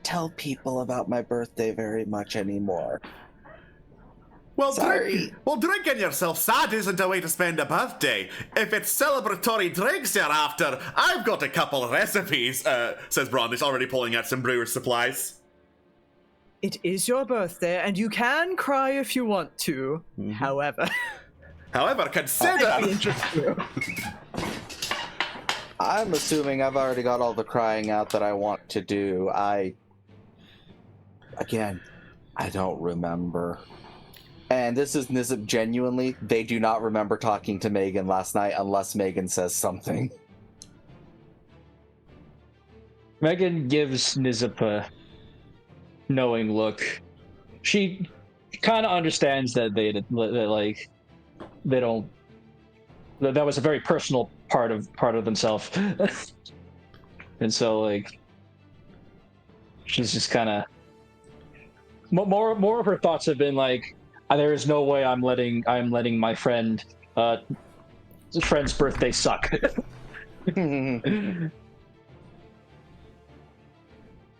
tell people about my birthday very much anymore. Well, Sorry. Drinking yourself sad isn't a way to spend a birthday. If it's celebratory drinks you're after, I've got a couple of recipes, says Brandish, already pulling out some brewer's supplies. It is your birthday, and you can cry if you want to. Mm-hmm. However, consider... I'd be interested. I'm assuming I've already got all the crying out that I want to do. Again, I don't remember. And this is Nizip genuinely, they do not remember talking to Megan last night unless Megan says something. Megan gives Nizip a knowing look. She kind of understands that they don't. That was a very personal part of themselves, and so like she's just kind of more of her thoughts have been like, there is no way I'm letting my friend's birthday suck.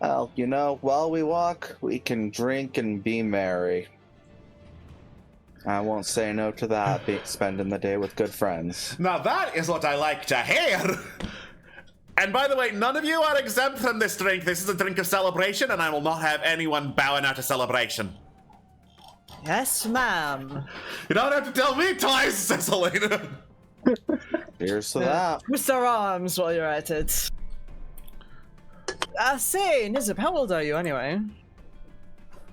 Well, while we walk, we can drink and be merry. I won't say no to that, spending the day with good friends. Now that is what I like to hear! And by the way, none of you are exempt from this drink. This is a drink of celebration, and I will not have anyone bowing out of celebration. Yes, ma'am. You don't have to tell me twice, says Helena. Here's to that. Twist our arms while you're at it. Say, Nizip, how old are you anyway?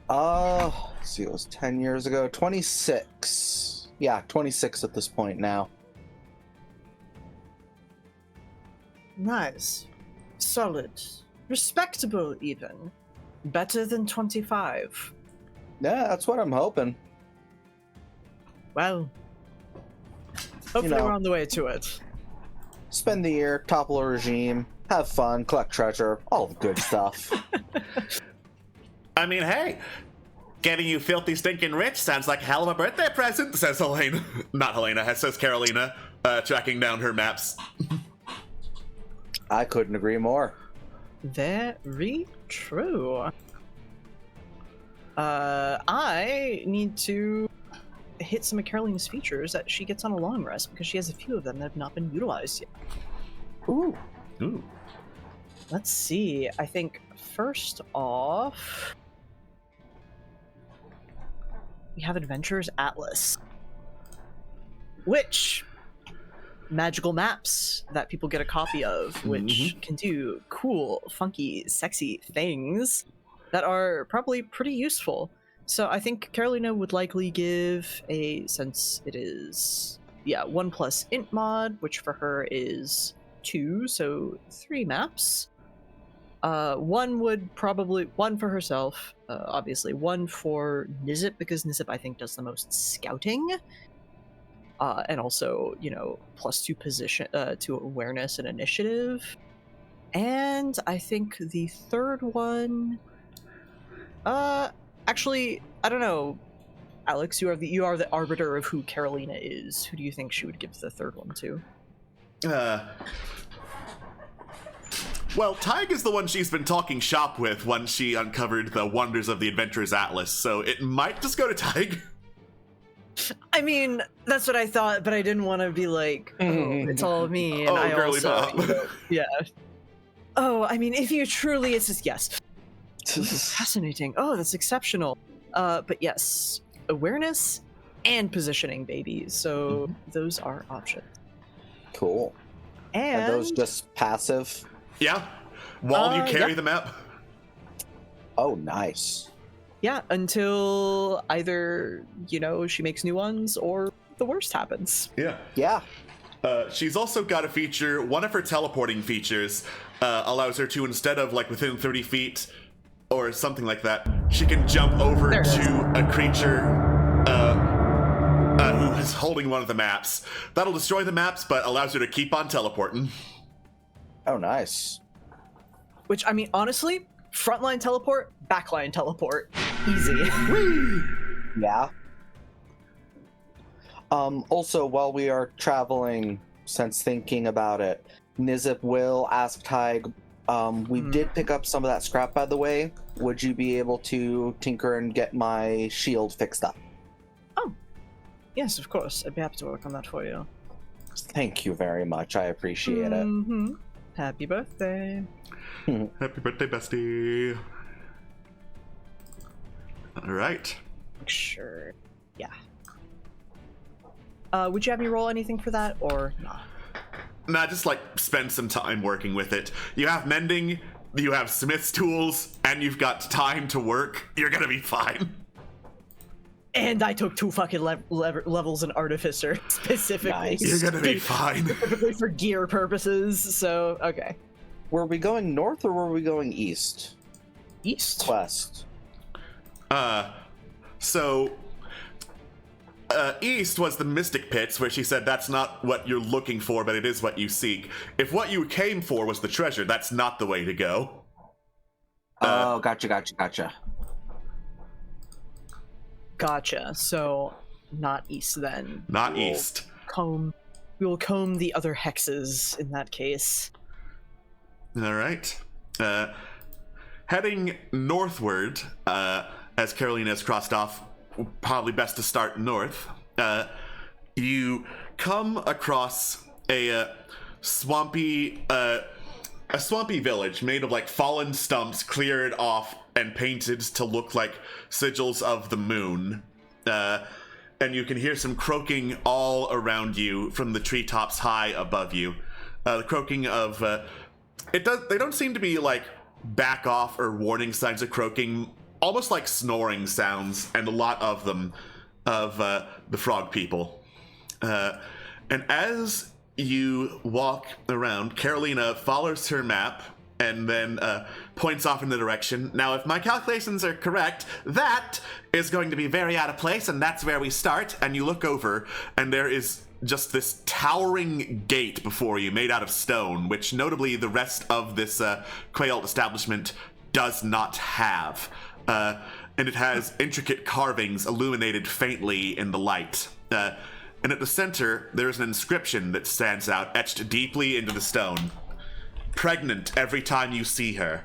Let's see, it was 10 years ago. 26. Yeah, 26 at this point now. Nice. Solid. Respectable, even. Better than 25. Yeah, that's what I'm hoping. Well, hopefully we're on the way to it. Spend the year, topple a regime, have fun, collect treasure, all the good stuff. I mean, hey, getting you filthy stinking rich sounds like a hell of a birthday present, says Helena. Not Helena, says Carolina, tracking down her maps. I couldn't agree more. Very true. I need to hit some of Carolina's features that she gets on a long rest because she has a few of them that have not been utilized yet. Ooh. Let's see. I think first off, we have Adventurers Atlas, which magical maps that people get a copy of, which can do cool, funky, sexy things that are probably pretty useful. So I think Carolina would likely give since it is 1+ int mod, which for her is 2, so 3 maps. One for herself, obviously. One for Nizip, because Nizip I think does the most scouting. And also, +2 position to awareness and initiative. And I think the third one, actually, I don't know. Alex, you are the arbiter of who Carolina is. Who do you think she would give the third one to? Well, Tig is the one she's been talking shop with once she uncovered the wonders of the Adventurers Atlas, so it might just go to Tig. I mean, that's what I thought, but I didn't want to be like, it's all me. And I girly also, pop. yeah. Oh, I mean, if you truly, it's just, yes. Fascinating. Oh, that's exceptional. But yes, awareness and positioning, baby. So those are options. Cool. And Are those just passive? Yeah. While you carry the map. Oh, nice. Yeah, until either, she makes new ones or the worst happens. Yeah. She's also got a feature, one of her teleporting features allows her to, instead of within 30 feet or something like that, she can jump over to a creature who is holding one of the maps. That'll destroy the maps, but allows her to keep on teleporting. Oh, nice. Which, I mean, honestly, frontline teleport, backline teleport. Easy. Yeah. Also, while we are traveling, since thinking about it, Nizip will ask Tig, we did pick up some of that scrap, by the way. Would you be able to tinker and get my shield fixed up? Oh, yes, of course. I'd be happy to work on that for you. Thank you very much. I appreciate it. Happy birthday. Happy birthday, bestie. All right. Sure. Yeah. Would you have me roll anything for that, or not? Nah, just spend some time working with it. You have mending, you have smith's tools, and you've got time to work, you're gonna be fine. And I took 2 fucking levels in Artificer, specifically. Nice. You're gonna be fine. Specifically for gear purposes, so, okay. Were we going north or were we going east? East? West. East was the Mystic Pits, where she said that's not what you're looking for, but it is what you seek. If what you came for was the treasure, that's not the way to go. Oh, gotcha. Gotcha. So, not east then. Not We will east. We will comb the other hexes in that case. All right. Heading northward, as Carolina has crossed off, probably best to start north. You come across a swampy village made of like fallen stumps cleared off and painted to look like sigils of the moon. And you can hear some croaking all around you from the treetops high above you. The croaking of they don't seem to be like back off or warning signs of croaking, almost like snoring sounds, and a lot of them of the frog people. And as you walk around, Carolina follows her map and then points off in the direction. Now, if my calculations are correct, that is going to be very out of place, and that's where we start. And you look over, and there is just this towering gate before you, made out of stone, which notably the rest of this Quail establishment does not have. And it has intricate carvings illuminated faintly in the light. And at the center, there is an inscription that stands out, etched deeply into the stone. Pregnant every time you see her,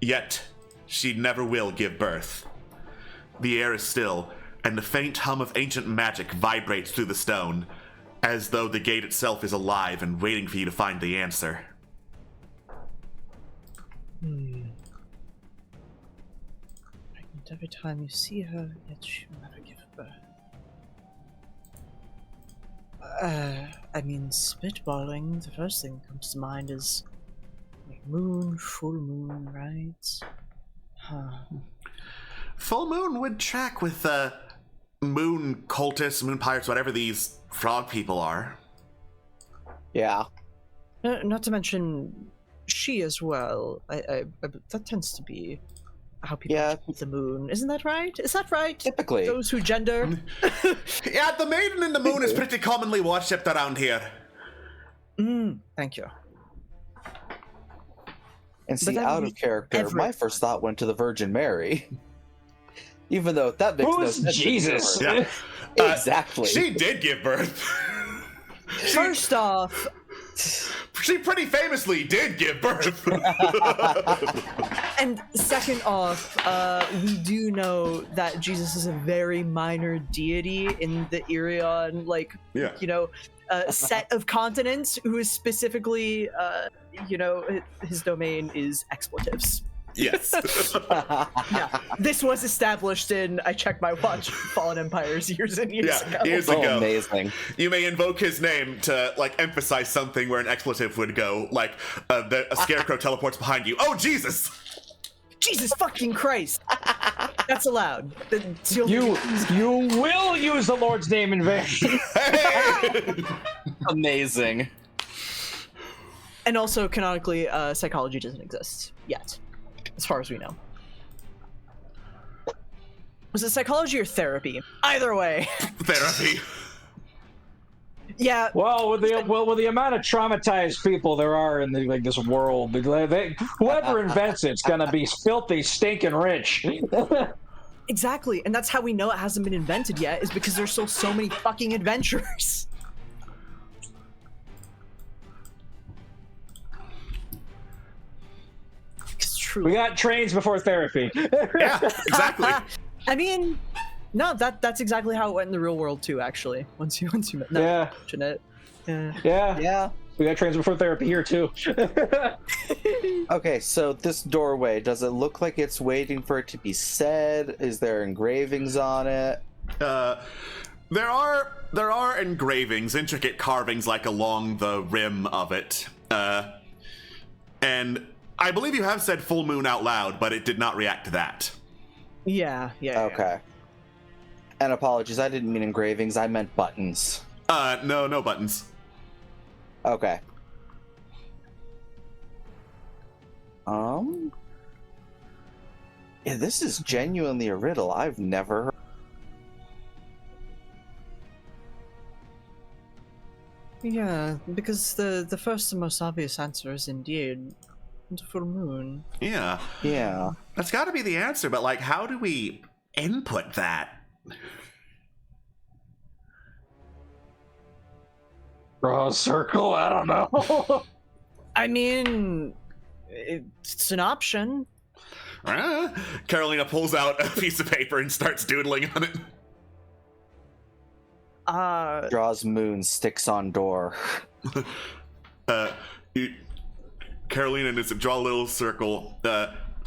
yet she never will give birth. The air is still, and the faint hum of ancient magic vibrates through the stone, as though the gate itself is alive and waiting for you to find the answer. Pregnant every time you see her, yet she will never give birth. I mean, spitballing, the first thing that comes to mind is like moon, full moon, right? Huh. Full moon would track with moon cultists, moon pirates, whatever these frog people are. Yeah. Not to mention she as well. I that tends to be how people treat the moon. Isn't that right? Is that right? Typically. Those who gender. Yeah, the maiden in the moon is pretty commonly worshipped around here. Thank you. And see, that out would of be character, every- my first thought went to the Virgin Mary. Even though that makes no Who's sense. Jesus? Yeah. Exactly. She did give birth. First off, She pretty famously did give birth. and second off, we do know that Jesus is a very minor deity in the Irion, set of continents, who is specifically, his domain is expletives. Yes. Yeah, this was established in, I checked my watch, Fallen Empires years and years ago. Years Oh, ago. amazing. You may invoke his name to emphasize something where an expletive would go, like a scarecrow teleports behind you. Oh Jesus! Jesus fucking Christ! That's allowed. It's the only- You will use the Lord's name in vain. Amazing. And also, canonically, psychology doesn't exist yet, as far as we know. Was it psychology or therapy? Either way. Therapy. Yeah. Well, with the amount of traumatized people there are in this world, whoever invents it's gonna be filthy, stinking rich. Exactly, and that's how we know it hasn't been invented yet, is because there's still so many fucking adventurers. It's true. We got trains before therapy. Yeah, exactly. I mean, no, that's exactly how it went in the real world too. Actually, once you Yeah. mention it. Yeah. Yeah. We got trains before therapy here too. Okay, so this doorway, does it look like it's waiting for it to be said? Is there engravings on it? There are engravings, intricate carvings along the rim of it. And I believe you have said full moon out loud, but it did not react to that. Yeah. Okay. And apologies, I didn't mean engravings, I meant buttons. No buttons. Okay. Yeah, this is genuinely a riddle I've never heard. Yeah, because the first and most obvious answer is indeed the full moon. Yeah. Yeah. That's got to be the answer, but like, how do we input that? Draw a circle? I don't know. I mean, it's an option. Carolina pulls out a piece of paper and starts doodling on it. Draws moon, sticks on door. Carolina needs to draw a little circle,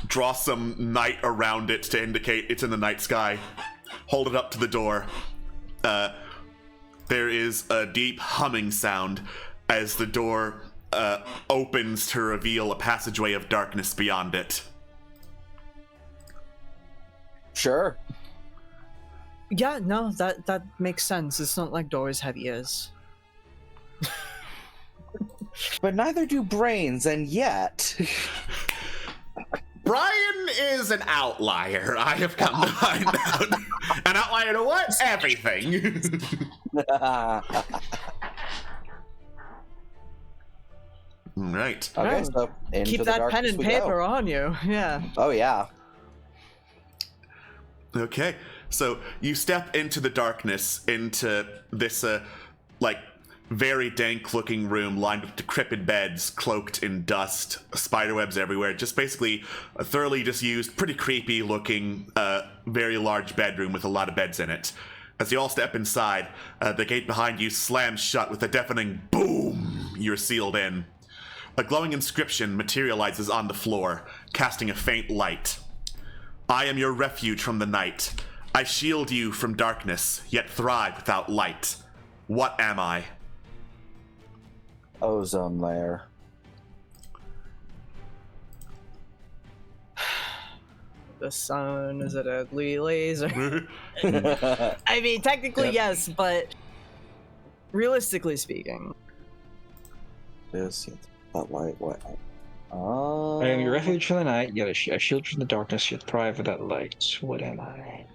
draw some night around it to indicate it's in the night sky, hold it up to the door. There is a deep humming sound as the door opens to reveal a passageway of darkness beyond it. Sure. Yeah, no, that makes sense. It's not like doors have ears. But neither do brains, and yet... Brian is an outlier, I have come to find out. An outlier to what? Everything. Right. Okay, so into Keep the that pen darkness and we paper go. on you. Yeah. Oh, yeah. Okay, so you step into the darkness, into this, very dank-looking room lined with decrepit beds, cloaked in dust, spiderwebs everywhere. Just basically a thoroughly disused, pretty creepy-looking, very large bedroom with a lot of beds in it. As you all step inside, the gate behind you slams shut with a deafening boom. You're sealed in. A glowing inscription materializes on the floor, casting a faint light. I am your refuge from the night. I shield you from darkness, yet thrive without light. What am I? Ozone layer. The sun is a deadly laser. I mean, technically, yes, but realistically speaking. This, that light, what? I am your refuge from the night, yet a shield from the darkness, yet thrive without light. What am I?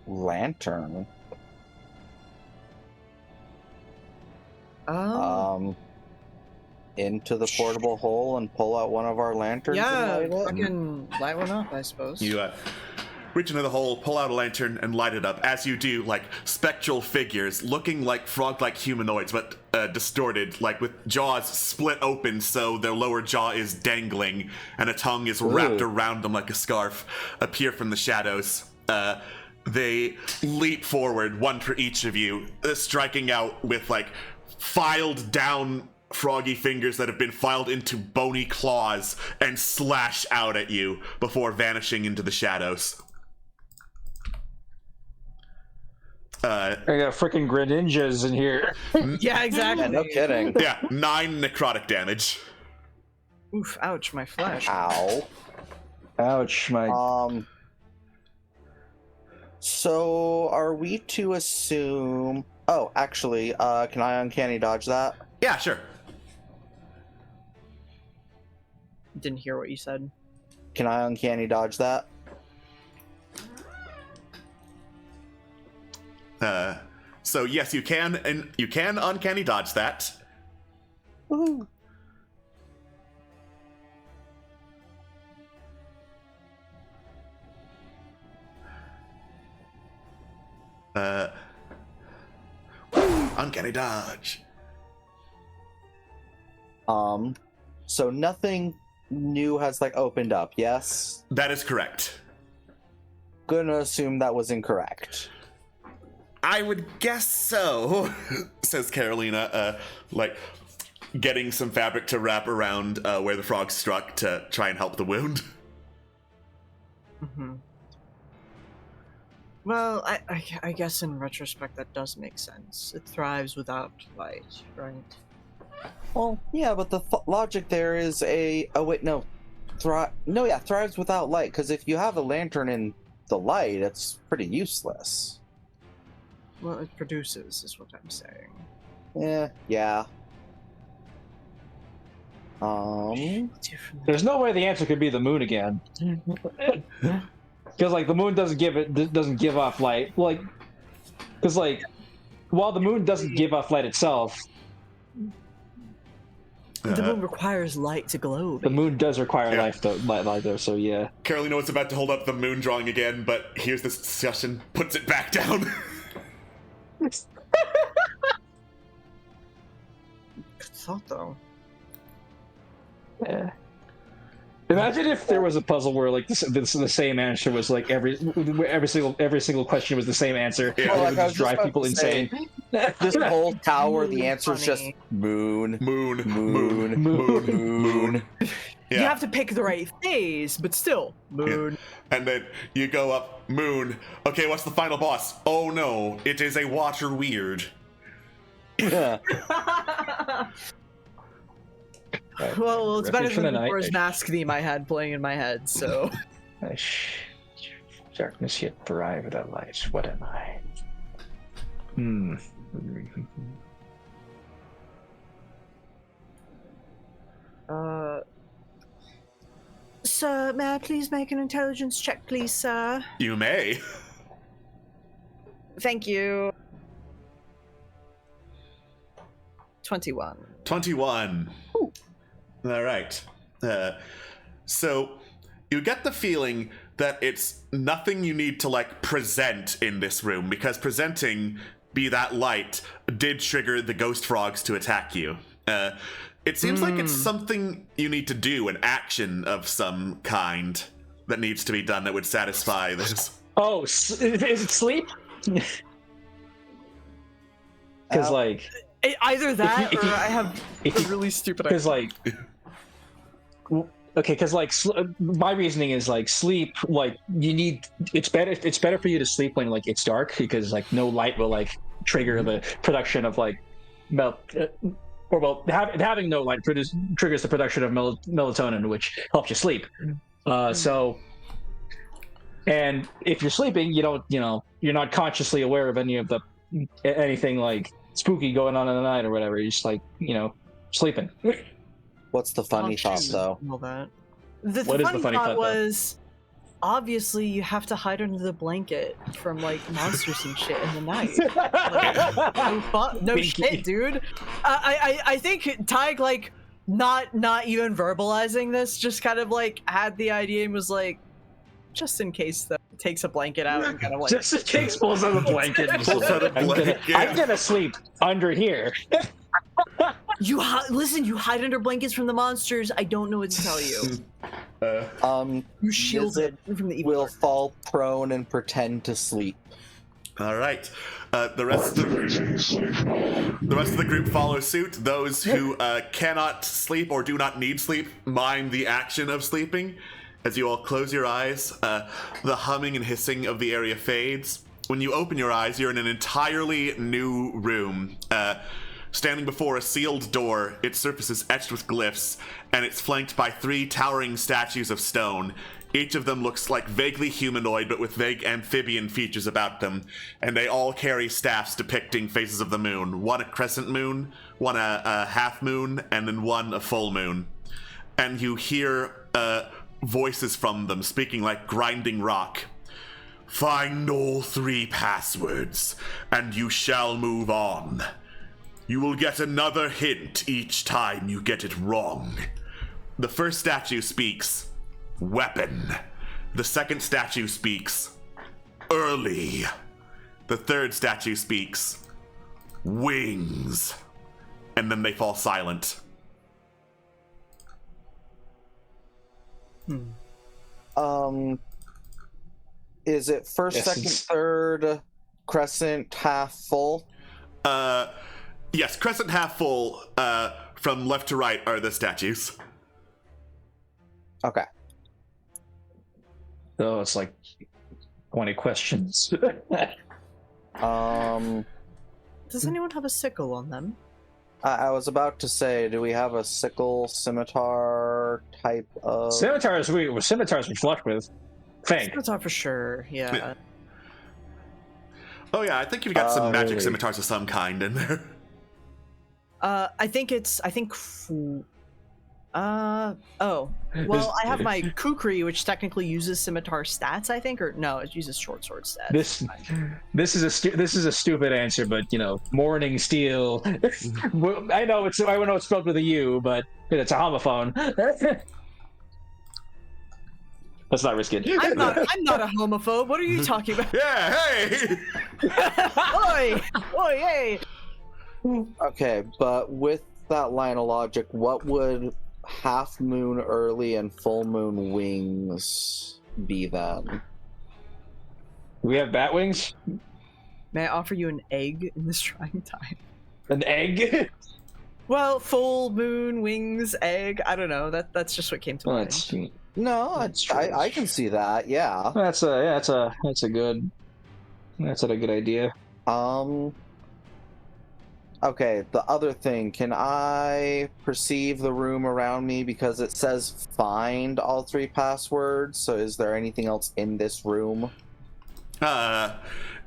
Lantern. Into the portable hole and pull out one of our lanterns Yeah, and light it? fucking light one up, I suppose. You reach into the hole, pull out a lantern, and light it up. As you do, spectral figures, looking like frog-like humanoids, but distorted, with jaws split open so their lower jaw is dangling, and a tongue is wrapped around them like a scarf, appear from the shadows. They leap forward, one for each of you, striking out with, filed down froggy fingers that have been filed into bony claws and slash out at you before vanishing into the shadows. I got freaking Greninjas in here. Yeah, exactly. Yeah, no kidding. Yeah, 9 necrotic damage. Oof, ouch, my flesh. Ow. Ouch, my... So are we to assume... Oh, actually, can I uncanny dodge that? Yeah, sure. Didn't hear what you said. Can I uncanny dodge that? So yes, you can, and you can uncanny dodge that. Woohoo. Uncanny dodge. So nothing new has opened up, yes? That is correct. Gonna assume that was incorrect. I would guess so, says Carolina, getting some fabric to wrap around where the frog struck to try and help the wound. Mm-hmm. Well, I guess in retrospect that does make sense. It thrives without light, right? Well, yeah, but the logic there is thrives without light, because if you have a lantern in the light, it's pretty useless. Well, it produces, is what I'm saying. Yeah. There's no way the answer could be the moon again. Because like the moon doesn't give off light. Like, because like while the moon doesn't give off light itself, the moon requires light to glow. The moon does require light though, so yeah. Carolina was about to hold up the moon drawing again, but here's this discussion, puts it back down. Good thought, though. Yeah. Imagine if there was a puzzle where like the same answer was like every single question was the same answer. Yeah. It would just drive people insane. This whole tower, the answer is just moon. Yeah. You have to pick the right phase, but still, moon. Yeah. And then you go up, moon. Okay, what's the final boss? Oh no, it is a water weird. Yeah. Well, it's better than the Majora's Mask theme I had playing in my head, so... Darkness yet thrive without light. What am I? Sir, may I please make an intelligence check, please, sir? You may. Thank you. 21. 21. Ooh. All right. So you get the feeling that it's nothing you need to like present in this room, because presenting, be that light, did trigger the ghost frogs to attack you. It seems like it's something you need to do, an action of some kind that needs to be done that would satisfy this. Oh, is it sleep? Because like either that or I have a really stupid idea. Because like okay, because like my reasoning is like sleep, like you need, it's better for you to sleep when like it's dark, because like no light will like trigger the production of like having no light triggers the production of melatonin, which helps you sleep. So, and if you're sleeping, you're not consciously aware of anything like spooky going on in the night or whatever. You're just like, sleeping. What's the funny thought, though? The funny thought was, obviously, you have to hide under the blanket from, like, monsters and shit in the night. Like, no shit, dude. I think Tig, like, not even verbalizing this, just kind of, like, had the idea and was like, just in case, though, takes a blanket out and kind of, like... Just in case pulls out a blanket. I'm gonna sleep under here. Listen, you hide under blankets from the monsters. I don't know what to tell you. You shield it from the evil. Will fall prone and pretend to sleep. All right. The rest of the group follow suit. Those who cannot sleep or do not need sleep mime the action of sleeping. As you all close your eyes, the humming and hissing of the area fades. When you open your eyes, you're in an entirely new room. Standing before a sealed door, its surface is etched with glyphs, and it's flanked by 3 towering statues of stone. Each of them looks like vaguely humanoid, but with vague amphibian features about them, and they all carry staffs depicting phases of the moon. One a crescent moon, one a half moon, and then one a full moon. And you hear voices from them speaking like grinding rock. Find all 3 passwords, and you shall move on. You will get another hint each time you get it wrong. The first statue speaks, weapon. The second statue speaks, early. The third statue speaks, wings. And then they fall silent. Is it first, second, third, crescent, half full? Yes, crescent half full, from left to right are the statues. Okay. So it's like 20 questions. Does anyone have a sickle on them? I was about to say, do we have a sickle scimitar type of Scimitars we flush with. Fang. Scimitar for sure. Yeah. Oh yeah, I think you've got some magic really? scimitars of some kind in there. I think. Oh. Well, I have my Kukri, which technically uses scimitar stats. I think, or no, it uses short sword stats. This is a stupid answer, but Morning Steel. I know it's spelled with a U, but it's a homophone. Let's not risk it. I'm not a homophobe. What are you talking about? Yeah, hey! Oi! Oi, hey! Okay, but with that line of logic, what would half moon early and full moon wings be then? We have bat wings. May I offer you an egg in this trying time? An egg. Well, full moon, wings, egg. I don't know. That's just what came to mind. No, I can see that. Yeah. That's a good idea. Okay, the other thing, can I perceive the room around me because it says find all 3 passwords? So is there anything else in this room?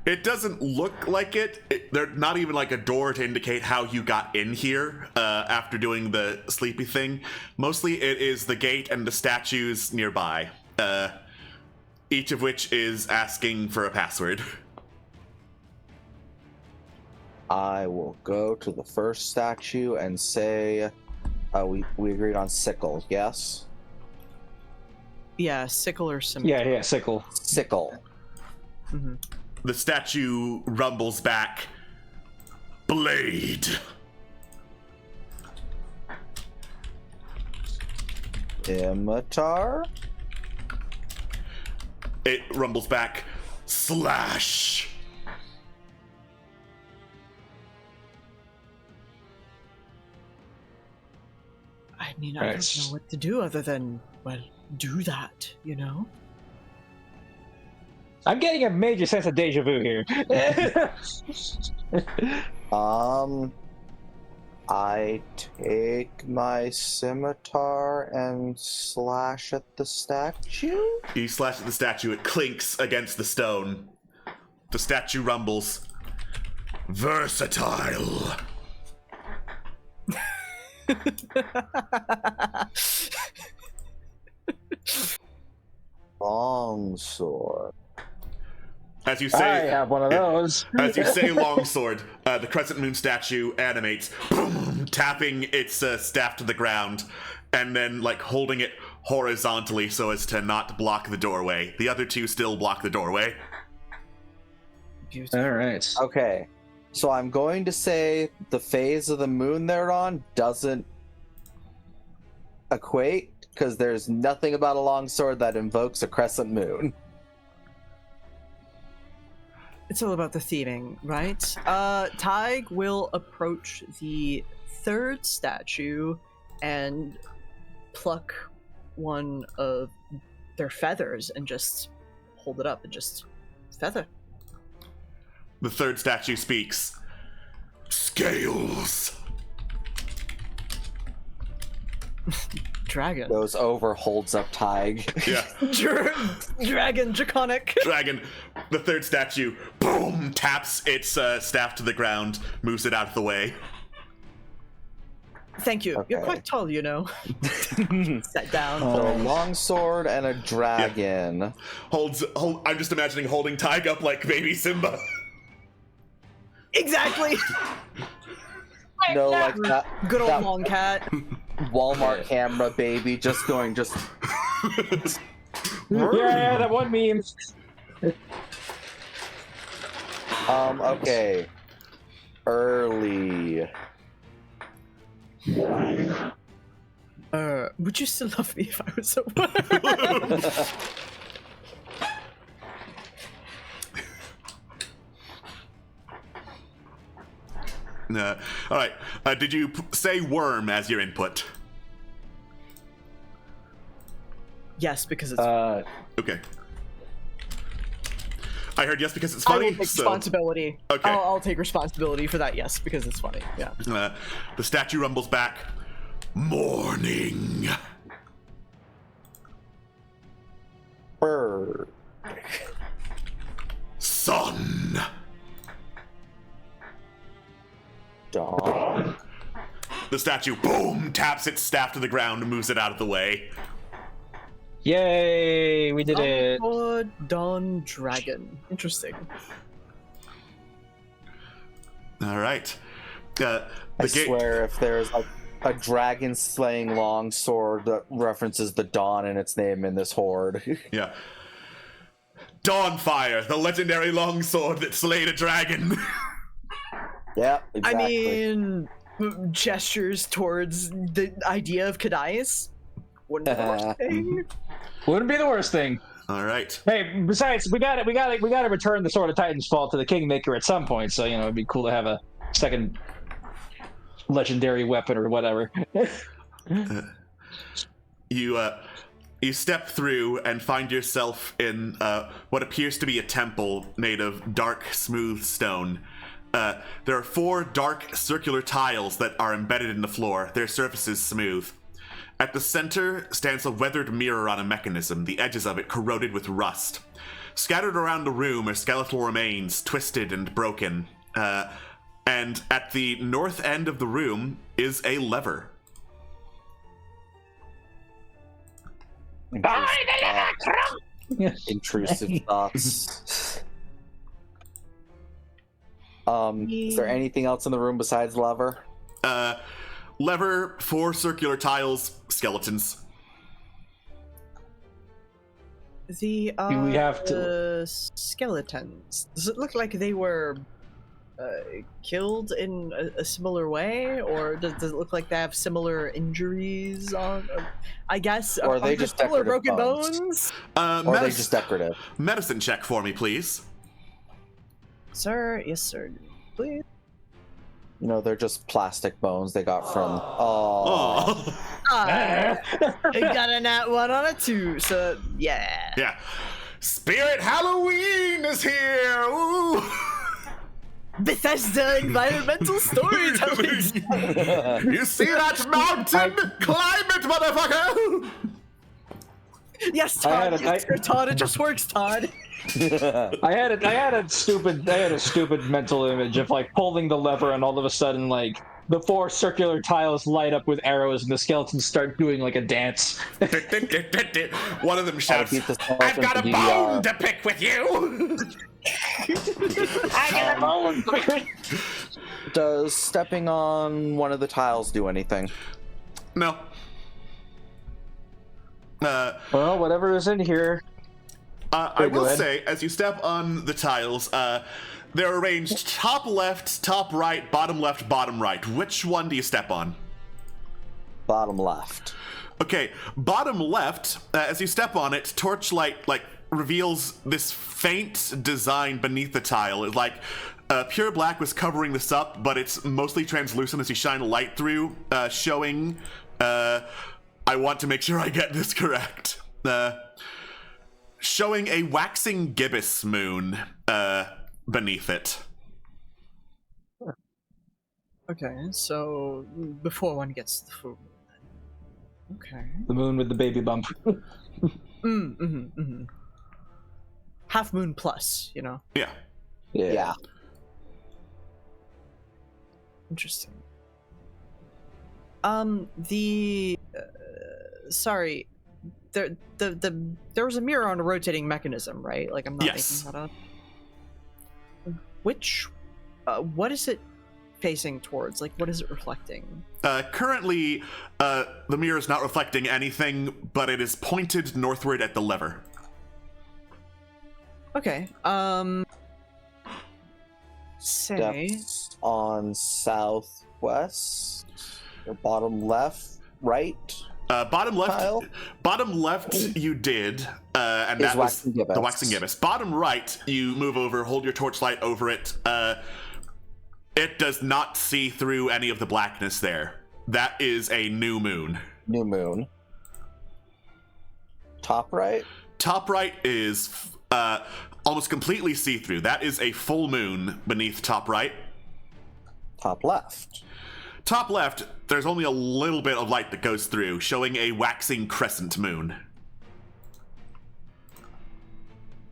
It doesn't look like it. There's not even like a door to indicate how you got in here after doing the sleepy thing. Mostly it is the gate and the statues nearby, each of which is asking for a password. I will go to the first statue and say, we agreed on sickle, yes? Yeah, sickle or scimitar. Yeah, sickle. Sickle. Mm-hmm. The statue rumbles back. Blade. Scimitar? It rumbles back. Slash. I mean, I don't know what to do other than, well, do that, I'm getting a major sense of deja vu here. I take my scimitar and slash at the statue? You slash at the statue, it clinks against the stone. The statue rumbles. Versatile. Longsword. As you say, I have one of those. As you say, longsword, the crescent moon statue animates, boom, tapping its staff to the ground, and then holding it horizontally so as to not block the doorway. The other 2 still block the doorway. All right. Okay, so I'm going to say the phase of the moon they're on doesn't equate, because there's nothing about a longsword that invokes a crescent moon. It's all about the theming, right? Tig will approach the 3rd statue and pluck one of their feathers and just hold it up and just feather. The 3rd statue speaks. Scales. Dragon. Goes over, holds up Tig. Yeah. Dragon, draconic. Dragon. The 3rd statue, boom, taps its staff to the ground, moves it out of the way. Thank you. Okay. You're quite tall, Sit down. So a longsword and a dragon. Yeah. I'm just imagining holding Tig up like baby Simba. Exactly. No, like that. Good old that long cat. Walmart camera, baby, just going. Yeah, that one meme. Okay. Early. Would you still love me if I was a All right. Did you say worm as your input? Yes, because it's Okay. I heard yes because it's I funny. will take responsibility. Okay. I'll take responsibility for that. Yes, because it's funny. Yeah. The statue rumbles back. Morning. Bird. Sun. Dawn. The statue, boom, taps its staff to the ground and moves it out of the way. Yay! We did it. Dawn Dragon. Interesting. All right. I swear, if there's a dragon slaying longsword that references the dawn in its name in this horde. Yeah. Dawnfire, the legendary longsword that slayed a dragon. Yeah, exactly. I mean, gestures towards the idea of Kadais. Wouldn't be the worst thing. Wouldn't be the worst thing. All right. Hey, besides, we got to return the Sword of Titan's Fall to the Kingmaker at some point. So it'd be cool to have a second legendary weapon or whatever. You step through and find yourself in what appears to be a temple made of dark, smooth stone. There are 4 dark, circular tiles that are embedded in the floor. Their surface is smooth. At the center stands a weathered mirror on a mechanism, the edges of it corroded with rust. Scattered around the room are skeletal remains, twisted and broken. And at the north end of the room is a lever. Intrusive thoughts. Is there anything else in the room besides lever? Lever, 4 circular tiles, skeletons. The we have to- skeletons. Does it look like they were killed in a similar way, or does it look like they have similar injuries on? I guess. Or are they just decorative broken bones? bones? Or are they just decorative? Medicine check for me, please. Sir, yes, sir. Please. No, they're just plastic bones they got from. Oh. I got a nat 1 on a 2, so yeah. Yeah. Spirit Halloween is here! Ooh! Bethesda environmental storytelling. You see that mountain? Climb it, motherfucker! Yes, Todd. Todd, it just works, Todd. I had a stupid mental image of pulling the lever and all of a sudden the 4 circular tiles light up with arrows and the skeletons start doing a dance. One of them shouts, "I've got a bone to pick with you!" I got a bone to pick with you. Does stepping on one of the tiles do anything? No. Well, whatever is in here. I will say, as you step on the tiles, they're arranged top left, top right, bottom left, bottom right. Which one do you step on? Bottom left. Okay, bottom left, as you step on it, torchlight, reveals this faint design beneath the tile. It's pure black was covering this up, but it's mostly translucent as you shine a light through, showing, I want to make sure I get this correct, showing a waxing gibbous moon, beneath it. Okay, so before one gets to the full moon, then. Okay. The moon with the baby bump. Half moon plus, Yeah. Yeah. Interesting. Sorry, there was a mirror on a rotating mechanism, right? I'm not Yes. making that up. Which, what is it facing towards? What is it reflecting? Currently, the mirror is not reflecting anything, but it is pointed northward at the lever. Okay. Say Steps on southwest, or bottom left, right. Bottom left, Tile? bottom left, you did, and Is that was waxing gibbous. the waxing gibbous. Bottom right, you move over, hold your torchlight over it. It does not see through any of the blackness there. That is a new moon. New moon. Top right. Top right is almost completely see-through. That is a full moon beneath top right. Top left. Top left, there's only a little bit of light that goes through, showing a waxing crescent moon.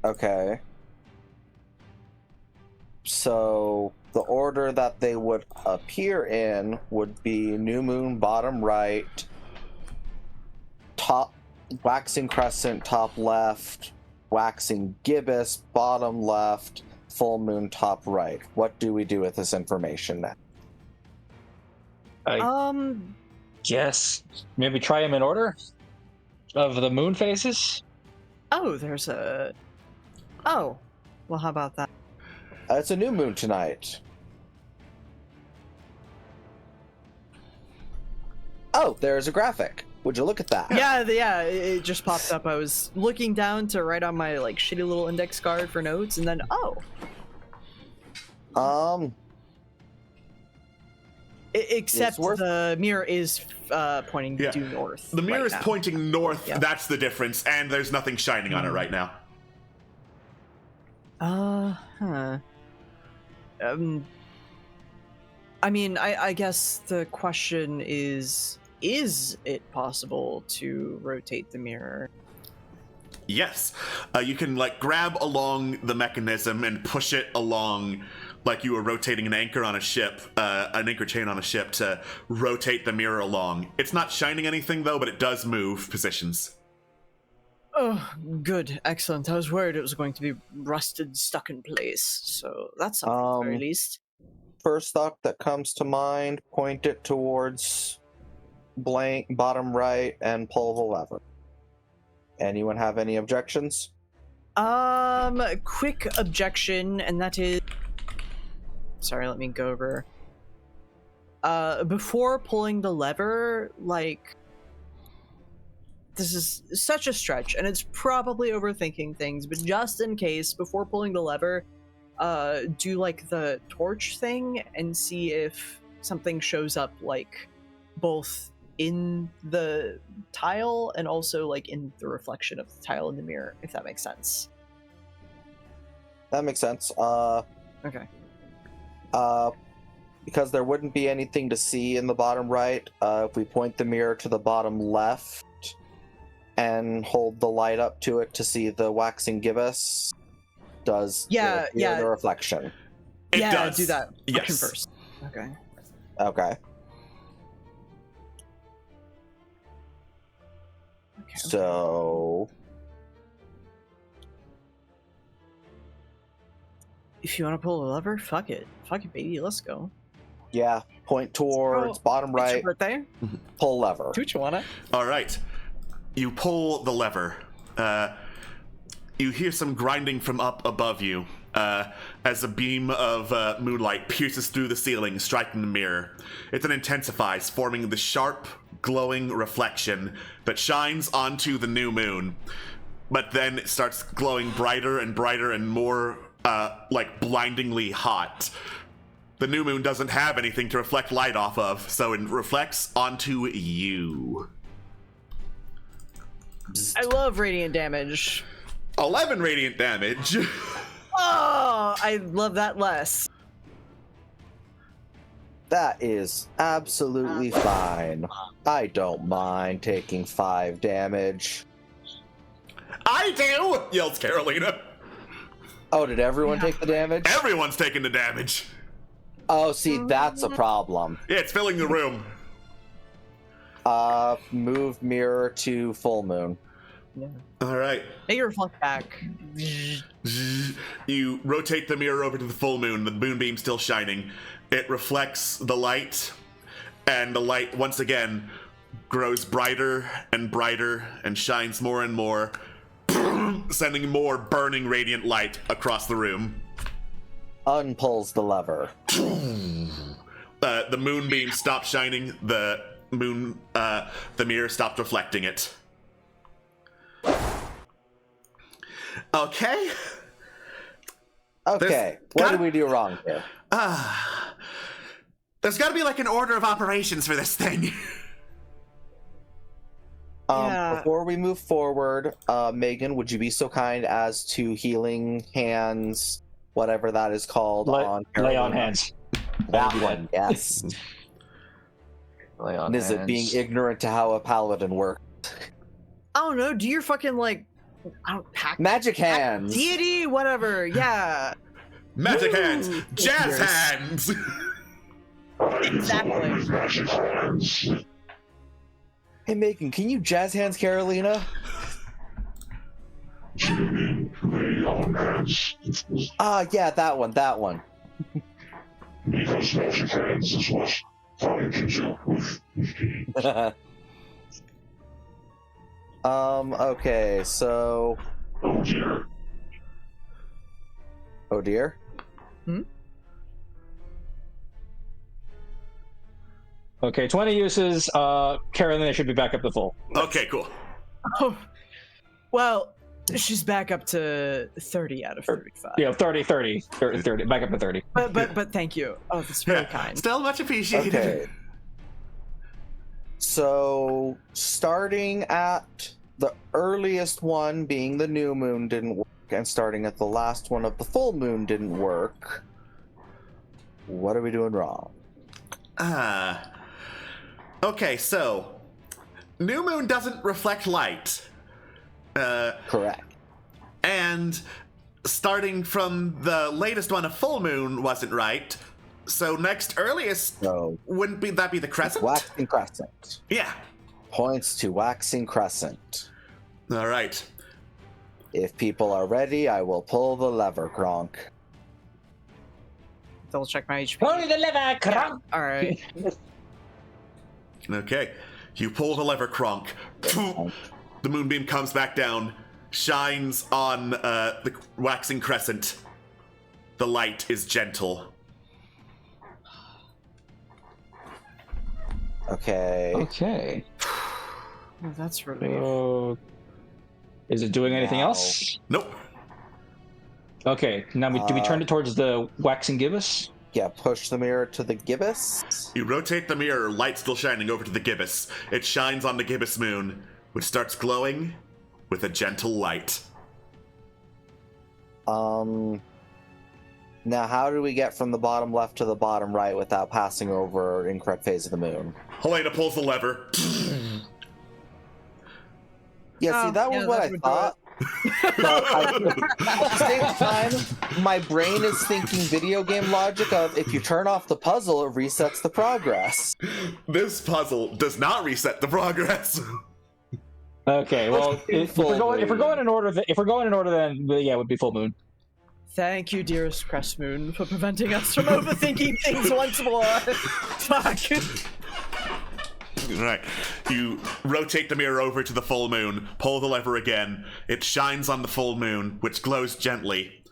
Okay. So the order that they would appear in would be new moon bottom right, top waxing crescent top left, waxing gibbous bottom left, full moon top right. What do we do with this information now? Guess maybe try them in order of the moon phases. Oh, there's a. Oh, well, how about that? It's a new moon tonight. Oh, there's a graphic. Would you look at that? Yeah, it just popped up. I was looking down to write on my like shitty little index card for notes, and then except the mirror is pointing due north. The mirror right is now. pointing north. Yeah. That's the difference, and there's nothing shining on it right now. I mean, I guess the question is it possible to rotate the mirror? Yes. You can like grab along the mechanism and push it along like you were rotating an anchor on a ship, an anchor chain on a ship to rotate the mirror along. It's not shining anything though, but it does move positions. Oh, good. Excellent. I was worried it was going to be rusted, stuck in place. So that's something at the very least. First thought that comes to mind, point it towards blank bottom right and pull the lever. Anyone have any objections? Quick objection, and that is... Sorry, let me go over. Before pulling the lever, like... This is such a stretch, and it's probably overthinking things, but just in case, before pulling the lever, do like the torch thing and see if something shows up, like both in the tile and also like in the reflection of the tile in the mirror, if that makes sense. That makes sense. Okay. Because there wouldn't be anything to see in the bottom right, if we point the mirror to the bottom left and hold the light up to it to see the waxing gibbous, does the reflection. It does. Do that. Yes. First. Okay. Okay. So if you want to pull the lever, fuck it, baby, let's go. Yeah, point towards bottom right. It's your birthday. Pull lever. Do what you wanna. All right. You pull the lever. You hear some grinding from up above you as a beam of moonlight pierces through the ceiling, striking the mirror. It then intensifies, forming the sharp, glowing reflection that shines onto the new moon. But then it starts glowing brighter and brighter and more like blindingly hot. The new moon doesn't have anything to reflect light off of, so it reflects onto you. I love radiant damage. 11 radiant damage. Oh, I love that less. That is absolutely fine. I don't mind taking 5 damage. I do! Yells Carolina. Oh, did everyone take the damage? Everyone's taking the damage. Oh, see, that's a problem. Yeah, it's filling the room. Move mirror to full moon. Yeah. All right. Make it reflect back. You rotate the mirror over to the full moon, the moonbeam still shining. It reflects the light, and the light once again grows brighter and brighter and shines more and more, sending more burning radiant light across the room. Unpulls the lever. The moonbeam stopped shining. The mirror stopped reflecting it. Okay. Okay, what did we do wrong here? There's got to be like an order of operations for this thing. Before we move forward, Megan, would you be so kind as to healing hands, whatever that is called, on lay on Carolina? hands. That one, yes. Lay on Is it hands. being ignorant to how a paladin works? I don't know. Do your fucking I don't pack Magic hands. deity, whatever. Yeah, Magic Woo! hands, jazz Yes. hands. exactly. Magic hands. Hey, Megan, can you jazz hands Carolina? Do you mean lay on hands? Yeah, that one. Because magic hands is what I can do with me. Okay, so... Oh dear. Oh dear? Okay, 20 uses. Carolina should be back up to full. Okay, cool. Oh, well, she's back up to 30 out of 35. Yeah, 30, back up to 30. But thank you. Oh, that's very kind. Still much appreciated. Okay. So, starting at the earliest one being the new moon didn't work, and starting at the last one of the full moon didn't work. What are we doing wrong? Okay, so new moon doesn't reflect light. Correct. And starting from the latest one, a full moon wasn't right. So next earliest So, wouldn't be that be the crescent? waxing crescent. Yeah. Points to waxing crescent. All right. If people are ready, I will pull the lever, Gronk. Double check my HP. Pull the lever, Kronk! All right. Okay. You pull the lever, Kronk. The moonbeam comes back down, shines on the waxing crescent. The light is gentle. Okay. Okay. Oh, that's relief. So, is it doing anything Now- else? Nope. Okay, now do we turn it towards the waxing gibbous? Yeah, push the mirror to the gibbous. You rotate the mirror, light still shining over to the gibbous. It shines on the gibbous moon, which starts glowing with a gentle light. Now, how do we get from the bottom left to the bottom right without passing over incorrect phase of the moon? Helena pulls the lever. Yeah, see, that was what I thought. But at the same time, my brain is thinking video game logic of if you turn off the puzzle, it resets the progress. This puzzle does not reset the progress. Okay, well, if we're going in order, then yeah, it would be full moon. Thank you, dearest Crest Moon, for preventing us from overthinking things once more. Fuck. Right. You rotate the mirror over to the full moon, pull the lever again. It shines on the full moon, which glows gently,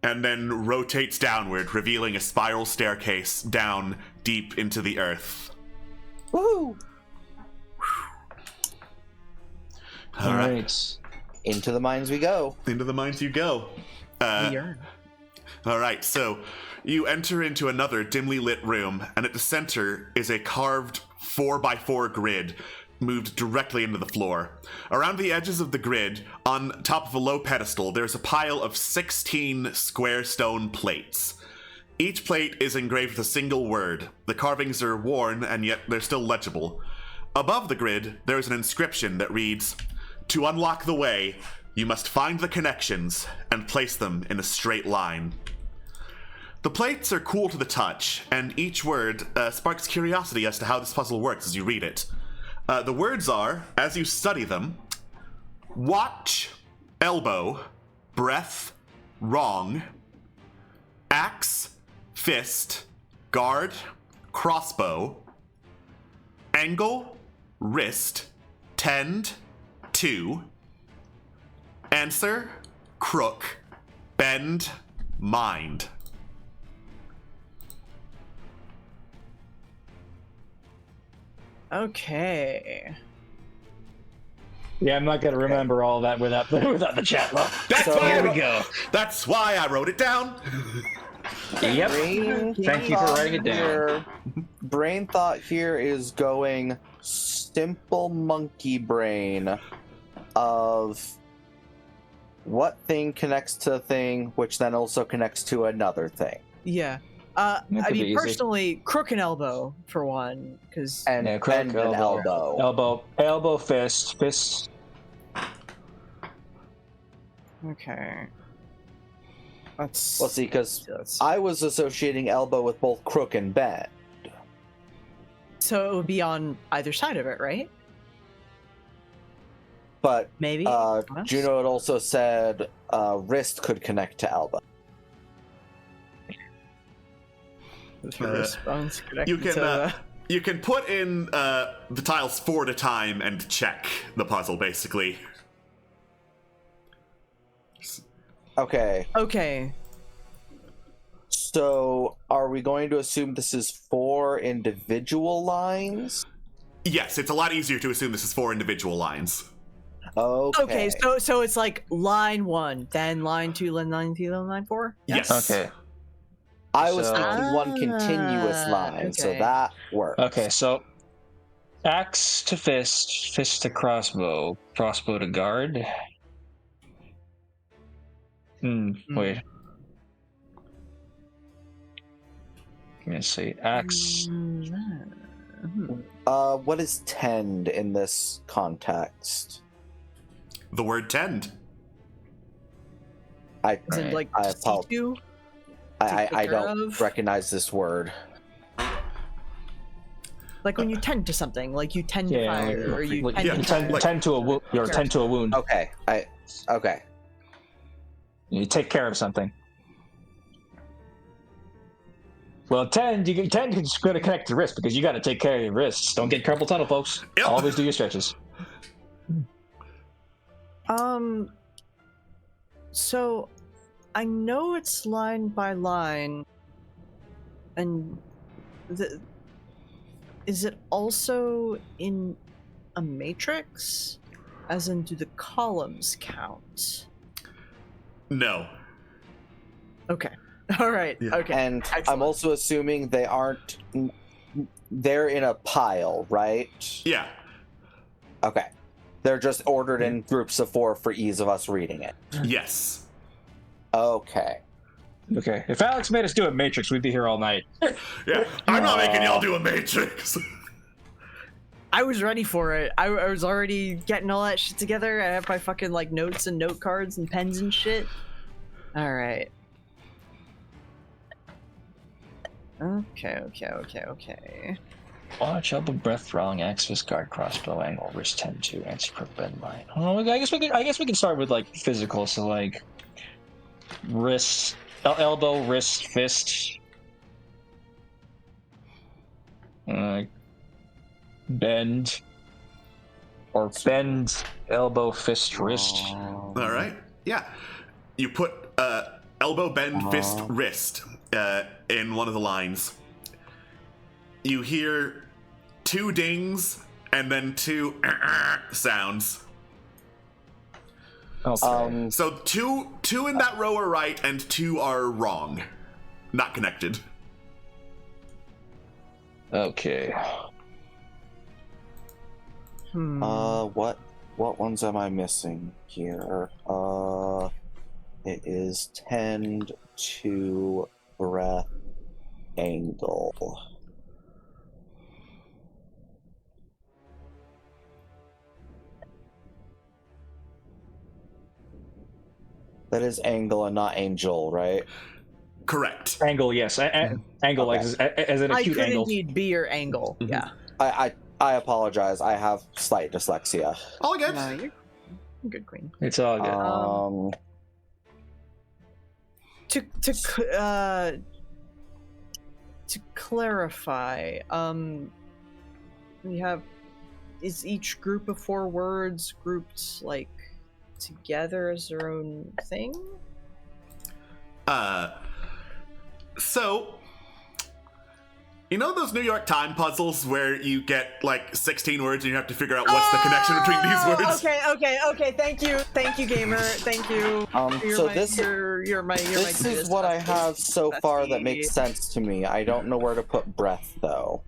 and then rotates downward, revealing a spiral staircase down deep into the earth. Woo! All right. Into the mines we go. Into the mines you go. All right, so you enter into another dimly lit room, and at the center is a carved 4x4 grid moved directly into the floor. Around the edges of the grid, on top of a low pedestal, there's a pile of 16 square stone plates. Each plate is engraved with a single word. The carvings are worn, and yet they're still legible. Above the grid, there is an inscription that reads, "To unlock the way, you must find the connections and place them in a straight line." The plates are cool to the touch, and each word sparks curiosity as to how this puzzle works as you read it. The words are, as you study them, watch, elbow, breath, wrong, axe, fist, guard, crossbow, angle, wrist, tend, two, answer, crook, bend, mind. Okay. Yeah, I'm not gonna remember all that without the chat log. That's So- why Here we go. That's why I wrote it down. Yep. Brain Thank you for thought writing it down. here- Brain thought here is going simple monkey brain. of what thing connects to a thing, which then also connects to another thing. Yeah. That I could be mean, easy. personally, crook and elbow for one, because And, Yeah, crook, and an elbow. elbow, fist. okay. Let's Well, see, because let's- I was associating elbow with both crook and bend. so it would be on either side of it, right? But Maybe. Juno had also said wrist could connect to elbow. You can put in the tiles 4 at a time and check the puzzle, basically. Okay. Okay. So, are we going to assume this is 4 individual lines? Yes, it's a lot easier to assume this is 4 individual lines. Okay. Okay, so it's like line 1, then line 2, then line 3, then line 4? Yes. Okay. I was So- thinking one continuous line, so okay. that works. Okay, so axe to fist, fist to crossbow, crossbow to guard. Wait. Let me see. Axe. What is tend in this context? The word tend. Is it like I apologize. situ? I take care don't of? recognize this word. Like when you tend to something, like you tend to Yeah, fire, or you tend yeah, to Tend to a wound. You're tend to a wound. Okay. Okay. You take care of something. Well, tend is going to connect to wrist because you got to take care of your wrists. Don't get carpal tunnel, folks. Yep. Always do your stretches. So, I know it's line by line, and is it also in a matrix? As in, do the columns count? No. Okay. All right. Yeah. Okay. And Excellent. I'm also assuming they aren't. They're in a pile, right? Yeah. Okay. They're just ordered in groups of 4 for ease of us reading it. Yes. Okay. Okay. If Alex made us do a matrix, we'd be here all night. Yeah. I'm not making y'all do a matrix. I was ready for it. I was already getting all that shit together. I have my fucking like notes and note cards and pens and shit. All right. Okay. Watch, elbow, breath, throwing, axe, fist, guard, crossbow, angle, wrist, tend to, anti-crook, bend, line. Oh, I guess we can start with like physical. So like wrist, elbow, wrist, fist. Bend. Or bend, elbow, fist, wrist. All right. Yeah. You put elbow, bend, fist, wrist in one of the lines. You hear 2 dings and then 2 sounds. Okay. So two in that row are right and 2 are wrong. Not connected. Okay. What ones am I missing here? It is tend to breath angle. That is angle and not angel, right? Correct. Angle, yes. Angle, like as an I acute could angle. indeed be your angle. Mhm. Yeah. I apologize. I have slight dyslexia. All good. No, you're good, Queen. It's all good. To clarify, we have, is each group of 4 words grouped like together as their own thing? So you know those New York Times puzzles where you get like 16 words and you have to figure out what's the connection between these words? Okay. Thank you, gamer. Thank you. This is what I have so far that makes sense to me. I don't know where to put breath though.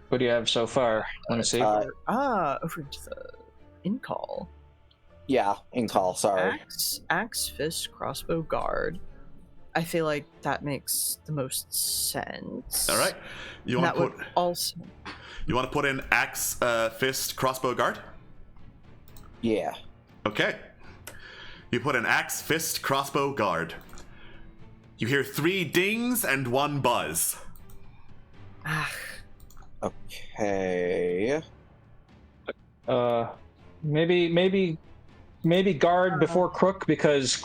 What do you have so far? Let me see. Over to the in call. Yeah, in call. Sorry. Axe, fist, crossbow, guard. I feel like that makes the most sense. All right. You want to put also. You want to put in axe, fist, crossbow, guard? Yeah. Okay. You put an axe, fist, crossbow, guard. You hear 3 dings and 1 buzz. Okay. Maybe guard before crook, because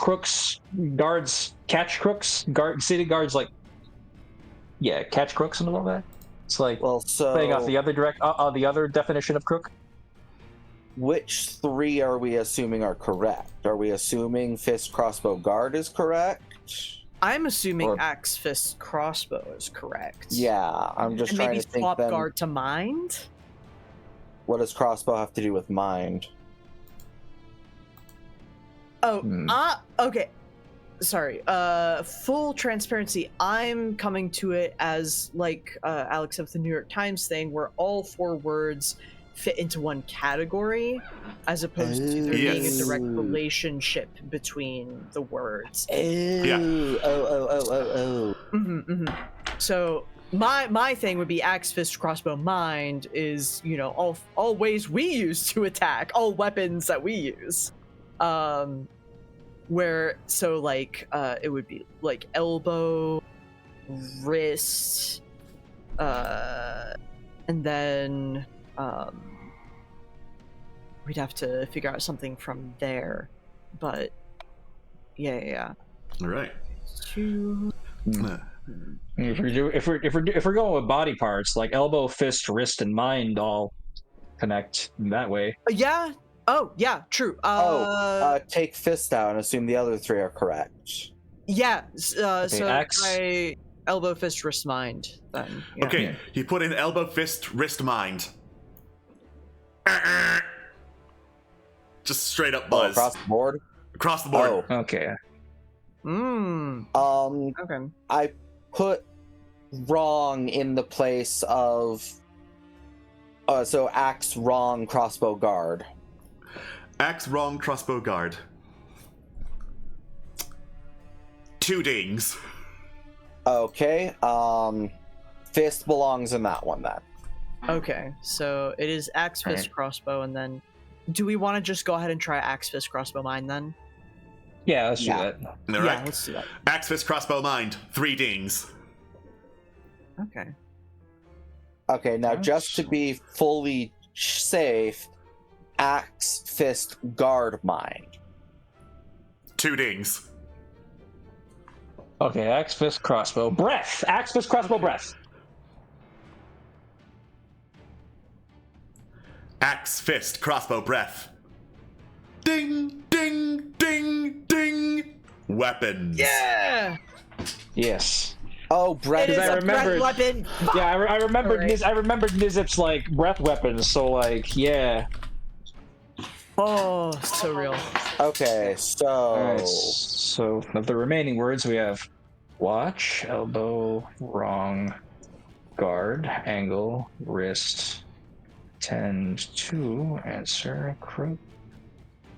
guards catch crooks. City guards catch crooks and all that. It's like playing off the other definition of crook. Which 3 are we assuming are correct? Are we assuming fist, crossbow, guard is correct? I'm assuming axe, fist, crossbow is correct. Yeah, I'm just and trying maybe to think. swap Then, guard to mind. what does crossbow have to do with mind? Oh, okay. Sorry. Full transparency. I'm coming to it as like Alex of the New York Times thing, where all 4 words fit into one category, as opposed to there being a direct relationship between the words. So my thing would be axe, fist, crossbow, mind is, you know, all ways we use to attack, all weapons that we use. Where so like it would be like elbow, wrist, and then we'd have to figure out something from there. But yeah. All right. If we're going with body parts, like elbow, fist, wrist, and mind all connect in that way. Yeah. Oh, yeah, true. Take fist out and assume the other 3 are correct. Yeah, so axe. I elbow, fist, wrist, mind, then. Yeah. Okay, you put in elbow, fist, wrist, mind. Just straight up buzz. Across the board? Across the board. Oh. Okay. Okay. I put wrong in the place of... so axe, wrong, crossbow, guard. Axe, wrong, crossbow, guard. 2 dings. Okay, fist belongs in that one then. Okay, so it is axe, fist, crossbow, and then... Do we want to just go ahead and try axe, fist, crossbow, mind, then? Yeah, let's do that. All right. Yeah, let's do that. Axe, fist, crossbow, mind. 3 dings. Okay. Okay, now just to be fully safe, axe, fist, guard, mind. 2 dings. Okay, axe, fist, crossbow, breath. Axe, fist, crossbow, breath. Axe, fist, crossbow, breath. Ding, ding, ding, ding. Weapons. Yeah! Yes. Oh, breath. It is I a remembered- breath weapon! Yeah, I remembered. Alright. I remembered Nizip's like breath weapons. So like, yeah. Oh, so real. Okay, so... Alright. So of the remaining words, we have watch, elbow, wrong, guard, angle, wrist, tend to, answer, crook,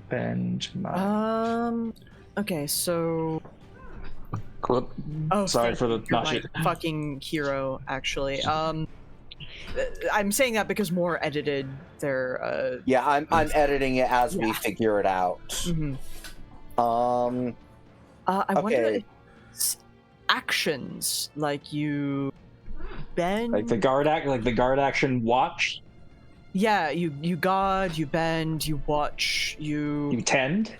bend, mind. Okay, so... Clip. Oh, Sorry for the you're not my shit. fucking hero, actually. I'm saying that because more edited their Yeah, I'm editing it as we figure it out. I wonder Okay. if it's actions like you bend. Like the guard action watch. Yeah, you guard, you bend, you watch, You tend.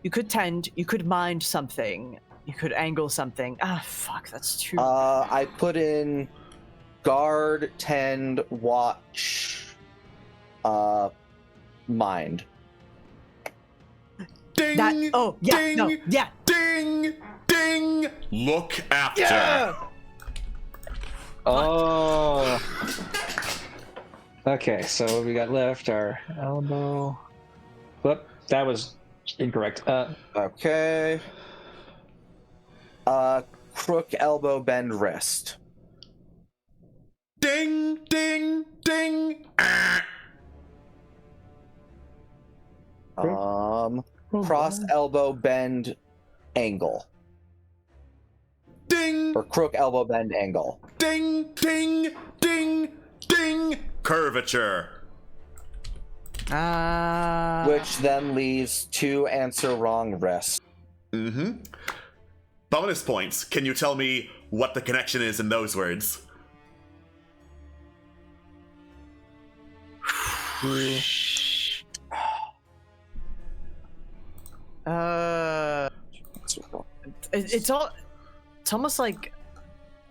You could tend, you could mind something, you could angle something. Ah, fuck, that's too. I put in guard, tend, watch, mind. Ding, That. Oh, yeah, ding, no, yeah. ding, ding. Look after. Yeah! Oh. Okay, so what we got left our elbow. Whoop, that was incorrect. Okay. Crook, elbow, bend, wrist. Ding, ding, ding. cross elbow bend angle. Ding! Or crook elbow bend angle. Ding! Ding! Ding! Ding! Curvature. Which then leaves 2 answer wrong risks. Mm-hmm. Bonus points. Can you tell me what the connection is in those words? It's almost like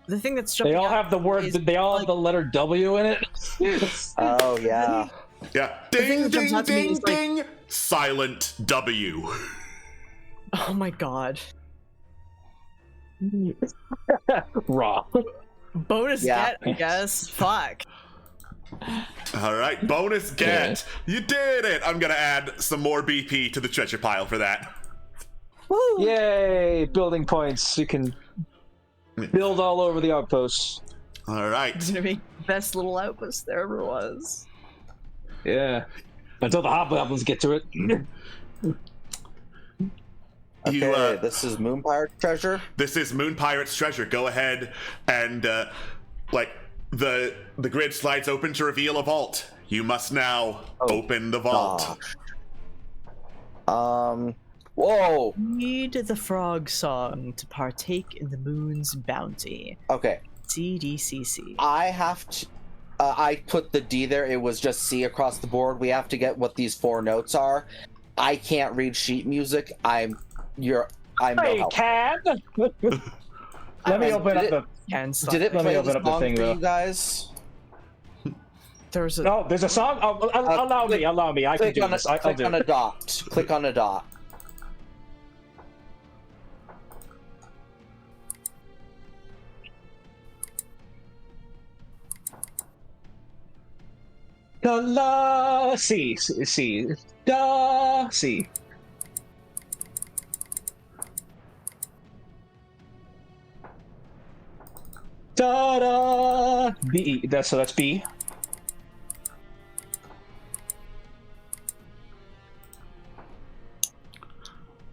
the thing that's jumping They all out have the word. is, They all have like, the letter W in it. Oh, yeah. Yeah. thing Ding! that jumps Ding! out to me Ding! is, like- Ding! Silent W. oh my god. Raw. Bonus Yeah. get, I guess. Fuck. All right, bonus get. You did it. I'm gonna add some more BP to the treasure pile for that. Woo! Yay! Building points. You can build all over the outposts. All right. It's gonna be the best little outpost there ever was. Yeah. Until the hobgoblins get to it. Okay, this is Moon Pirate treasure. This is Moon Pirate's treasure. Go ahead and like the grid slides open to reveal a vault. You must now open the vault. Whoa. Read the frog song to partake in the moon's bounty. Okay. CDCC. I have to. I put the D there. It was just C across the board. We have to get what these 4 notes are. I can't read sheet music. I'm no Hey, help. can. Let me open up the. Can stop. Did it Let me play open the up the song thing, for though. you guys? There's a No, there's a song. Allow me. Allow me. I can Click do on this. a, I'll click do on it. a dot. Click on a dot. La C da C. Da da B. That's B.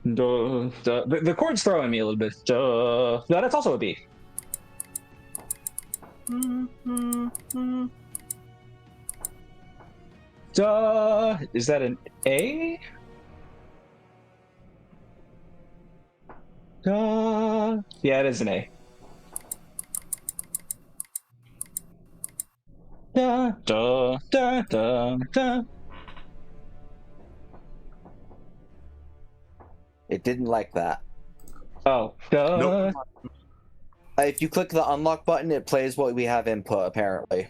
Duh, duh. The chord's throwing me a little bit. Duh. No, that's also a B. Duh. Is that an A? Duh. Yeah, it is an A. Da, da, da, da, da. It didn't like that. Oh, duh. Nope. If you click the unlock button, it plays what we have input, apparently.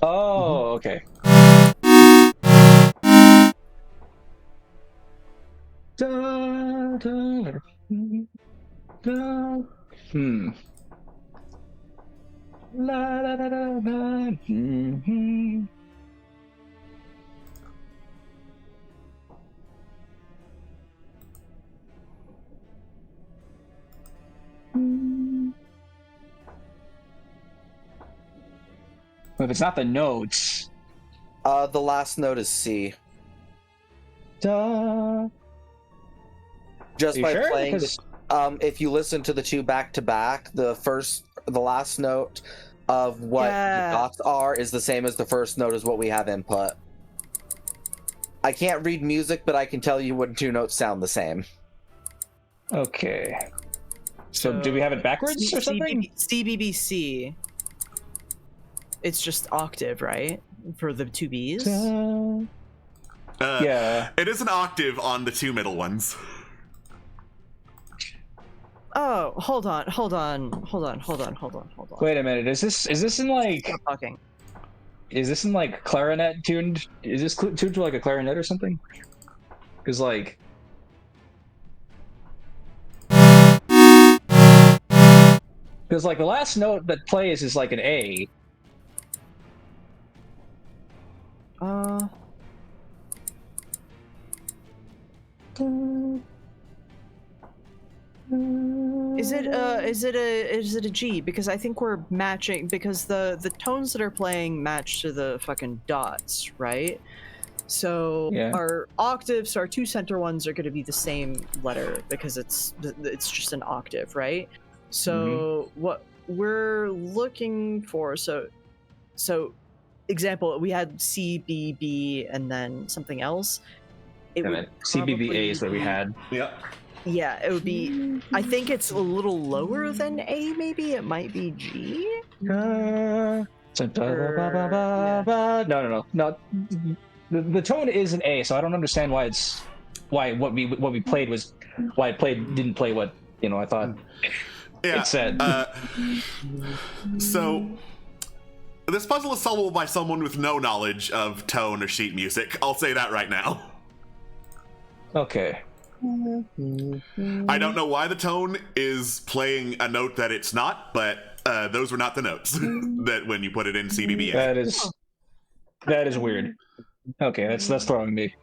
Oh, okay. Da, da, da. La, la, la, la, la. If it's not the notes. The last note is C. Da. Just You by sure? playing Because- if you listen to the 2 back to back, the last note of what Yeah. the dots are is the same as the first note is what we have input. I can't read music, but I can tell you when 2 notes sound the same. Okay. So do we have it backwards or something? CBBC. It's just octave, right? For the 2 Bs? Yeah. It is an octave on the 2 middle ones. Oh, hold on. Wait a minute. Is this in like Stop talking. is this in like clarinet tuned? Is this tuned to like a clarinet or something? Because like the last note that plays is like an A. Is it a G? Because I think we're matching, because the tones that are playing match to the fucking dots, right? So Yeah. our octaves, our two center ones are going to be the same letter because it's just an octave, right? So what we're looking for, so example, we had C, B, B, and then something else. It And would then CBBAs that we probably had. Yep. Yeah, it would be. I think it's a little lower than A. Maybe it might be G. No. The tone is an A, so I don't understand why what we played didn't play what I thought it said. So this puzzle is solvable by someone with no knowledge of tone or sheet music. I'll say that right now. Okay. I don't know why the tone is playing a note that it's not, but those were not the notes that when you put it in CBBA. That is weird. Okay, that's throwing me.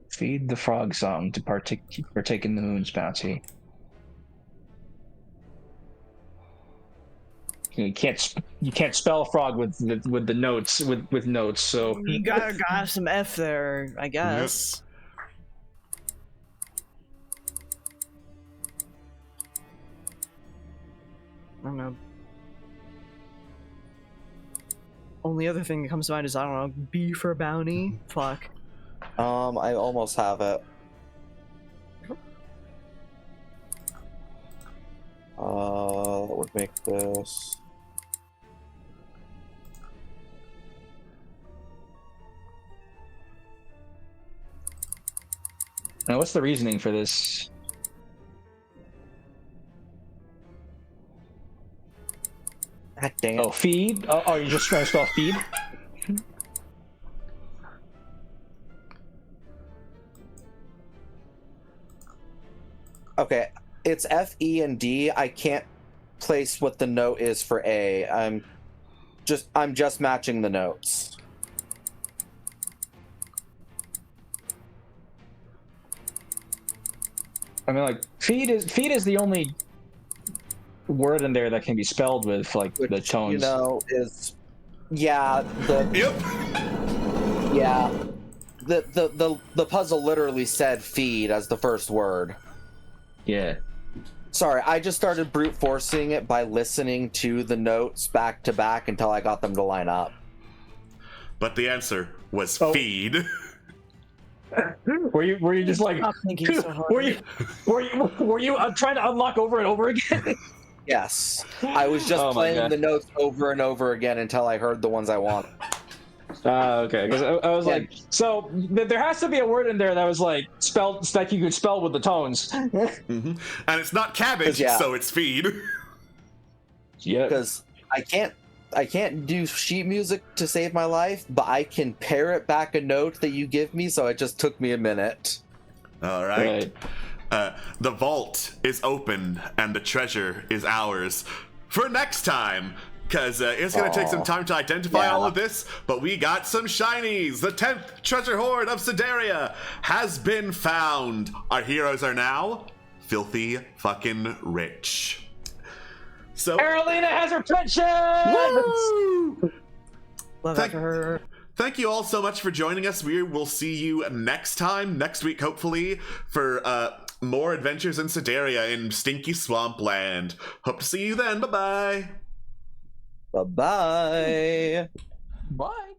Feed the frog song to partake in the moon's bounty. You can't spell frog with the notes with notes. So You gotta have some F there, I guess. I don't know. Only other thing that comes to mind is, I don't know, B for bounty. Fuck. I almost have it. That would make this. now, what's the reasoning for this? God damn. Oh, feed. Oh, you're just trying to spell feed. Okay, it's F, E, and D. I can't place what the note is for A. I'm just matching the notes. I mean, like feed is the only word in there that can be spelled with like Which, the tones. Is yeah, Yep. yeah. The puzzle literally said feed as the first word. Yeah. Sorry, I just started brute forcing it by listening to the notes back to back until I got them to line up. But the answer was feed. Were you just like? Stop thinking so hard. Were you trying to unlock over and over again? Yes, I was just Oh my playing God. the notes over and over again until I heard the ones I want. Okay. Because I was Yeah. like, so there has to be a word in there that was like spelled that you could spell with the tones. And it's not cabbage, Yeah. so it's feed. Yeah. Because I can't do sheet music to save my life, but I can parrot back a note that you give me, so it just took me a minute. All right. The vault is open and the treasure is ours for next time. Because it's going to take some time to identify all of this, but we got some shinies. The 10th treasure hoard of Sedaria has been found. Our heroes are now filthy fucking rich. So Carolina has her pension! Woo! Love that for her. Thank you all so much for joining us. We will see you next time, next week, hopefully, for more adventures in Sedaria in Stinky Swampland. Hope to see you then. Bye-bye. Bye-bye. Bye.